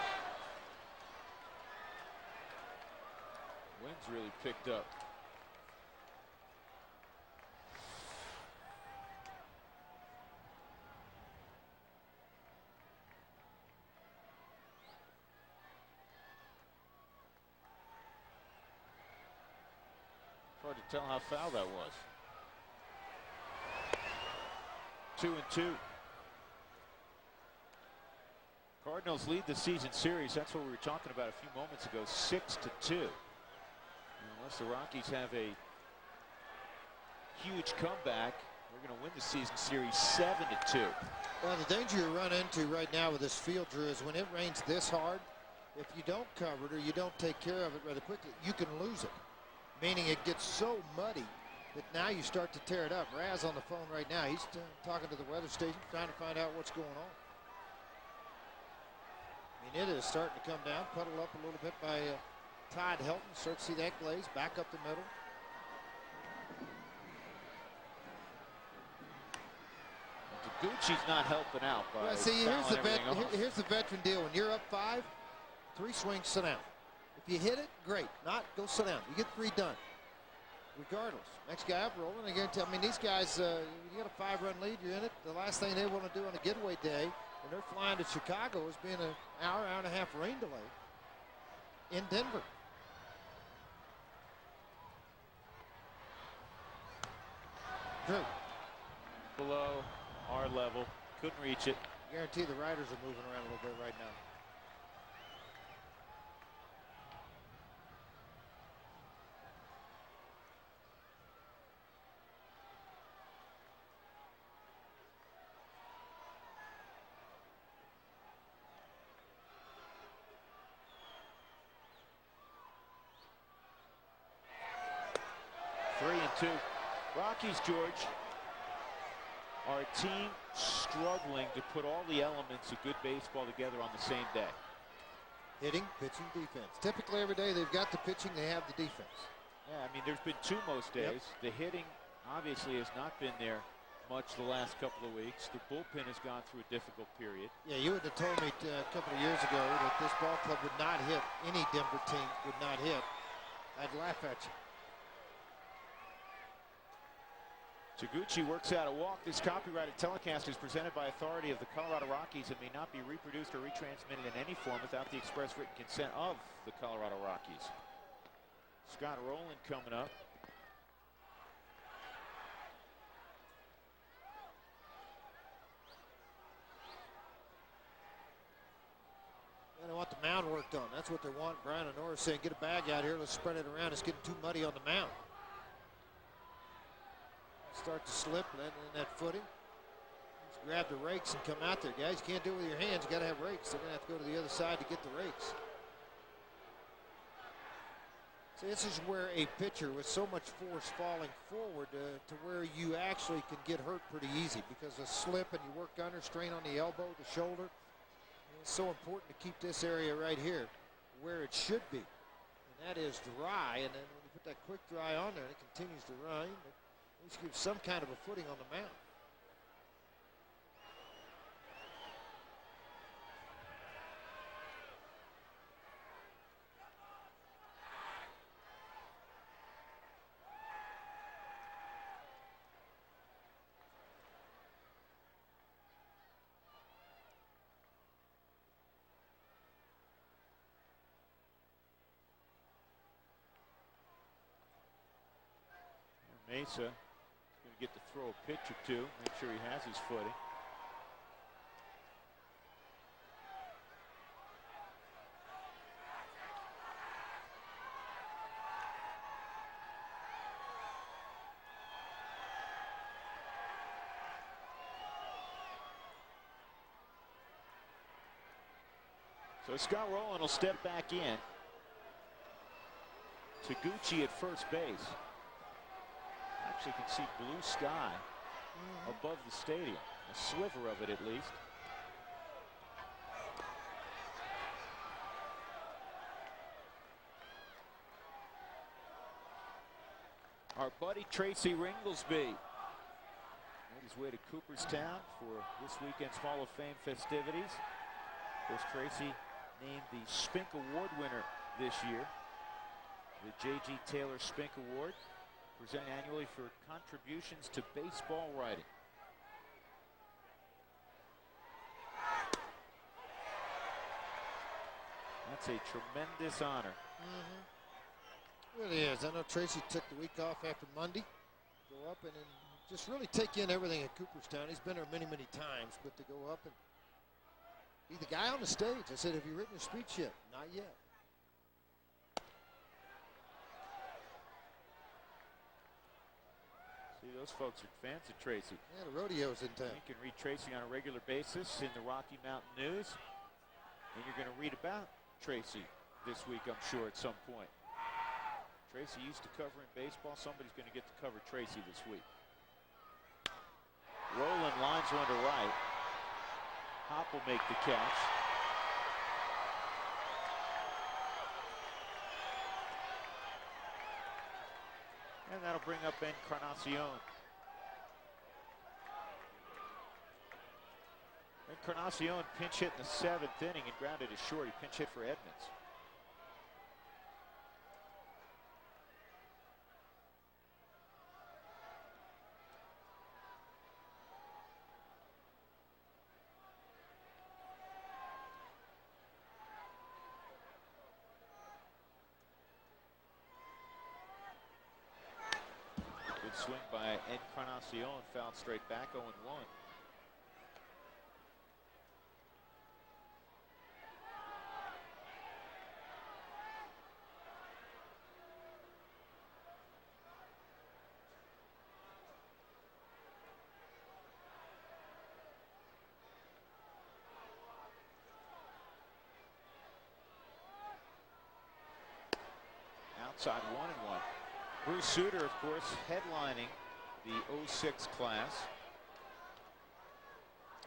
[SPEAKER 1] Wind's really picked up. Hard to tell how foul that was. 2-2. Cardinals lead the season series. That's what we were talking about a few moments ago. 6-2. Unless the Rockies have a huge comeback, we're going to win the season series 7-2.
[SPEAKER 3] Well, the danger you run into right now with this field, Drew, is when it rains this hard, if you don't cover it or you don't take care of it rather quickly, you can lose it. Meaning it gets so muddy that now you start to tear it up. Raz on the phone right now. He's talking to the weather station, trying to find out what's going on. I mean, it is starting to come down, puddle up a little bit by Todd Helton. Start to see that glaze back up the middle.
[SPEAKER 1] Taguchi's not helping out.
[SPEAKER 3] Well, see, here's the veteran deal. When you're up 5, 3 swings, sit down. If you hit it, great. Not, go sit down. You get 3 done. Regardless. Next guy up rolling. I guarantee, I mean, these guys, you got a 5-run lead, you're in it. The last thing they want to do on a getaway day when they're flying to Chicago is being an hour and a half rain delay in Denver. Drew.
[SPEAKER 1] Below our level. Couldn't reach it.
[SPEAKER 3] Guarantee the riders are moving around a little bit right now.
[SPEAKER 1] Rockies, George, are a team struggling to put all the elements of good baseball together on the same day.
[SPEAKER 3] Hitting, pitching, defense. Typically every day they've got the pitching, they have the defense.
[SPEAKER 1] Yeah, I mean, there's been 2 most days. Yep. The hitting obviously has not been there much the last couple of weeks. The bullpen has gone through a difficult period.
[SPEAKER 3] Yeah, you would have told me a couple of years ago that this ball club would not hit, any Denver team would not hit. I'd laugh at you.
[SPEAKER 1] Taguchi works out a walk. This copyrighted telecast is presented by authority of the Colorado Rockies and may not be reproduced or retransmitted in any form without the express written consent of the Colorado Rockies. Scott Rowland coming up.
[SPEAKER 3] And they want the mound worked on. That's what they want. Brian and Norris saying, get a bag out here. Let's spread it around. It's getting too muddy on the mound. Start to slip in that footing. Just grab the rakes and come out there, guys. You can't do it with your hands. You got to have rakes. They're going to have to go to the other side to get the rakes. So this is where a pitcher with so much force falling forward to where you actually can get hurt pretty easy because a slip and you work under, strain on the elbow, the shoulder. It's so important to keep this area right here where it should be. And that is dry. And then when you put that quick dry on there, it continues to run. At least give some kind of a footing on the mound.
[SPEAKER 1] Mesa is going to get to throw a pitch or two, make sure he has his footing. So Scott Rowland will step back in. Taguchi at first base. Actually can see blue sky above the stadium, a sliver of it at least. Our buddy Tracy Ringlesby made his way to Cooperstown for this weekend's Hall of Fame festivities. Of course, Tracy named the Spink Award winner this year, the J.G. Taylor Spink Award, presented annually for contributions to baseball writing. That's a tremendous honor.
[SPEAKER 3] It really is. I know Tracy took the week off after Monday, go up and just really take in everything at Cooperstown. He's been there many, many times, but to go up and be the guy on the stage. I said, have you written a speech yet? Not yet.
[SPEAKER 1] See, those folks are fans of Tracy.
[SPEAKER 3] Yeah, the rodeo's in town.
[SPEAKER 1] You can read Tracy on a regular basis in the Rocky Mountain News. And you're going to read about Tracy this week, I'm sure, at some point. Tracy used to cover in baseball. Somebody's going to get to cover Tracy this week. Rowland lines one to right. Hop will make the catch. And that'll bring up Encarnacion. Encarnacion pinch hit in the 7th inning and grounded it short. He pinch hit for Edmonds. Swing by Encarnacion, fouled straight back, 0-1. Outside 1-1. Bruce Sutter, of course, headlining the 06 class.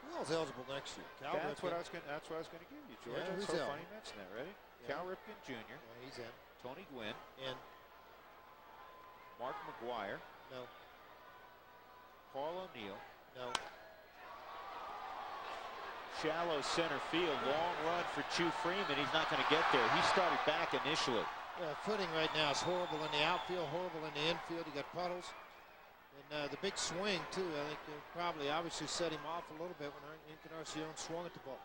[SPEAKER 3] Who else eligible next year? Cal
[SPEAKER 1] That's what
[SPEAKER 3] Ripken.
[SPEAKER 1] I was going to give you, George.
[SPEAKER 3] Yeah,
[SPEAKER 1] That's
[SPEAKER 3] who's
[SPEAKER 1] so
[SPEAKER 3] out?
[SPEAKER 1] funny you mentioned that. Ready?
[SPEAKER 3] Yeah.
[SPEAKER 1] Cal Ripken Jr.
[SPEAKER 3] Yeah, he's in.
[SPEAKER 1] Tony Gwynn.
[SPEAKER 3] In.
[SPEAKER 1] Mark McGuire.
[SPEAKER 3] No.
[SPEAKER 1] Paul O'Neill.
[SPEAKER 3] No.
[SPEAKER 1] Shallow center field. Long run for Chu Freeman. He's not going to get there. He started back initially.
[SPEAKER 3] Yeah, footing right now is horrible in the outfield, horrible in the infield. You got puddles. And the big swing, too. I think probably obviously set him off a little bit when Encarnacion swung at the ball.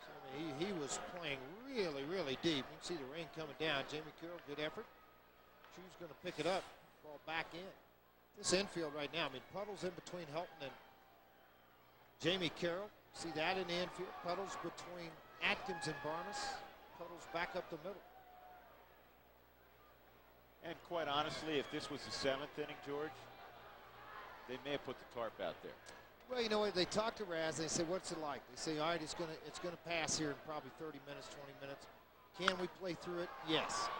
[SPEAKER 3] So, I mean, he was playing really, really deep. You can see the rain coming down. Jamie Carroll, good effort. Chu's going to pick it up. Ball back in. This infield right now, I mean, puddles in between Helton and Jamie Carroll. See that in the infield. Puddles between Atkins and Barnes. Puddles back up the middle.
[SPEAKER 1] And quite honestly, if this was the 7th inning, George, they may have put the tarp out there.
[SPEAKER 3] Well, you know what? They talk to Raz. They say, "What's it like?" They say, "All right, it's gonna pass here in probably 30 minutes, 20 minutes. Can we play through it? Yes."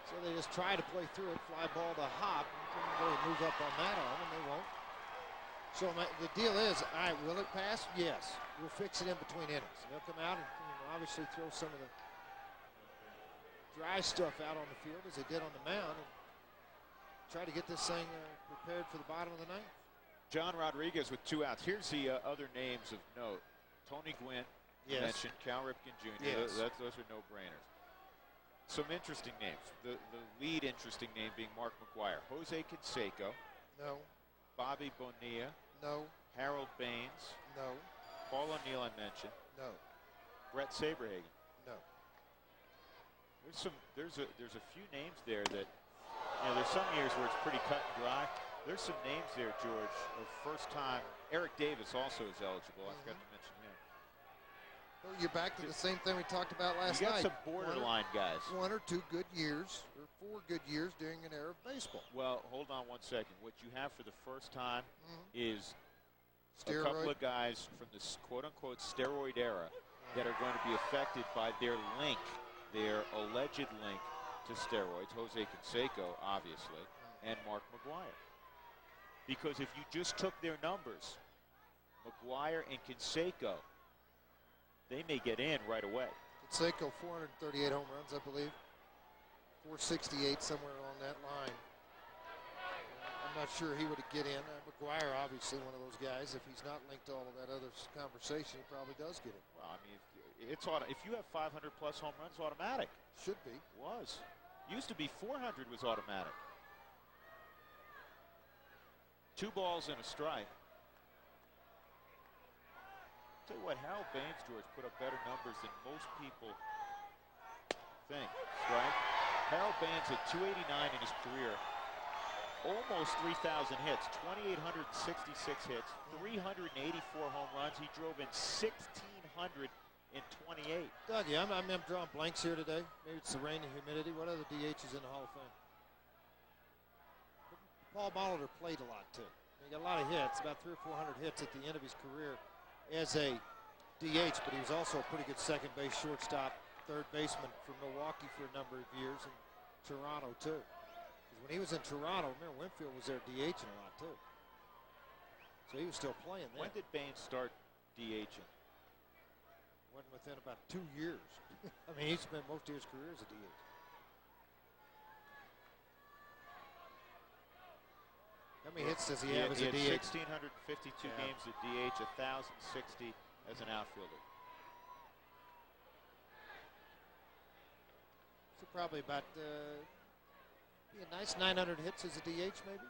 [SPEAKER 3] So they just try to play through it. Fly ball to Hop. You can really move up on that arm, and they won't. So the deal is, all right, will it pass? Yes. We'll fix it in between innings. They'll come out and obviously throw some of the dry stuff out on the field as they did on the mound. And try to get this thing prepared for the bottom of the ninth.
[SPEAKER 1] John Rodriguez with 2 outs. Here's the other names of note. Tony Gwynn,
[SPEAKER 3] Yes.
[SPEAKER 1] mentioned Cal Ripken Jr.
[SPEAKER 3] Yes.
[SPEAKER 1] Those are no-brainers. Some interesting names. The lead interesting name being Mark McGuire. Jose Canseco,
[SPEAKER 3] No.
[SPEAKER 1] Bobby Bonilla,
[SPEAKER 3] No.
[SPEAKER 1] Harold Baines,
[SPEAKER 3] No.
[SPEAKER 1] Paul O'Neill I mentioned,
[SPEAKER 3] No.
[SPEAKER 1] Brett Saberhagen.
[SPEAKER 3] No.
[SPEAKER 1] There's a few names there that, there's some years where it's pretty cut and dry. There's some names there, George, of first time. Eric Davis also is eligible. I forgot to mention him.
[SPEAKER 2] Well, you're back to the same thing we talked about last
[SPEAKER 1] You got
[SPEAKER 2] night.
[SPEAKER 1] some borderline guys.
[SPEAKER 2] 1 or 2 good years, or 4 good years during an era of baseball.
[SPEAKER 1] Well, hold on one second. What you have for the first time is
[SPEAKER 2] Steroid.
[SPEAKER 1] a couple of guys from this quote-unquote steroid era that are going to be affected by their alleged link to steroids. Jose Canseco, obviously, and Mark McGuire. Because if you just took their numbers, McGuire and Canseco, they may get in right away.
[SPEAKER 2] Canseco, 438 home runs, I believe. 468, somewhere along that line. I'm not sure he would get in. McGuire, obviously, one of those guys. If he's not linked to all of that other conversation, he probably does get in.
[SPEAKER 1] Well, I mean, if you have 500-plus home runs, automatic.
[SPEAKER 2] Should be.
[SPEAKER 1] Was. Used to be 400 was automatic. 2 balls and a strike. Tell you what, Harold Baines, George, put up better numbers than most people think. Strike. Harold Baines at 289 in his career. Almost 3,000 hits, 2,866 hits, 384 home runs. He drove in 1,600 in 28.
[SPEAKER 3] Doug, yeah, I'm drawing blanks here today. Maybe it's the rain and humidity. What other DHs in the Hall of Fame? Paul Molitor played a lot, too. He got a lot of hits, about 300 or 400 hits at the end of his career as a DH, but he was also a pretty good second base, shortstop, third baseman for Milwaukee for a number of years, and Toronto, too. Because when he was in Toronto, remember, Winfield was there DHing a lot, too. So he was still playing then.
[SPEAKER 1] When did Baines start DHing?
[SPEAKER 3] Went within about 2 years. I mean, he spent most of his career as a DH. How many hits does he have as a
[SPEAKER 1] He had
[SPEAKER 3] DH?
[SPEAKER 1] 1,652 games at DH, 1,060 as an outfielder.
[SPEAKER 3] So probably about be a nice 900 hits as a DH, maybe.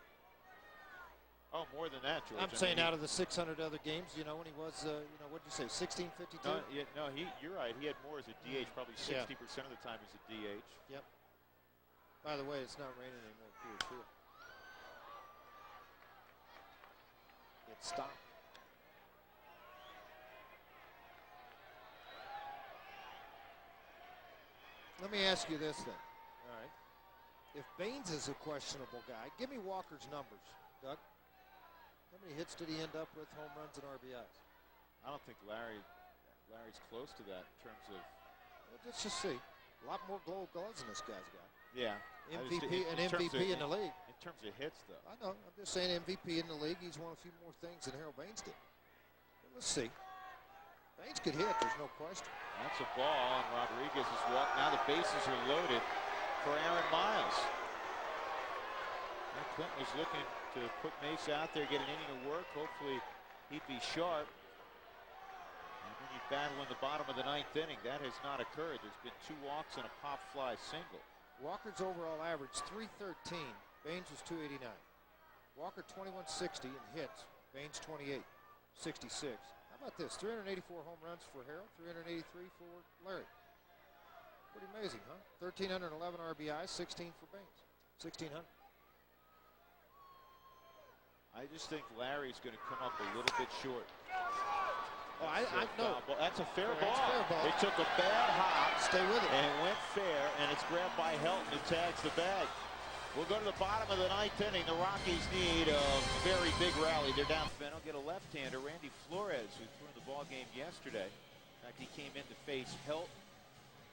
[SPEAKER 1] Oh, more than that, George.
[SPEAKER 3] I'm saying out of the 600 other games, when he was, what did you say, 1652?
[SPEAKER 1] You're right. He had more as a DH, probably 60% of the time as a DH.
[SPEAKER 3] Yep. By the way, it's not raining anymore here, too. It stopped. Let me ask you this then. All right. If Baines is a questionable guy, give me Walker's numbers, Doug. How many hits did he end up with, home runs and RBIs?
[SPEAKER 1] I don't think Larry's close to that in terms of.
[SPEAKER 3] Well, let's just see. A lot more gold gloves than this guy's got.
[SPEAKER 1] Yeah.
[SPEAKER 3] MVP in the league.
[SPEAKER 1] In terms of hits, though.
[SPEAKER 3] I know. I'm just saying MVP in the league. He's won a few more things than Harold Baines did. But let's see. Baines could hit. There's no question.
[SPEAKER 1] That's a ball, and Rodriguez is walked. Now the bases are loaded for Aaron Miles. And Clinton was looking to put Mace out there, get an inning of work. Hopefully he'd be sharp. And then you battle in the bottom of the 9th inning. That has not occurred. There's been 2 walks and a pop fly single.
[SPEAKER 3] Walker's overall average, 313. Baines was 289. Walker 2160 in hits. Baines 2866. How about this? 384 home runs for Harold, 383 for Larry. Pretty amazing, huh? 1,311 RBIs, 16 for Baines. 1,600.
[SPEAKER 1] I just think Larry's going to come up a little bit short.
[SPEAKER 3] Oh, I know.
[SPEAKER 1] Well, that's a fair
[SPEAKER 3] That's
[SPEAKER 1] ball.
[SPEAKER 3] fair ball.
[SPEAKER 1] They took a bad hop.
[SPEAKER 3] Stay with it.
[SPEAKER 1] And it went fair, and it's grabbed by Helton, who tags the bag. We'll go to the bottom of the 9th inning. The Rockies need a very big rally. They're down. They'll get a left-hander, Randy Flores, who threw in the ball game yesterday. In fact, he came in to face Helton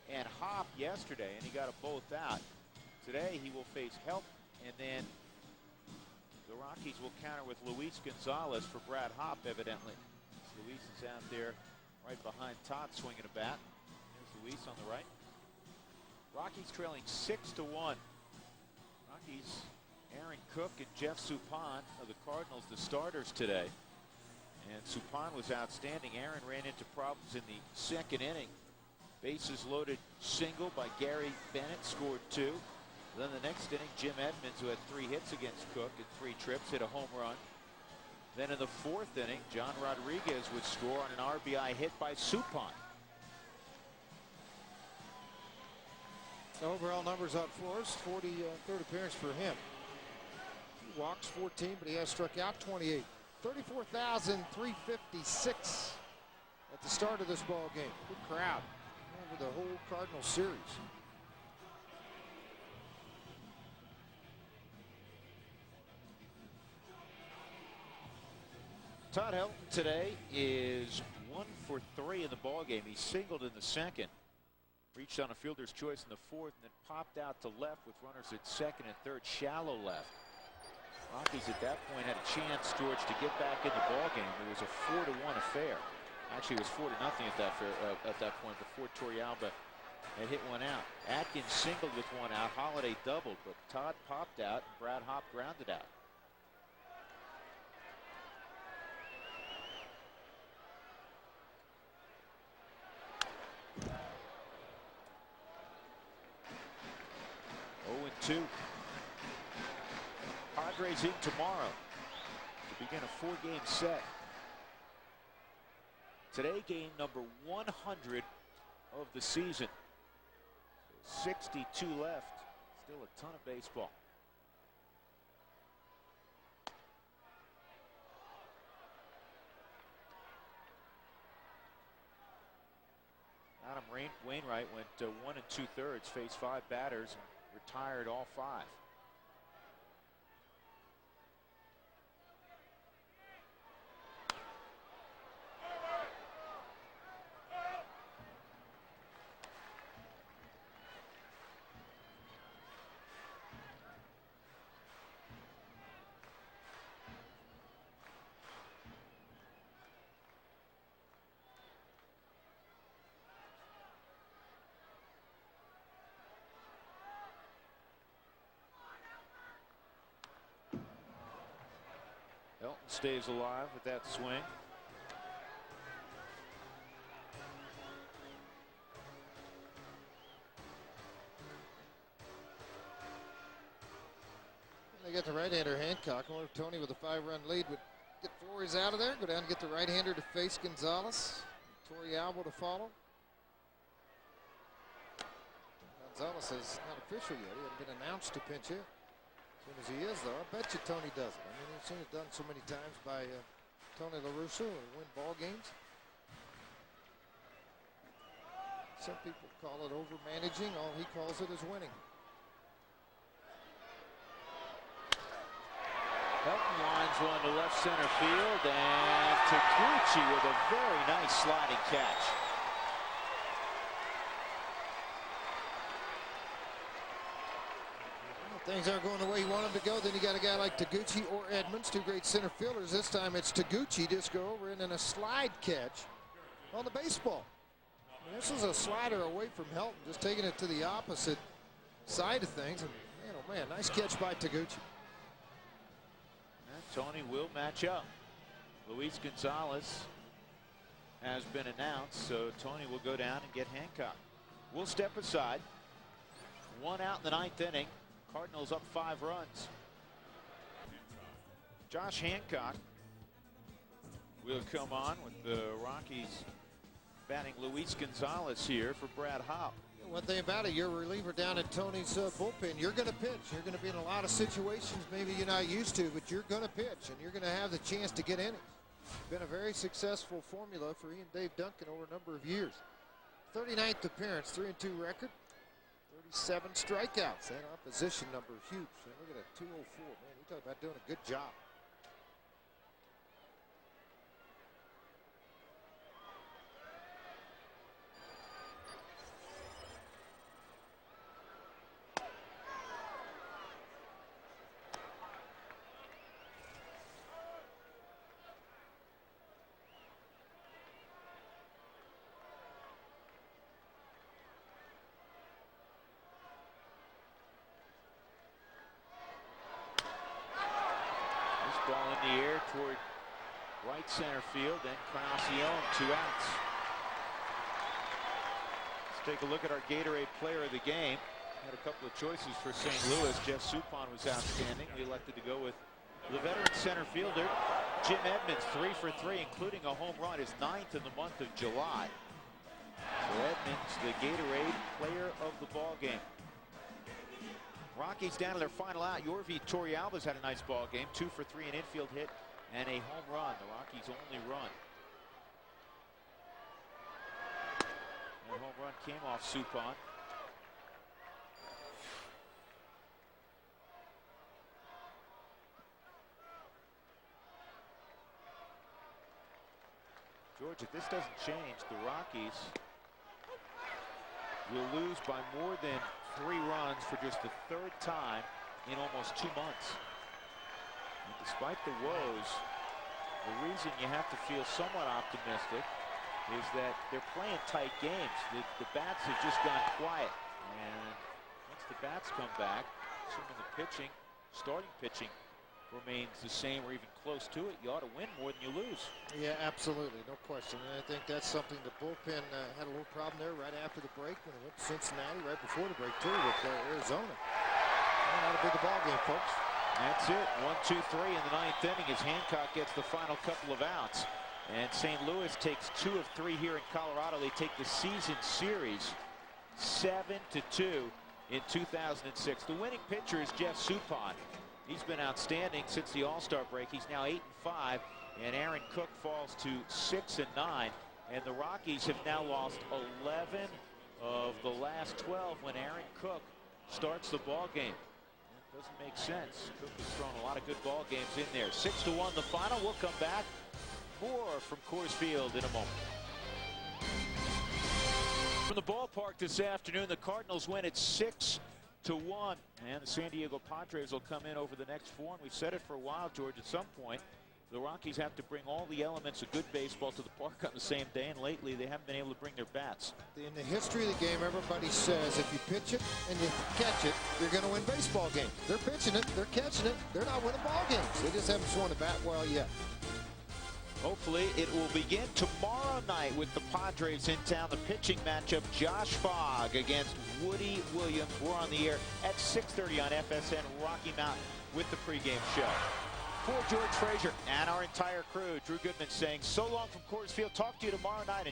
[SPEAKER 1] and Hop yesterday, and he got them both out. Today, he will face Helton, and then the Rockies will counter with Luis Gonzalez for Brad Hop, evidently. Luis is out there right behind Todd swinging a bat. There's Luis on the right. Rockies trailing 6-1. Rockies Aaron Cook and Jeff Suppan of the Cardinals, the starters today. And Suppan was outstanding. Aaron ran into problems in the second inning. Bases loaded single by Gary Bennett, scored 2. Then the next inning, Jim Edmonds, who had 3 hits against Cook and 3 trips, hit a home run. Then in the 4th inning, John Rodriguez would score on an RBI hit by Suppan.
[SPEAKER 3] Overall numbers up for us, 43rd appearance for him. He walks 14, but he has struck out 28. 34,356 at the start of this ball game. Good crowd over the whole Cardinal series.
[SPEAKER 1] Todd Helton today is 1 for 3 in the ball game. He singled in the second, reached on a fielder's choice in the 4th, and then popped out to left with runners at second and third, shallow left. Rockies at that point had a chance, George, to get back in the ball game. It was a 4-1 affair. Actually, it was 4-0 at that point before Torrealba had hit one out. Atkins singled with one out. Holiday doubled, but Todd popped out and Brad Hopp grounded out. Two. Padres in tomorrow to begin a 4-game set. Today, game number 100 of the season. 62 left. Still a ton of baseball. Adam Wainwright went 1 2/3, faced 5 batters, and retired all 5. Helton stays alive with that swing.
[SPEAKER 3] They get the right-hander Hancock. I wonder if Tony with a 5-run lead would get Flores out of there, go down and get the right-hander to face Gonzalez. Torrealba to follow. Gonzalez is not official yet. He hasn't been announced to pinch hit. As soon as he is, though, I bet you Tony does it. I mean, he's seen it done so many times by Tony La Russa and win ball games. Some people call it over-managing. All he calls it is winning.
[SPEAKER 1] Helton lines one to left center field, and Taguchi with a very nice sliding catch.
[SPEAKER 3] Things aren't going the way you want them to go. Then you got a guy like Taguchi or Edmonds, 2 great center fielders. This time it's Taguchi just go over and then a slide catch on the baseball. And this is a slider away from Helton, just taking it to the opposite side of things. And man, oh man, nice catch by Taguchi.
[SPEAKER 1] And Tony will match up. Luis Gonzalez has been announced, so Tony will go down and get Hancock. We'll step aside. 1 out in the 9th inning. Cardinals up 5 runs. Josh Hancock will come on with the Rockies batting Luis Gonzalez here for Brad Hopp.
[SPEAKER 3] One thing about it, you're a reliever down at Tony's bullpen. You're going to pitch. You're going to be in a lot of situations maybe you're not used to, but you're going to pitch, and you're going to have the chance to get in it. Been a very successful formula for he and Dave Duncan over a number of years. 39th appearance, 3-2 record. 37 strikeouts. That opposition number huge. Look at that, 204. Man, we talk about doing a good job.
[SPEAKER 1] the air toward right center field. Encarnacion, 2 outs. Let's take a look at our Gatorade player of the game. Had a couple of choices for St. Louis. Jeff Suppan was outstanding. We elected to go with the veteran center fielder, Jim Edmonds, 3 for 3, including a home run, his 9th in the month of July. So Edmonds, the Gatorade player of the ball game. Rockies down to their final out. Yorvi Torrealba's had a nice ball game, 2 for 3, an infield hit and a home run. The Rockies' only run. That home run came off Suppan. George, if this doesn't change, the Rockies will lose by more than 3 runs for just the 3rd time in almost 2 months. And despite the woes, the reason you have to feel somewhat optimistic is that they're playing tight games. The bats have just gone quiet. And once the bats come back, assuming the pitching, starting pitching, remains the same or even close to it, you ought to win more than you lose.
[SPEAKER 3] Yeah, absolutely, no question. And I think that's something the bullpen had a little problem there right after the break when it went to Cincinnati, right before the break too, with Arizona. And that'll be the ball game, folks.
[SPEAKER 1] That's it. 1, 2, 3 in the 9th inning as Hancock gets the final couple of outs. And St. Louis takes 2 of 3 here in Colorado. They take the season series 7-2 in 2006. The winning pitcher is Jeff Suppan. He's been outstanding since the All-Star break. He's now 8-5, and Aaron Cook falls to 6-9. And the Rockies have now lost 11 of the last 12 when Aaron Cook starts the ball game. It doesn't make sense. Cook has thrown a lot of good ball games in there. 6-1 the final. We'll come back. More from Coors Field in a moment. From the ballpark this afternoon, the Cardinals win at 6-1, and the San Diego Padres will come in over the next 4. And we've said it for a while, George, at some point the Rockies have to bring all the elements of good baseball to the park on the same day, and lately they haven't been able to bring their bats.
[SPEAKER 3] In the history of the game, everybody says if you pitch it and you catch it, you're going to win baseball games. They're pitching it, they're catching it, they're not winning ball games. They just haven't swung the bat well yet.
[SPEAKER 1] Hopefully it will begin tomorrow night with the Padres in town. The pitching matchup, Josh Fogg against Woody Williams. We're on the air at 6:30 on FSN Rocky Mountain with the pregame show. For George Frazier and our entire crew, Drew Goodman saying so long from Coors Field. Talk to you tomorrow night.